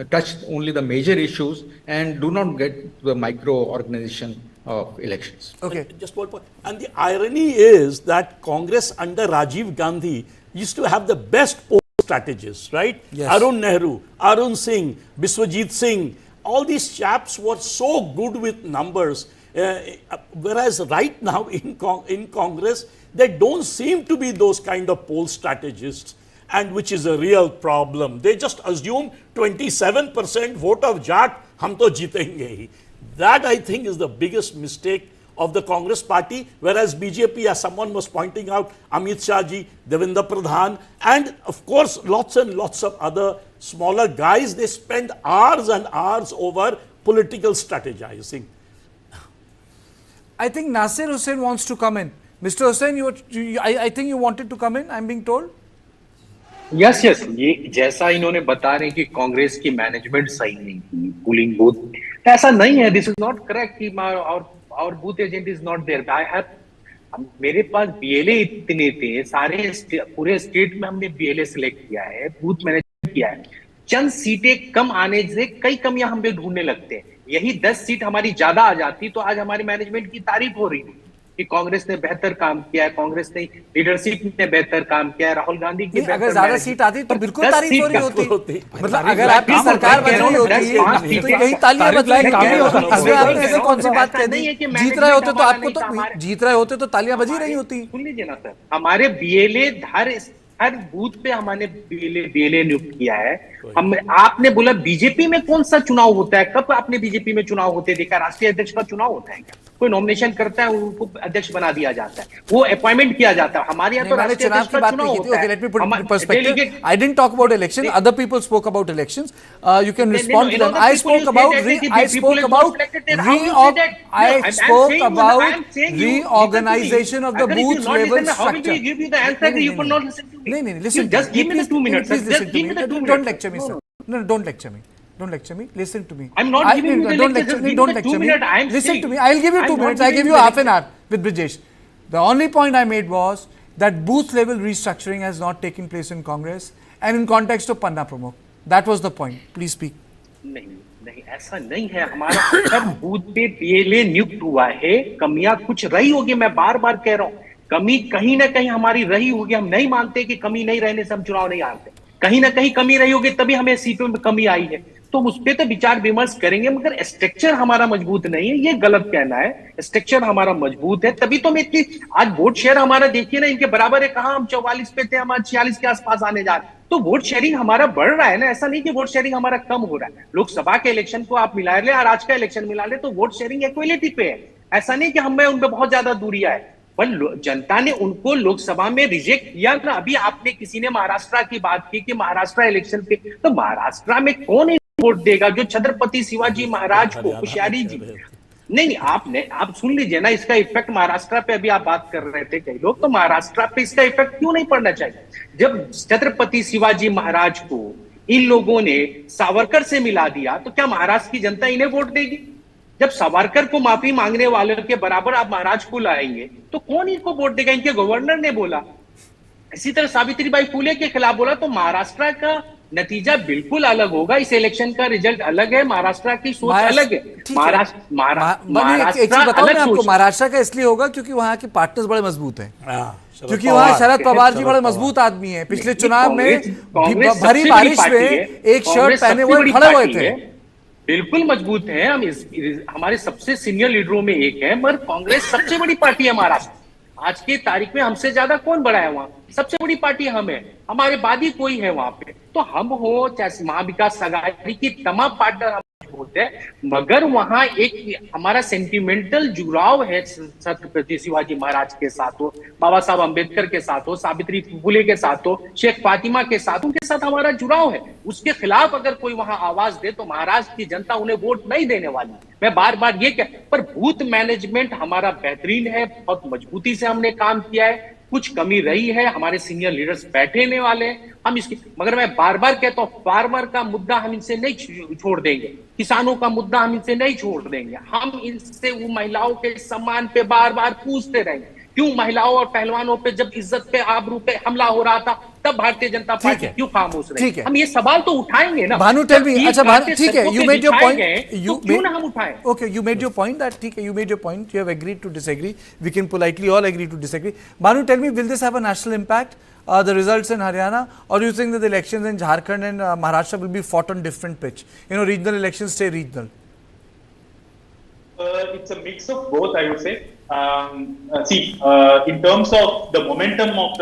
touch only the major issues and do not get the micro organization of elections. Okay. Just one point. And the irony is that Congress under Rajiv Gandhi used to have the best poll strategists, right? Yes. Arun Nehru, Arun Singh, Biswajit Singh, all these chaps were so good with numbers. Whereas right now in Congress, there don't seem to be those kind of poll strategists, and which is a real problem. They just assume 27% vote of Jat, hum to jeetenge hi. That I think is the biggest mistake of the Congress party, whereas BJP, as someone was pointing out, Amit Shah ji, Devendra Pradhan, and of course lots and lots of other smaller guys, they spend hours and hours over political strategizing. I think Nasir Hussain wants to come in. Mr. Hussain, I think you wanted to come in, I'm being told. Yes ये जैसा इन्होंने बता रहे हैं कि कांग्रेस की management सही नहीं थी, पोलिंग बूथ, ऐसा नहीं है. दिस इज नॉट करेक्ट कि और booth agent is not there. I have, मेरे पास बीएलए इतने थे, सारे पूरे स्टेट में हमने बीएलए सिलेक्ट किया है, बूथ मैनेजमेंट किया है. चंद सीटें कम आने से कई कमियां हम पे ढूंढने लगते हैं. यही 10 सीट हमारी ज्यादा आ जाती तो आज हमारी मैनेजमेंट की तारीफ हो रही थी कि कांग्रेस ने बेहतर काम किया है, कांग्रेस ने लीडरशिप ने बेहतर काम किया है, राहुल गांधी की अगर ज्यादा सीट आती तो बिल्कुल तारीफ हो रही होती. मतलब अगर आपकी सरकार बन रही होती तो यही तालियां बजाई. आपने ऐसे कौन सी बात कह दी? जीत रहे होते तो आपको तो जीत रहे होते तो तालियां बजी रही होती. सुन लीजिए ना सर, हमारे बीएलए हर बूथ पे हमने बीएलए नियुक्त किया है. हम आपने बोला बीजेपी में कौन सा चुनाव होता है? कब आपने बीजेपी में चुनाव होते देखा? राष्ट्रीय अध्यक्ष का चुनाव होता है क्या? कोई नॉमिनेशन करता है, उनको अध्यक्ष बना दिया जाता है, वो अपॉइंटमेंट किया जाता है. हमारे यहाँ तो राष्ट्रीय अध्यक्ष का चुनाव होता है. Let me put it in perspective. I didn't talk about election. Other people spoke about elections. You can respond to them. I spoke about reorganization of the booth level structure. How do you give you the answer? You could not listen to me. No, listen. Just give me the 2 minutes. Just give me the 2 minutes. Don't lecture me, sir. No, don't lecture me. Don't lecture me. Listen to me. I'm not giving you the lecture. Don't lecture me. Listen to me. I'll give you 2 minutes. I give you half an hour with Brijesh. The only point I made was that booth level restructuring has not taken place in Congress and in context of Panna Pramukh. That was the point. Please speak. नहीं ऐसा नहीं है. हमारा हर booth पे PLA नियुक्त हुआ है. कमियां कुछ रही होगी, मैं बार बार कह रहा हूँ. कमी कहीं ना कहीं हमारी रही होगी. हम नहीं मानते कि कमी नहीं रहने से हम चुनाव नहीं हारते. कहीं ना कहीं कमी रही होगी तभी हमें सीटों में कमी आई है. तो उस पर तो विचार विमर्श करेंगे, मगर स्ट्रक्चर हमारा मजबूत नहीं है, ये गलत कहना है. स्ट्रक्चर हमारा मजबूत है तभी तो मैं इतनी, आज वोट शेयर हमारा देखिए ना, इनके बराबर है. कहाँ हम 44 पे थे, हम आज 46 के आसपास आने जा रहे हैं. तो वोट शेयरिंग हमारा बढ़ रहा है ना. ऐसा नहीं कि वोट शेयरिंग हमारा कम हो रहा है. लोकसभा के इलेक्शन को आप मिला ले और आज का इलेक्शन मिला ले तो वोट शेयरिंग इक्वलिटी पे है. ऐसा नहीं कि हमें उनपे बहुत ज्यादा दूरियां है, पर जनता ने उनको लोकसभा में रिजेक्ट किया ना. अभी आपने किसी ने महाराष्ट्र की बात की कि महाराष्ट्र इलेक्शन पे, तो महाराष्ट्र में कौन वोट देगा जो छत्रपति शिवाजी महाराज को, होशियारी जी? नहीं, आप सुन लीजिए ना, इसका इफेक्ट महाराष्ट्र पे अभी आप बात कर रहे थे कई लोग, तो महाराष्ट्र पे इसका इफेक्ट क्यों नहीं पड़ना चाहिए? जब छत्रपति शिवाजी महाराज को इन लोगों ने सावरकर से मिला दिया तो क्या महाराष्ट्र की जनता इन्हें वोट देगी? जब सावरकर को माफी मांगने वालों के बराबर आप महाराज को लाएंगे तो कौन इनको वोट देगा? इनके गवर्नर ने बोला. इसी तरह सावित्रीबाई फुले के खिलाफ बोला. तो महाराष्ट्र का नतीजा बिल्कुल अलग होगा. इस इलेक्शन का रिजल्ट अलग है. महाराष्ट्र की सोच अलग है. महाराष्ट्र का इसलिए होगा क्योंकि वहाँ के पार्टनर्स बड़े मजबूत हैं, क्योंकि वहाँ शरद पवार जी बड़े मजबूत आदमी हैं. पिछले चुनाव में भरी बारिश में एक शर्ट पहने हुए खड़े हुए थे. बिल्कुल मजबूत है. हम हमारे सबसे सीनियर लीडरों में एक है, मगर कांग्रेस सबसे बड़ी पार्टी है महाराष्ट्र. आज की तारीख में हमसे ज्यादा कौन बड़ा है वहां? सबसे बड़ी पार्टी हम है, हमारे बाद ही कोई है वहां पे. तो हम हो चाहे महाविकास आघाड़ी की तमाम पार्टनर हम होते हैं, मगर वहां एक हमारा सेंटिमेंटल जुड़ाव है छत्रपति शिवाजी महाराज के साथ हो, बाबा साहब अम्बेडकर के साथ हो, सावित्री फुले के साथ हो, शेख फातिमा के साथ, उनके साथ हमारा जुड़ाव है. उसके खिलाफ अगर कोई वहां आवाज दे तो महाराष्ट्र की जनता उन्हें वोट नहीं देने वाली. मैं बार बार ये कह, पर बूथ मैनेजमेंट हमारा बेहतरीन है, बहुत मजबूती से हमने काम किया है. कुछ कमी रही है, हमारे सीनियर लीडर्स बैठने वाले हैं हम इसकी, मगर मैं बार बार कहता हूँ फार्मर का मुद्दा हम इनसे नहीं छोड़ देंगे, किसानों का मुद्दा हम इनसे नहीं छोड़ देंगे. हम इनसे वो महिलाओं के सम्मान पे बार बार पूछते रहेंगे. क्यों महिलाओं और पहलवानों पे जब इज्जत पे आबरू पे हमला हो रहा था तब भारतीय जनता पार्टी क्यों खामोश रही? ठीक है, हम ये सवाल तो उठाएंगे ना। भानु, टेल मी, अच्छा भानु, ठीक है, you made your point, क्यों ना हम उठाएं? Okay, you made your point that, ठीक है, you made your point, you have agreed to disagree, we can politely all agree to disagree. Bhanu, tell me, will this have a national impact, the results in Haryana, or do you think that the elections in Jharkhand and Maharashtra will be fought on different pitch? You know, regional elections stay regional. It's a mix of both, I would say. In terms of the momentum of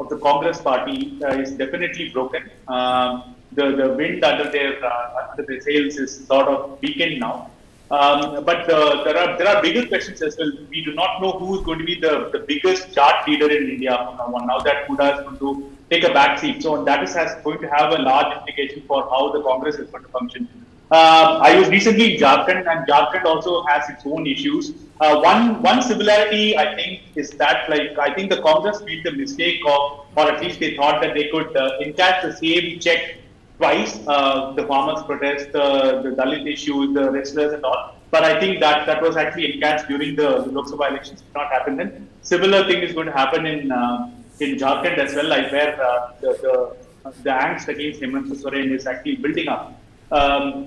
the Congress party is definitely broken. The wind under their sails is sort of weakened now. But there are bigger questions as well. We do not know who is going to be the biggest chart leader in India from now on. Now that Huda is going to take a back seat, so that is going to have a large implication for how the Congress is going to function. I was recently in Jharkhand, and Jharkhand also has its own issues. One similarity, I think, is that, like, I think the Congress made the mistake of, or at least they thought that they could encash the same check twice, the farmers' protest, the Dalit issue, the wrestlers and all. But I think that was actually encashed during the Lok Sabha elections. It did not happen then. Similar thing is going to happen in Jharkhand as well, like where the angst against Hemant Soren is actually building up.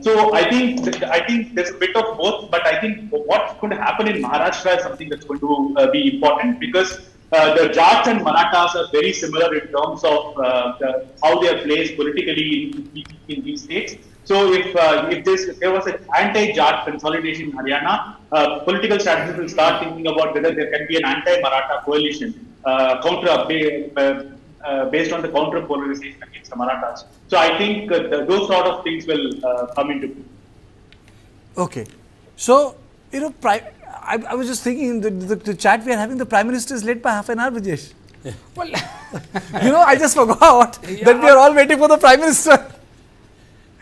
So I think there's a bit of both, but I think what's going to happen in Maharashtra is something that's going to be important, because the Jats and Marathas are very similar in terms of how they are placed politically in these states. So if there was an anti-Jat consolidation in Haryana, political strategists will start thinking about whether there can be an anti-Maratha coalition based on the counter polarization against the Marathas. So I think those sort of things will come into play. Okay. So, you know, I was just thinking, the chat we are having, the Prime Minister is late by half an hour, Vijesh. Well, you know, I just forgot that we are all waiting for the Prime Minister.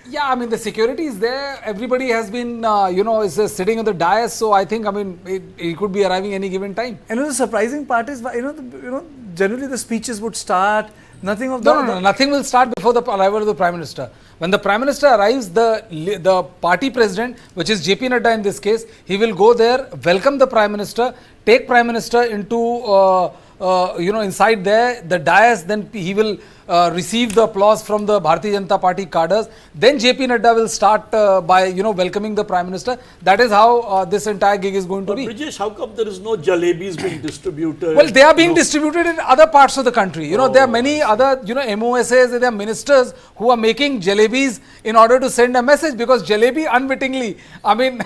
Yeah, I mean, the security is there. Everybody has been, you know, is sitting on the dais. So I think, I mean, it could be arriving any given time. And the surprising part is, you know, generally the speeches would start. Nothing of no, nothing will start before the arrival of the Prime Minister. When the Prime Minister arrives, the party president, which is JP Nadda in this case, he will go there, welcome the Prime Minister, take Prime Minister into, you know, inside there, the dais, then he will receive the applause from the Bharatiya Janata Party cadres. Then JP Nadda will start by, you know, welcoming the Prime Minister. That is how this entire gig is going to be. Brijesh, how come there is no jalebis being distributed? Well, they are being distributed in other parts of the country. You know, there are many other, you know, MOSs, there are ministers who are making jalebis in order to send a message, because jalebi unwittingly, I mean,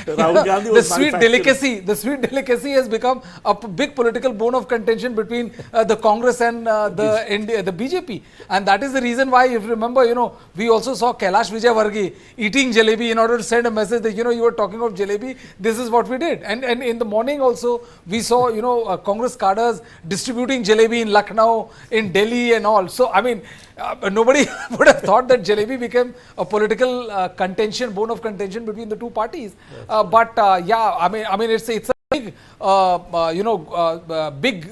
the sweet delicacy has become a big political bone of contention between the Congress and the BJP. And that is the reason why, if you remember, you know, we also saw Kailash Vijayvargiya eating jalebi in order to send a message that, you know, you were talking of jalebi, this is what we did. And in the morning also, we saw, you know, Congress cadres distributing jalebi in Lucknow, in Delhi and all. So, I mean, nobody would have thought that jalebi became a political contention, bone of contention between the two parties. But yeah, I mean, it's a big, you know, big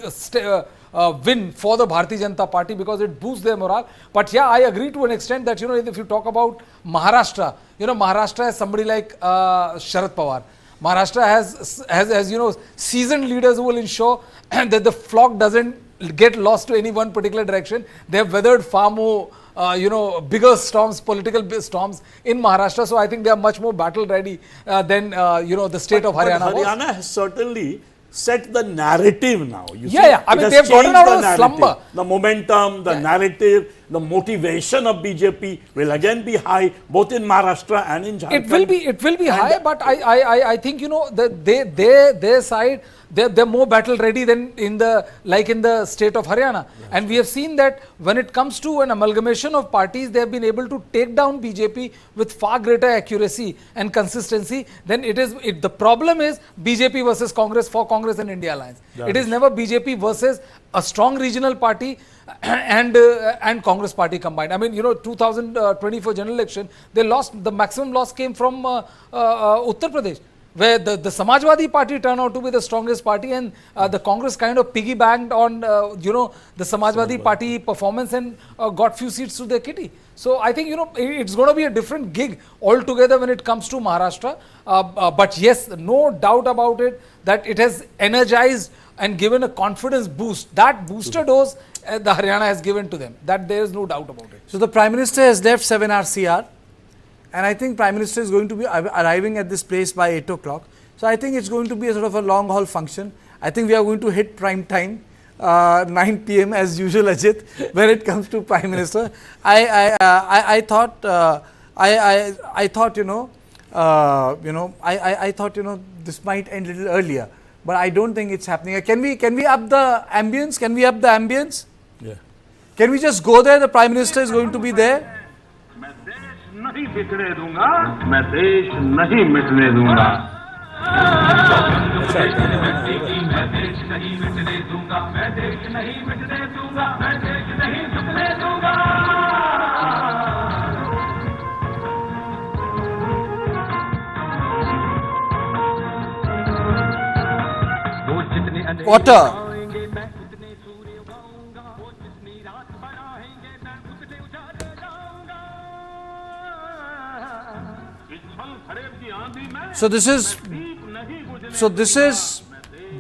win for the Bharatiya Janata Party, because it boosts their morale. But yeah, I agree to an extent that, you know, if you talk about Maharashtra, you know, Maharashtra has somebody like Sharad Pawar. Maharashtra has, you know, seasoned leaders who will ensure that the flock doesn't get lost to any one particular direction. They have weathered far more, you know, bigger storms, political storms in Maharashtra. So I think they are much more battle ready than, you know, the state of Haryana was. Haryana has certainly set the narrative now. You see, I mean, they've gotten out of the slumber. The momentum, the narrative, the motivation of BJP will again be high, both in Maharashtra and in Jharkhand. It will be high, but I think, you know, their side, they're more battle ready than in the state of Haryana. Yeah. And we have seen that when it comes to an amalgamation of parties, they have been able to take down BJP with far greater accuracy and consistency. Then the problem is BJP versus Congress, for Congress and India Alliance. It is never BJP versus a strong regional party and Congress party combined. I mean, you know, 2024 general election, they lost, the maximum loss came from Uttar Pradesh, where the Samajwadi Party turned out to be the strongest party, and the Congress kind of piggybacked on the Samajwadi Party performance and got few seats to their kitty. So I think it's going to be a different gig altogether when it comes to Maharashtra. But yes, no doubt about it that it has energized and given a confidence boost. That booster dose the Haryana has given to them. That there is no doubt about it. So the Prime Minister has left 7-hour CR. And I think Prime Minister is going to be arriving at this place by 8 o'clock. So I think it's going to be a sort of a long haul function. I think we are going to hit prime time, 9 p.m. as usual, Ajit, when it comes to Prime Minister. I thought this might end a little earlier, but I don't think it's happening. Can we up the ambience? Can we up the ambience? Yeah. Can we just go there? The Prime Minister is going to be there. नहीं बिखरे दूंगा, मैं देश नहीं मिटने दूंगा। मैं देश नहीं मिटने दूंगा, मैं देश नहीं मिटने दूंगा, मैं देश नहीं झुकने दूंगा। Water. So this is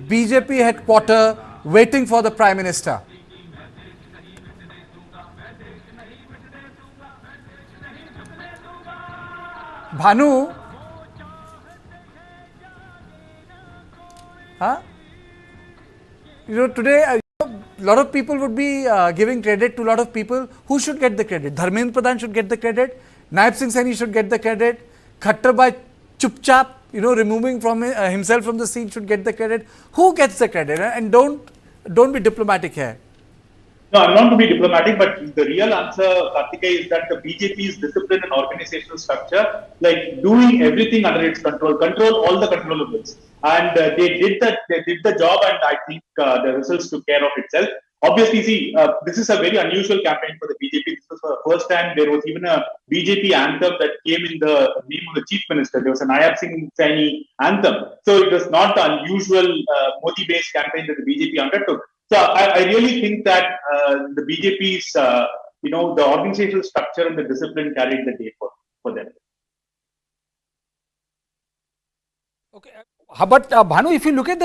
BJP headquarters waiting for the Prime Minister. Bhanu, today a lot of people would be giving credit to a lot of people. Who should get the credit? Dharmendra Pradhan should get the credit. Naib Singh Saini should get the credit. Khattar by chupchap, removing from himself from the scene should get the credit. Who gets the credit? And don't be diplomatic here. No, I'm not going to be diplomatic, but the real answer, Karthikeya, is that the BJP's discipline and organizational structure, like doing everything under its control all the controllables. And they did the job, and I think the results took care of itself. Obviously, see, this is a very unusual campaign for the BJP. This was for the first time there was even a BJP anthem that came in the name of the Chief Minister. There was a Naya Kashmir anthem. So it was not the unusual Modi-based campaign that the BJP undertook. So I really think that the BJP's, the organizational structure and the discipline carried the day for them. Okay. But Bhanu, if you look at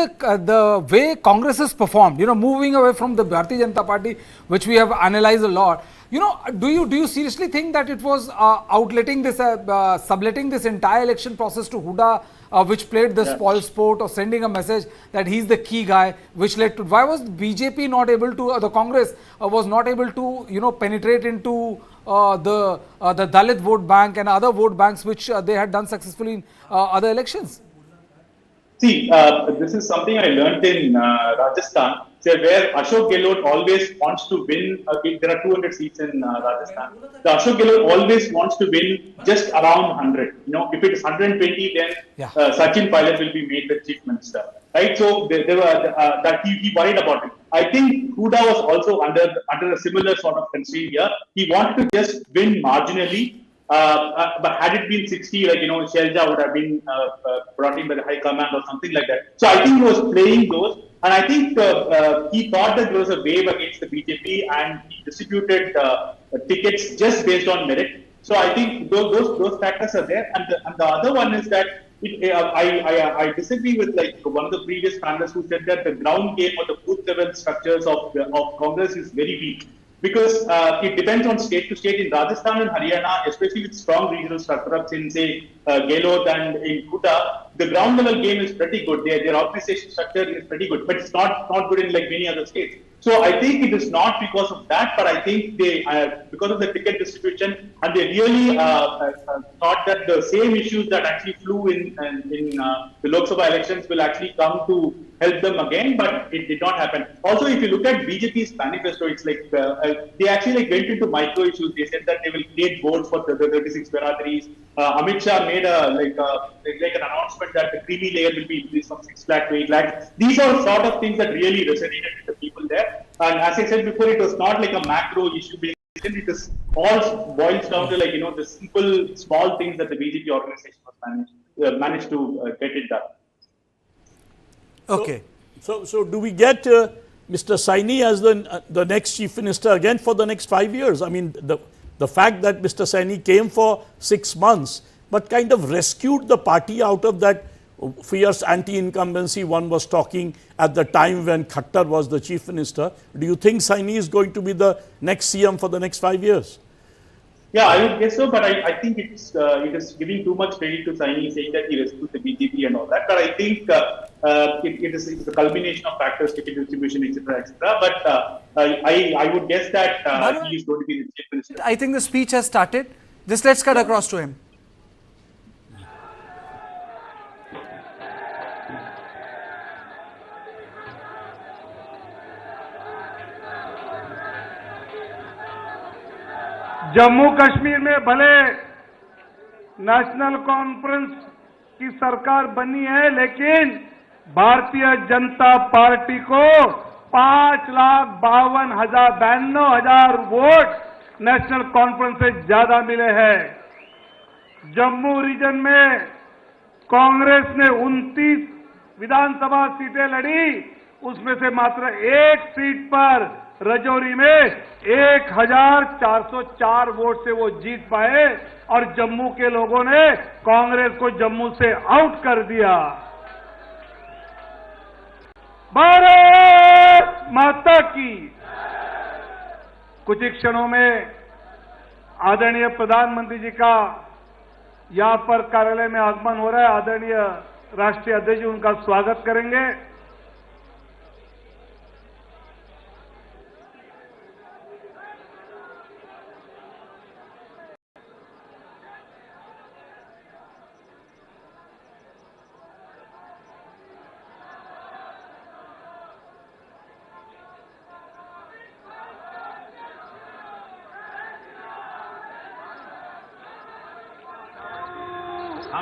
the way Congress has performed, moving away from the Bharatiya Janata Party, which we have analyzed a lot, do you seriously think that it was subletting this entire election process to Huda, which played the spoil sport, or sending a message that he's the key guy, which led to why was BJP not able to, the Congress was not able to, penetrate into the Dalit vote bank and other vote banks which they had done successfully in other elections? See, this is something I learned in Rajasthan, where Ashok Gehlot always wants to win. There are 200 seats in Rajasthan. The Ashok Gehlot always wants to win just around 100. If it is 120, then Sachin Pilot will be made the chief minister. Right? So there were that he worried about it. I think Huda was also under a similar sort of constraint here. He wanted to just win marginally. But had it been 60, Shelja would have been brought in by the High Command or something like that. So I think he was playing those, and I think he thought that there was a wave against the BJP, and he distributed tickets just based on merit. So I think those factors are there, and the other one is that I disagree with one of the previous panelists who said that the ground game or the booth level structures of Congress is very weak. Because it depends on state to state. In Rajasthan and Haryana, especially with strong regional structure-ups in, say, Gehlot and in Huda, the ground level game is pretty good. Their organization structure is pretty good, but it's not good in many other states. So I think it is not because of that, but I think they, because of the ticket distribution, and they really thought that the same issues that actually flew in the Lok Sabha elections will actually come to help them again, but it did not happen. Also, if you look at BJP's manifesto, it's they actually went into micro issues. They said that they will create boards for the 36 Bharatiris. Amit Shah made an announcement that the creamy layer will be increased from 6 lakh to 8 lakh. These are sort of things that really resonated with the people there. And as I said before, it was not like a macro issue. It is all boils down to the simple small things that the BJP organization was managing. manage to get it done. Okay. So do we get Mr. Saini as the next chief minister again for the next 5 years? I mean, the fact that Mr. Saini came for 6 months, but kind of rescued the party out of that fierce anti-incumbency one was talking at the time when Khattar was the chief minister. Do you think Saini is going to be the next CM for the next 5 years? Yeah, I would guess so, but I think it is giving too much credit to Saini, saying that he rescued the BJP and all that. But I think it's a culmination of factors, ticket distribution, etc., etc. But I would guess that he is going to be the chief minister. I think the speech has started. Just let's cut across to him. Jammu Kashmir में भले national conference की सरकार बनी है, लेकिन Bharatiya Janata party को 5,52,000 vote national conference से ज्यादा मिले हैं। जम्मू रीजन में कांग्रेस ने 29 विधानसभा सीटें लड़ी, उसमें से मात्र एक सीट पर रजौरी में 1,404 वोट से वो जीत पाए और जम्मू के लोगों ने कांग्रेस को जम्मू से आउट कर दिया। भारत माता की। कुछ ही क्षणों में आदरणीय प्रधानमंत्री जी का यहां पर कार्यालय में आगमन हो रहा है। आदरणीय राष्ट्रीय अध्यक्ष जी उनका स्वागत करेंगे।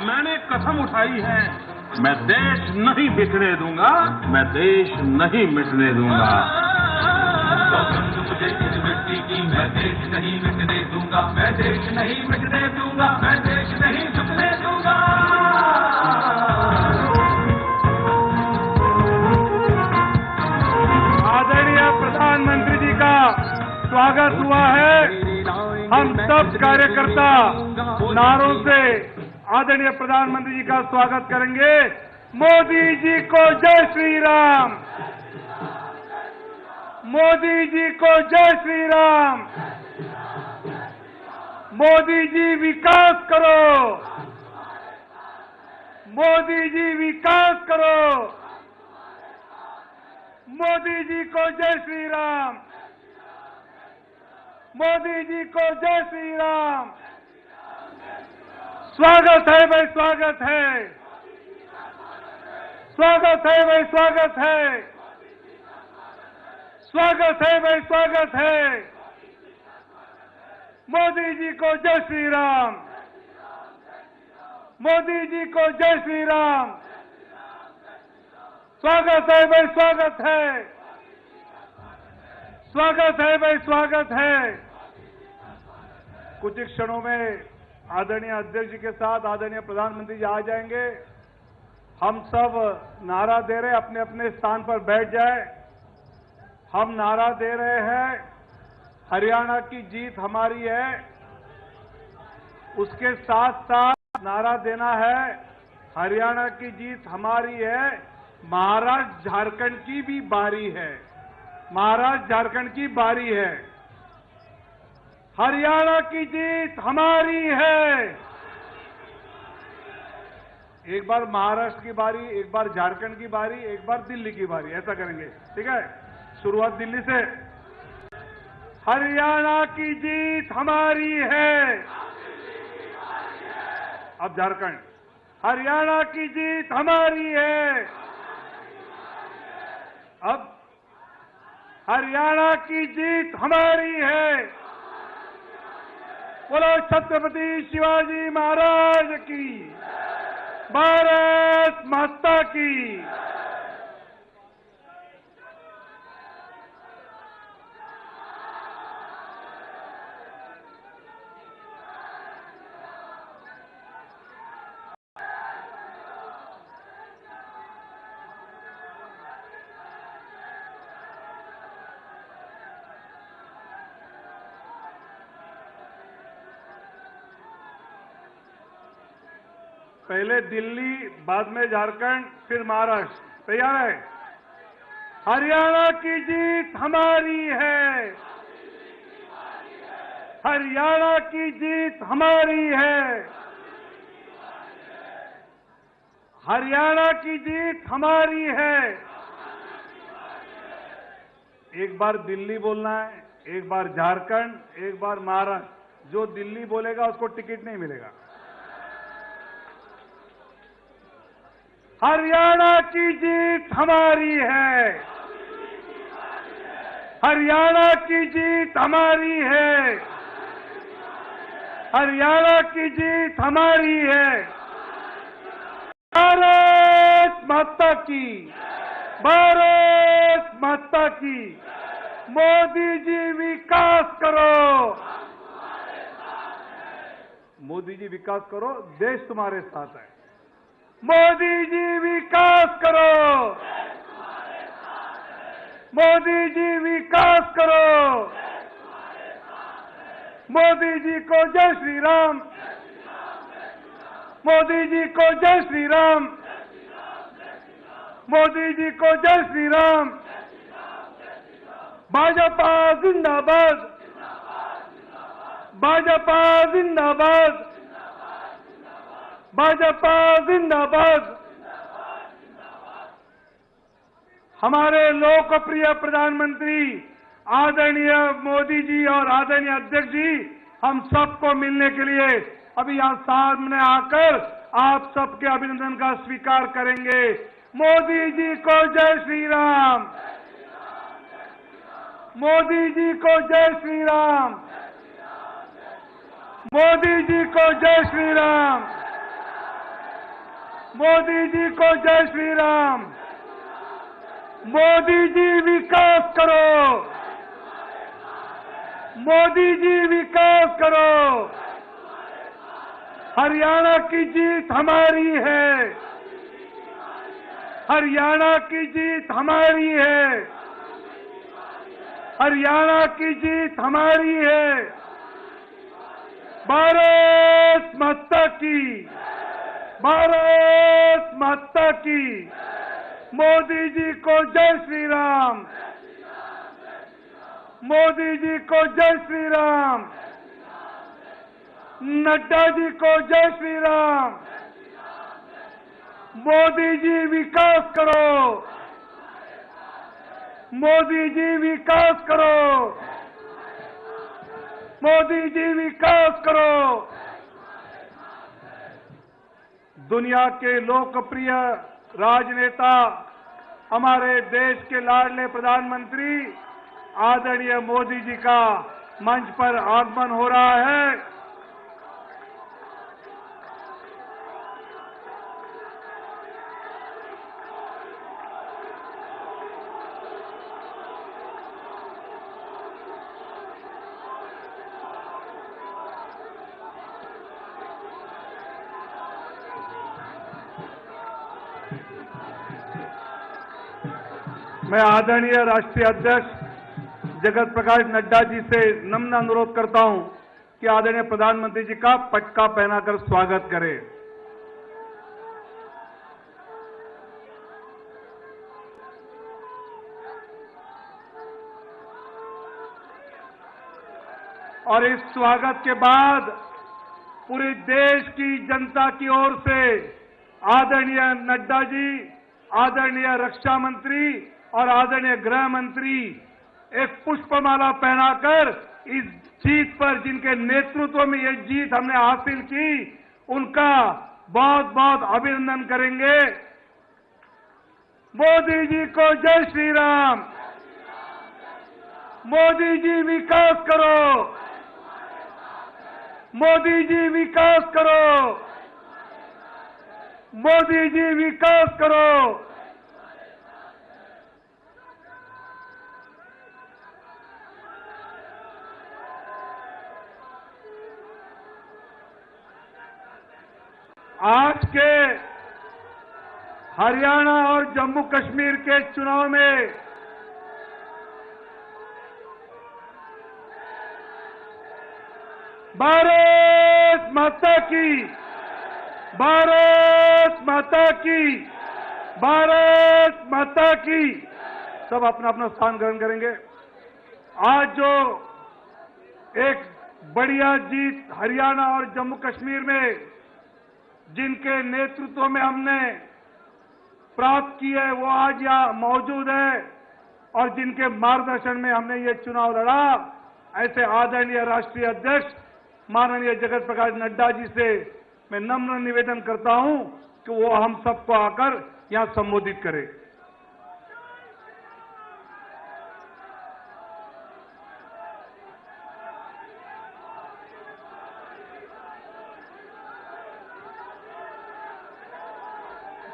मैंने कसम उठाई है, मैं देश नहीं बिखरे दूंगा, मैं देश नहीं मिटने दूंगा। मुझे इस मिट्टी की, मैं देश नहीं मिटने दूंगा, मैं देश नहीं मिटने दूंगा, मैं देश नहीं झुकने दूंगा। आदरणीय प्रधानमंत्री जी का स्वागत हुआ है। हम सब कार्यकर्ता नारों से आदरणीय प्रधानमंत्री जी का स्वागत करेंगे। मोदी जी को जय श्री राम, मोदी जी को जय श्री राम, मोदी जी विकास करो, मोदी जी विकास करो, मोदी जी को जय श्री राम, मोदी जी को जय श्री राम। स्वागत है भाई, स्वागत है, स्वागत है भाई, स्वागत है, स्वागत है भाई, स्वागत है। मोदी जी को जय श्री राम, मोदी जी को जय श्री राम। स्वागत है भाई, स्वागत है, स्वागत है भाई, स्वागत है। कुछ ही क्षणों में आदरणीय अध्यक्ष जी के साथ आदरणीय प्रधानमंत्री जी आ जाएंगे। हम सब नारा दे रहे हैं, अपने अपने स्थान पर बैठ जाए। हम नारा दे रहे हैं, हरियाणा की जीत हमारी है। उसके साथ साथ नारा देना है, हरियाणा की जीत हमारी है, महाराष्ट्र झारखंड की भी बारी है, महाराष्ट्र झारखंड की बारी है। हरियाणा की जीत हमारी है। एक बार महाराष्ट्र की बारी, एक बार झारखंड की बारी, एक बार दिल्ली की बारी, ऐसा करेंगे, ठीक है। शुरुआत दिल्ली से। हरियाणा की जीत हमारी है। अब झारखंड। हरियाणा की जीत हमारी है। अब हरियाणा की जीत हमारी है। बोलो छत्रपति शिवाजी महाराज की, भारत माता की। पहले दिल्ली, बाद में झारखंड, फिर महाराष्ट्र। तैयार है? हरियाणा की जीत हमारी है, हरियाणा की जीत हमारी है, हरियाणा की जीत हमारी है। एक बार दिल्ली बोलना है, एक बार झारखंड, एक बार महाराष्ट्र। जो दिल्ली बोलेगा उसको टिकट नहीं मिलेगा। हरियाणा की जीत हमारी है, हरियाणा की जीत हमारी है, हरियाणा की जीत हमारी है। भारत माता की, भारत माता की। मोदी जी विकास करो, मोदी जी विकास करो, देश तुम्हारे साथ है। मोदी जी विकास करो, मोदी जी विकास करो। मोदी जी को जय श्री राम, मोदी जी को जय श्री राम, मोदी जी को जय श्री राम। भाजपा जिंदाबाद, भाजपा जिंदाबाद, भाजपा जिंदाबाद। हमारे लोकप्रिय प्रधानमंत्री आदरणीय मोदी जी और आदरणीय अध्यक्ष जी हम सबको मिलने के लिए अभी यहाँ सामने आकर आप सबके अभिनंदन का स्वीकार करेंगे। मोदी जी को जय श्री राम, मोदी जी को जय श्री राम, मोदी जी को जय श्री राम, मोदी जी को जय श्री राम। मोदी जी विकास करो, मोदी जी विकास करो। हरियाणा की जीत हमारी है, हरियाणा की जीत हमारी है, हरियाणा की जीत हमारी है। भारत माता की, भारत माता की। मोदी जी को जय श्री राम, मोदी जी को जय श्री राम, नड्डा जी को जय श्री राम। मोदी जी विकास करो, मोदी जी विकास करो, मोदी जी विकास करो। दुनिया के लोकप्रिय राजनेता, हमारे देश के लाडले प्रधानमंत्री आदरणीय मोदी जी का मंच पर आगमन हो रहा है। मैं आदरणीय राष्ट्रीय अध्यक्ष जगत प्रकाश नड्डा जी से नम्र अनुरोध करता हूं कि आदरणीय प्रधानमंत्री जी का पटका पहनाकर स्वागत करें। और इस स्वागत के बाद पूरे देश की जनता की ओर से आदरणीय नड्डा जी, आदरणीय रक्षा मंत्री और आदरणीय गृह मंत्री एक पुष्पमाला पहनाकर इस जीत पर, जिनके नेतृत्व में ये जीत हमने हासिल की, उनका बहुत बहुत अभिनंदन करेंगे। मोदी जी को जय श्री राम, मोदी जी विकास करो, मोदी जी विकास करो, मोदी जी विकास करो। आज के हरियाणा और जम्मू कश्मीर के चुनाव में भारत माता की, भारत माता की, भारत माता की। सब अपना अपना स्थान ग्रहण करेंगे। आज जो एक बढ़िया जीत हरियाणा और जम्मू कश्मीर में जिनके नेतृत्व में हमने प्राप्त की है, वो आज यहाँ मौजूद है और जिनके मार्गदर्शन में हमने ये चुनाव लड़ा, ऐसे आदरणीय राष्ट्रीय अध्यक्ष माननीय जगत प्रकाश नड्डा जी से मैं नम्र निवेदन करता हूं कि वो हम सबको आकर यहां संबोधित करें।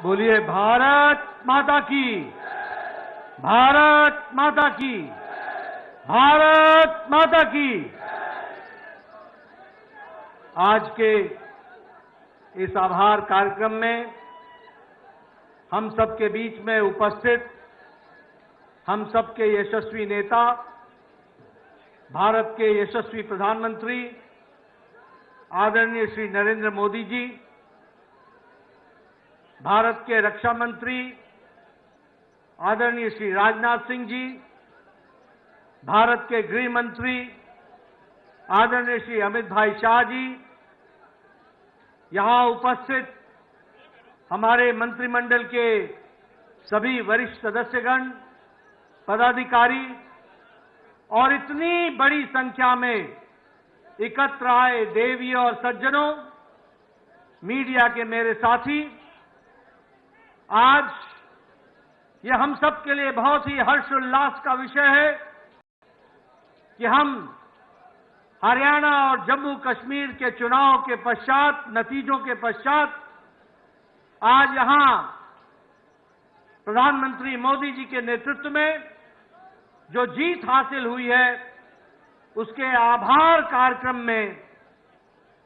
बोलिए भारत माता की, भारत माता की, भारत माता की। आज के इस आभार कार्यक्रम में हम सबके बीच में उपस्थित हम सबके यशस्वी नेता, भारत के यशस्वी प्रधानमंत्री आदरणीय श्री नरेंद्र मोदी जी, भारत के रक्षा मंत्री आदरणीय श्री राजनाथ सिंह जी, भारत के गृह मंत्री आदरणीय श्री अमित भाई शाह जी, यहां उपस्थित हमारे मंत्रिमंडल के सभी वरिष्ठ सदस्यगण, पदाधिकारी और इतनी बड़ी संख्या में एकत्र आए देवी और सज्जनों, मीडिया के मेरे साथी, आज ये हम सब के लिए बहुत ही हर्ष उल्लास का विषय है कि हम हरियाणा और जम्मू कश्मीर के चुनाव के पश्चात, नतीजों के पश्चात आज यहां प्रधानमंत्री मोदी जी के नेतृत्व में जो जीत हासिल हुई है, उसके आभार कार्यक्रम में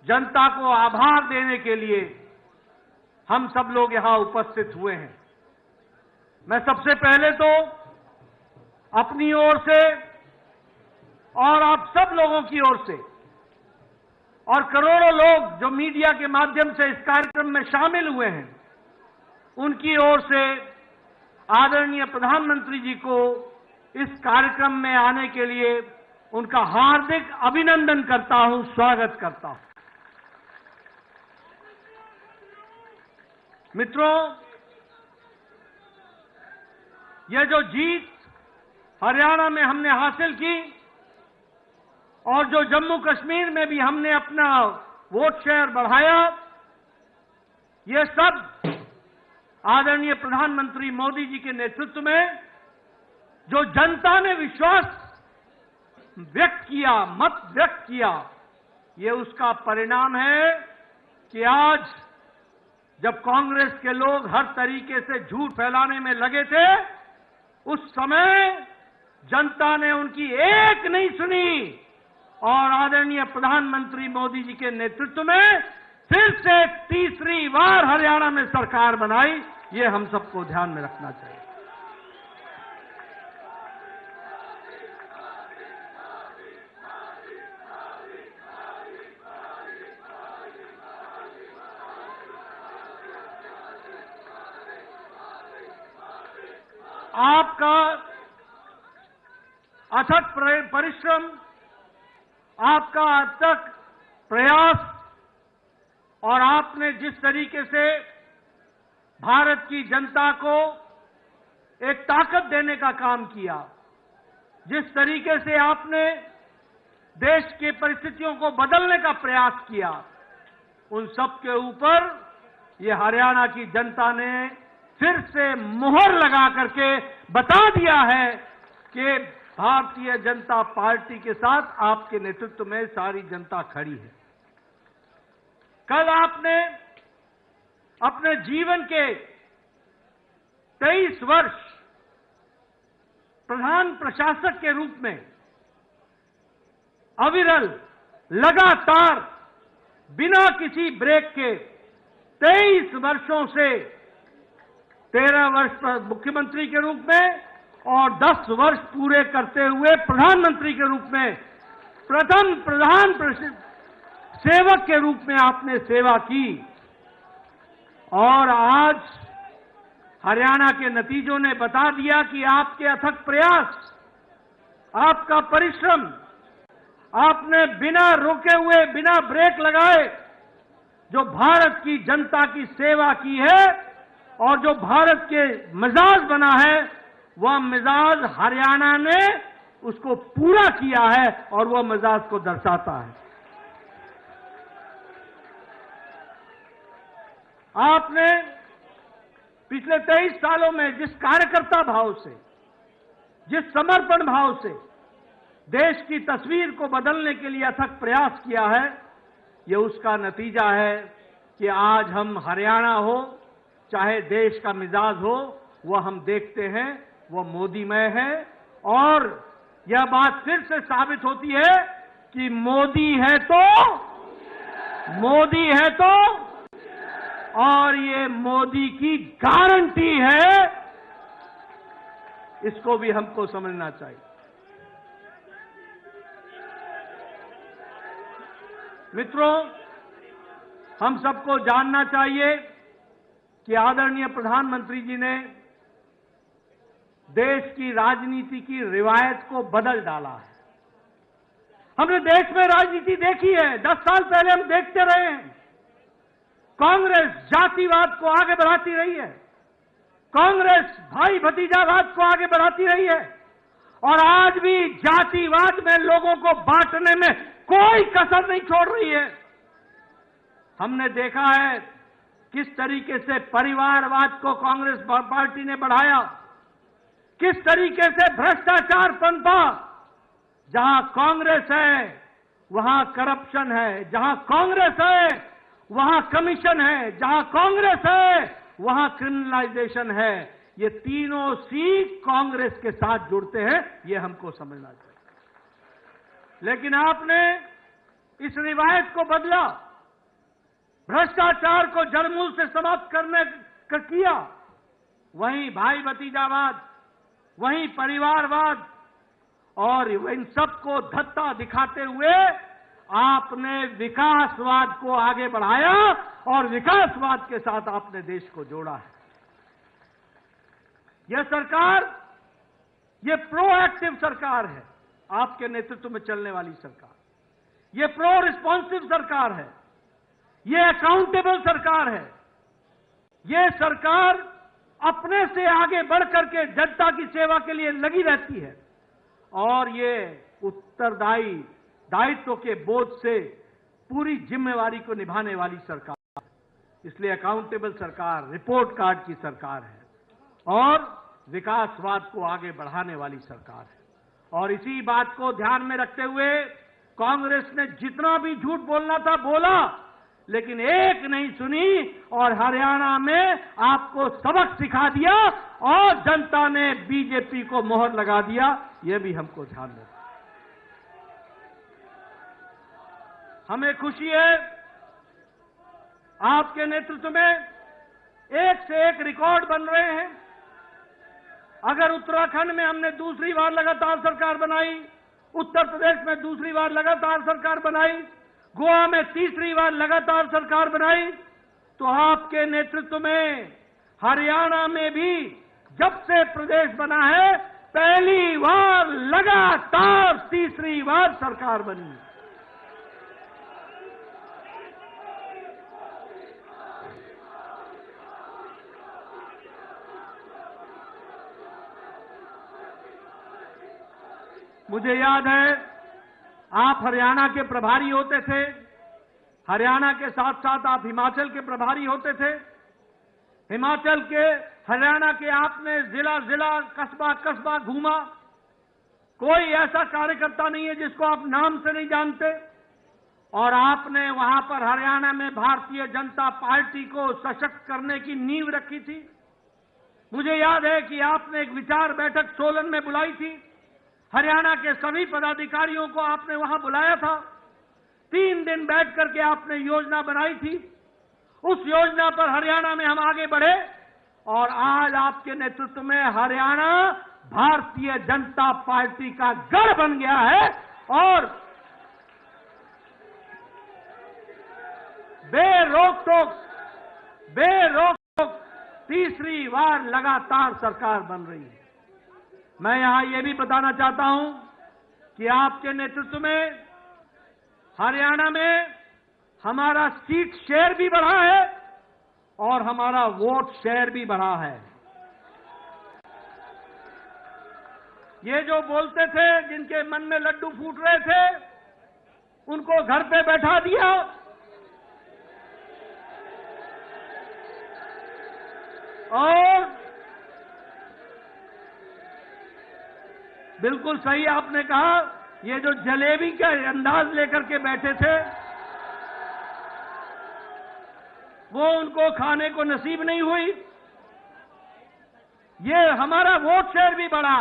जनता को आभार देने के लिए हम सब लोग यहां उपस्थित हुए हैं। मैं सबसे पहले तो अपनी ओर से और आप सब लोगों की ओर से और करोड़ों लोग जो मीडिया के माध्यम से इस कार्यक्रम में शामिल हुए हैं, उनकी ओर से आदरणीय प्रधानमंत्री जी को इस कार्यक्रम में आने के लिए उनका हार्दिक अभिनंदन करता हूं, स्वागत करता हूं। मित्रों, यह जो जीत हरियाणा में हमने हासिल की और जो जम्मू कश्मीर में भी हमने अपना वोट शेयर बढ़ाया, ये सब आदरणीय प्रधानमंत्री मोदी जी के नेतृत्व में जो जनता ने विश्वास व्यक्त किया, मत व्यक्त किया, ये उसका परिणाम है कि आज जब कांग्रेस के लोग हर तरीके से झूठ फैलाने में लगे थे, उस समय जनता ने उनकी एक नहीं सुनी और आदरणीय प्रधानमंत्री मोदी जी के नेतृत्व में फिर से तीसरी बार हरियाणा में सरकार बनाई। ये हम सबको ध्यान में रखना चाहिए। आपका अथक परिश्रम, आपका अथक प्रयास और आपने जिस तरीके से भारत की जनता को एक ताकत देने का काम किया, जिस तरीके से आपने देश की परिस्थितियों को बदलने का प्रयास किया, उन सब के ऊपर ये हरियाणा की जनता ने फिर से मुहर लगा करके बता दिया है कि भारतीय जनता पार्टी के साथ आपके नेतृत्व में सारी जनता खड़ी है। कल आपने अपने जीवन के 23 वर्ष प्रधान प्रशासक के रूप में अविरल, लगातार, बिना किसी ब्रेक के 23 वर्षों से 13 वर्ष मुख्यमंत्री के रूप में और 10 वर्ष पूरे करते हुए प्रधानमंत्री के रूप में प्रथम प्रधान सेवक के रूप में आपने सेवा की। और आज हरियाणा के नतीजों ने बता दिया कि आपके अथक प्रयास, आपका परिश्रम, आपने बिना रुके हुए, बिना ब्रेक लगाए जो भारत की जनता की सेवा की है और जो भारत के मिजाज बना है, वह मिजाज हरियाणा ने उसको पूरा किया है और वह मिजाज को दर्शाता है। आपने पिछले 23 सालों में जिस कार्यकर्ता भाव से, जिस समर्पण भाव से देश की तस्वीर को बदलने के लिए अथक प्रयास किया है, ये उसका नतीजा है कि आज हम हरियाणा हो चाहे देश का मिजाज हो, वह हम देखते हैं वो मोदीमय है। और यह बात फिर से साबित होती है कि मोदी है तो और ये मोदी की गारंटी है, इसको भी हमको समझना चाहिए। मित्रों, हम सबको जानना चाहिए कि आदरणीय प्रधानमंत्री जी ने देश की राजनीति की रिवायत को बदल डाला है। हमने देश में राजनीति देखी है, 10 साल पहले हम देखते रहे हैं। कांग्रेस जातिवाद को आगे बढ़ाती रही है, कांग्रेस भाई भतीजावाद को आगे बढ़ाती रही है और आज भी जातिवाद में लोगों को बांटने में कोई कसर नहीं छोड़ रही है। हमने देखा है किस तरीके से परिवारवाद को कांग्रेस पार्टी ने बढ़ाया, किस तरीके से भ्रष्टाचार पनपा। जहां कांग्रेस है वहां करप्शन है, जहां कांग्रेस है वहां कमीशन है, जहां कांग्रेस है वहां क्रिमिनलाइजेशन है। ये तीनों सी कांग्रेस के साथ जुड़ते हैं, ये हमको समझना चाहिए। लेकिन आपने इस रिवायत को बदला, भ्रष्टाचार को जड़मूल से समाप्त करने का किया। वहीं भाई भतीजावाद, वहीं परिवारवाद और इन सबको धत्ता दिखाते हुए आपने विकासवाद को आगे बढ़ाया और विकासवाद के साथ आपने देश को जोड़ा है। यह सरकार, यह प्रोएक्टिव सरकार है, आपके नेतृत्व में चलने वाली सरकार। यह प्रो रिस्पॉन्सिव सरकार है, यह अकाउंटेबल सरकार है। यह सरकार अपने से आगे बढ़ करके जनता की सेवा के लिए लगी रहती है और ये उत्तरदायी दायित्व के बोझ से पूरी जिम्मेवारी को निभाने वाली सरकार। इसलिए अकाउंटेबल सरकार, रिपोर्ट कार्ड की सरकार है और विकासवाद को आगे बढ़ाने वाली सरकार है। और इसी बात को ध्यान में रखते हुए कांग्रेस ने जितना भी झूठ बोलना था बोला, लेकिन एक नहीं सुनी और हरियाणा में आपको सबक सिखा दिया और जनता ने बीजेपी को मोहर लगा दिया। यह भी हमको ध्यान रखना। हमें खुशी है आपके नेतृत्व में एक से एक रिकॉर्ड बन रहे हैं। अगर उत्तराखंड में हमने दूसरी बार लगातार सरकार बनाई, उत्तर प्रदेश में दूसरी बार लगातार सरकार बनाई, गोवा में तीसरी बार लगातार सरकार बनाई, तो आपके नेतृत्व में हरियाणा में भी जब से प्रदेश बना है पहली बार लगातार तीसरी बार सरकार बनी। मुझे याद है आप हरियाणा के प्रभारी होते थे, हरियाणा के साथ साथ आप हिमाचल के प्रभारी होते थे। हिमाचल के, हरियाणा के आपने जिला जिला, कस्बा कस्बा घूमा। कोई ऐसा कार्यकर्ता नहीं है जिसको आप नाम से नहीं जानते। और आपने वहां पर हरियाणा में भारतीय जनता पार्टी को सशक्त करने की नींव रखी थी। मुझे याद है कि आपने एक विचार बैठक सोलन में बुलाई थी। हरियाणा के सभी पदाधिकारियों को आपने वहां बुलाया था। 3 दिन बैठ करके आपने योजना बनाई थी। उस योजना पर हरियाणा में हम आगे बढ़े और आज आपके नेतृत्व में हरियाणा भारतीय जनता पार्टी का गढ़ बन गया है और बेरोक तीसरी बार लगातार सरकार बन रही है। मैं यहां यह भी बताना चाहता हूं कि आपके नेतृत्व में हरियाणा में हमारा सीट शेयर भी बढ़ा है और हमारा वोट शेयर भी बढ़ा है। ये जो बोलते थे, जिनके मन में लड्डू फूट रहे थे, उनको घर पे बैठा दिया और बिल्कुल सही आपने कहा, ये जो जलेबी का अंदाज लेकर के बैठे थे वो उनको खाने को नसीब नहीं हुई। ये हमारा वोट शेयर भी बढ़ा,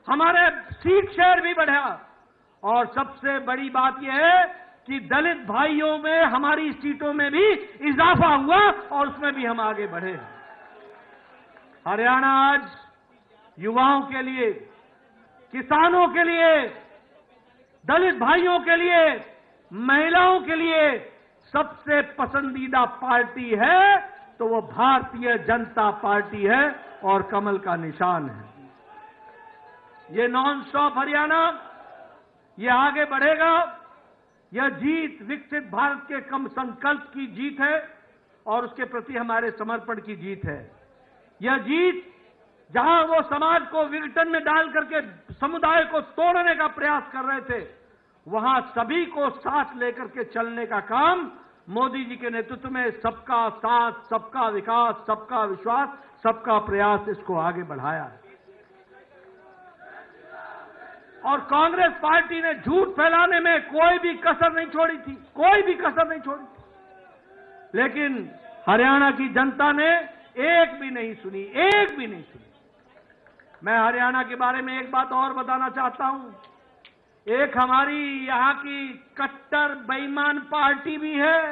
हमारे सीट शेयर भी बढ़ा और सबसे बड़ी बात यह है कि दलित भाइयों में हमारी सीटों में भी इजाफा हुआ और उसमें भी हम आगे बढ़े। हरियाणा आज युवाओं के लिए, किसानों के लिए, दलित भाइयों के लिए, महिलाओं के लिए सबसे पसंदीदा पार्टी है तो वो भारतीय जनता पार्टी है और कमल का निशान है। ये नॉन स्टॉप हरियाणा, ये आगे बढ़ेगा। यह जीत विकसित भारत के कम संकल्प की जीत है और उसके प्रति हमारे समर्पण की जीत है। यह जीत जहां वो समाज को विघटन में डाल करके समुदाय को तोड़ने का प्रयास कर रहे थे, वहां सभी को साथ लेकर के चलने का काम मोदी जी के नेतृत्व में सबका साथ, सबका विकास, सबका विश्वास, सबका प्रयास इसको आगे बढ़ाया है। और कांग्रेस पार्टी ने झूठ फैलाने में कोई भी कसर नहीं छोड़ी थी, कोई भी कसर नहीं छोड़ी थी। लेकिन हरियाणा की जनता ने एक भी नहीं सुनी, एक भी नहीं सुनी। मैं हरियाणा के बारे में एक बात और बताना चाहता हूं। एक हमारी यहां की कट्टर बेईमान पार्टी भी है।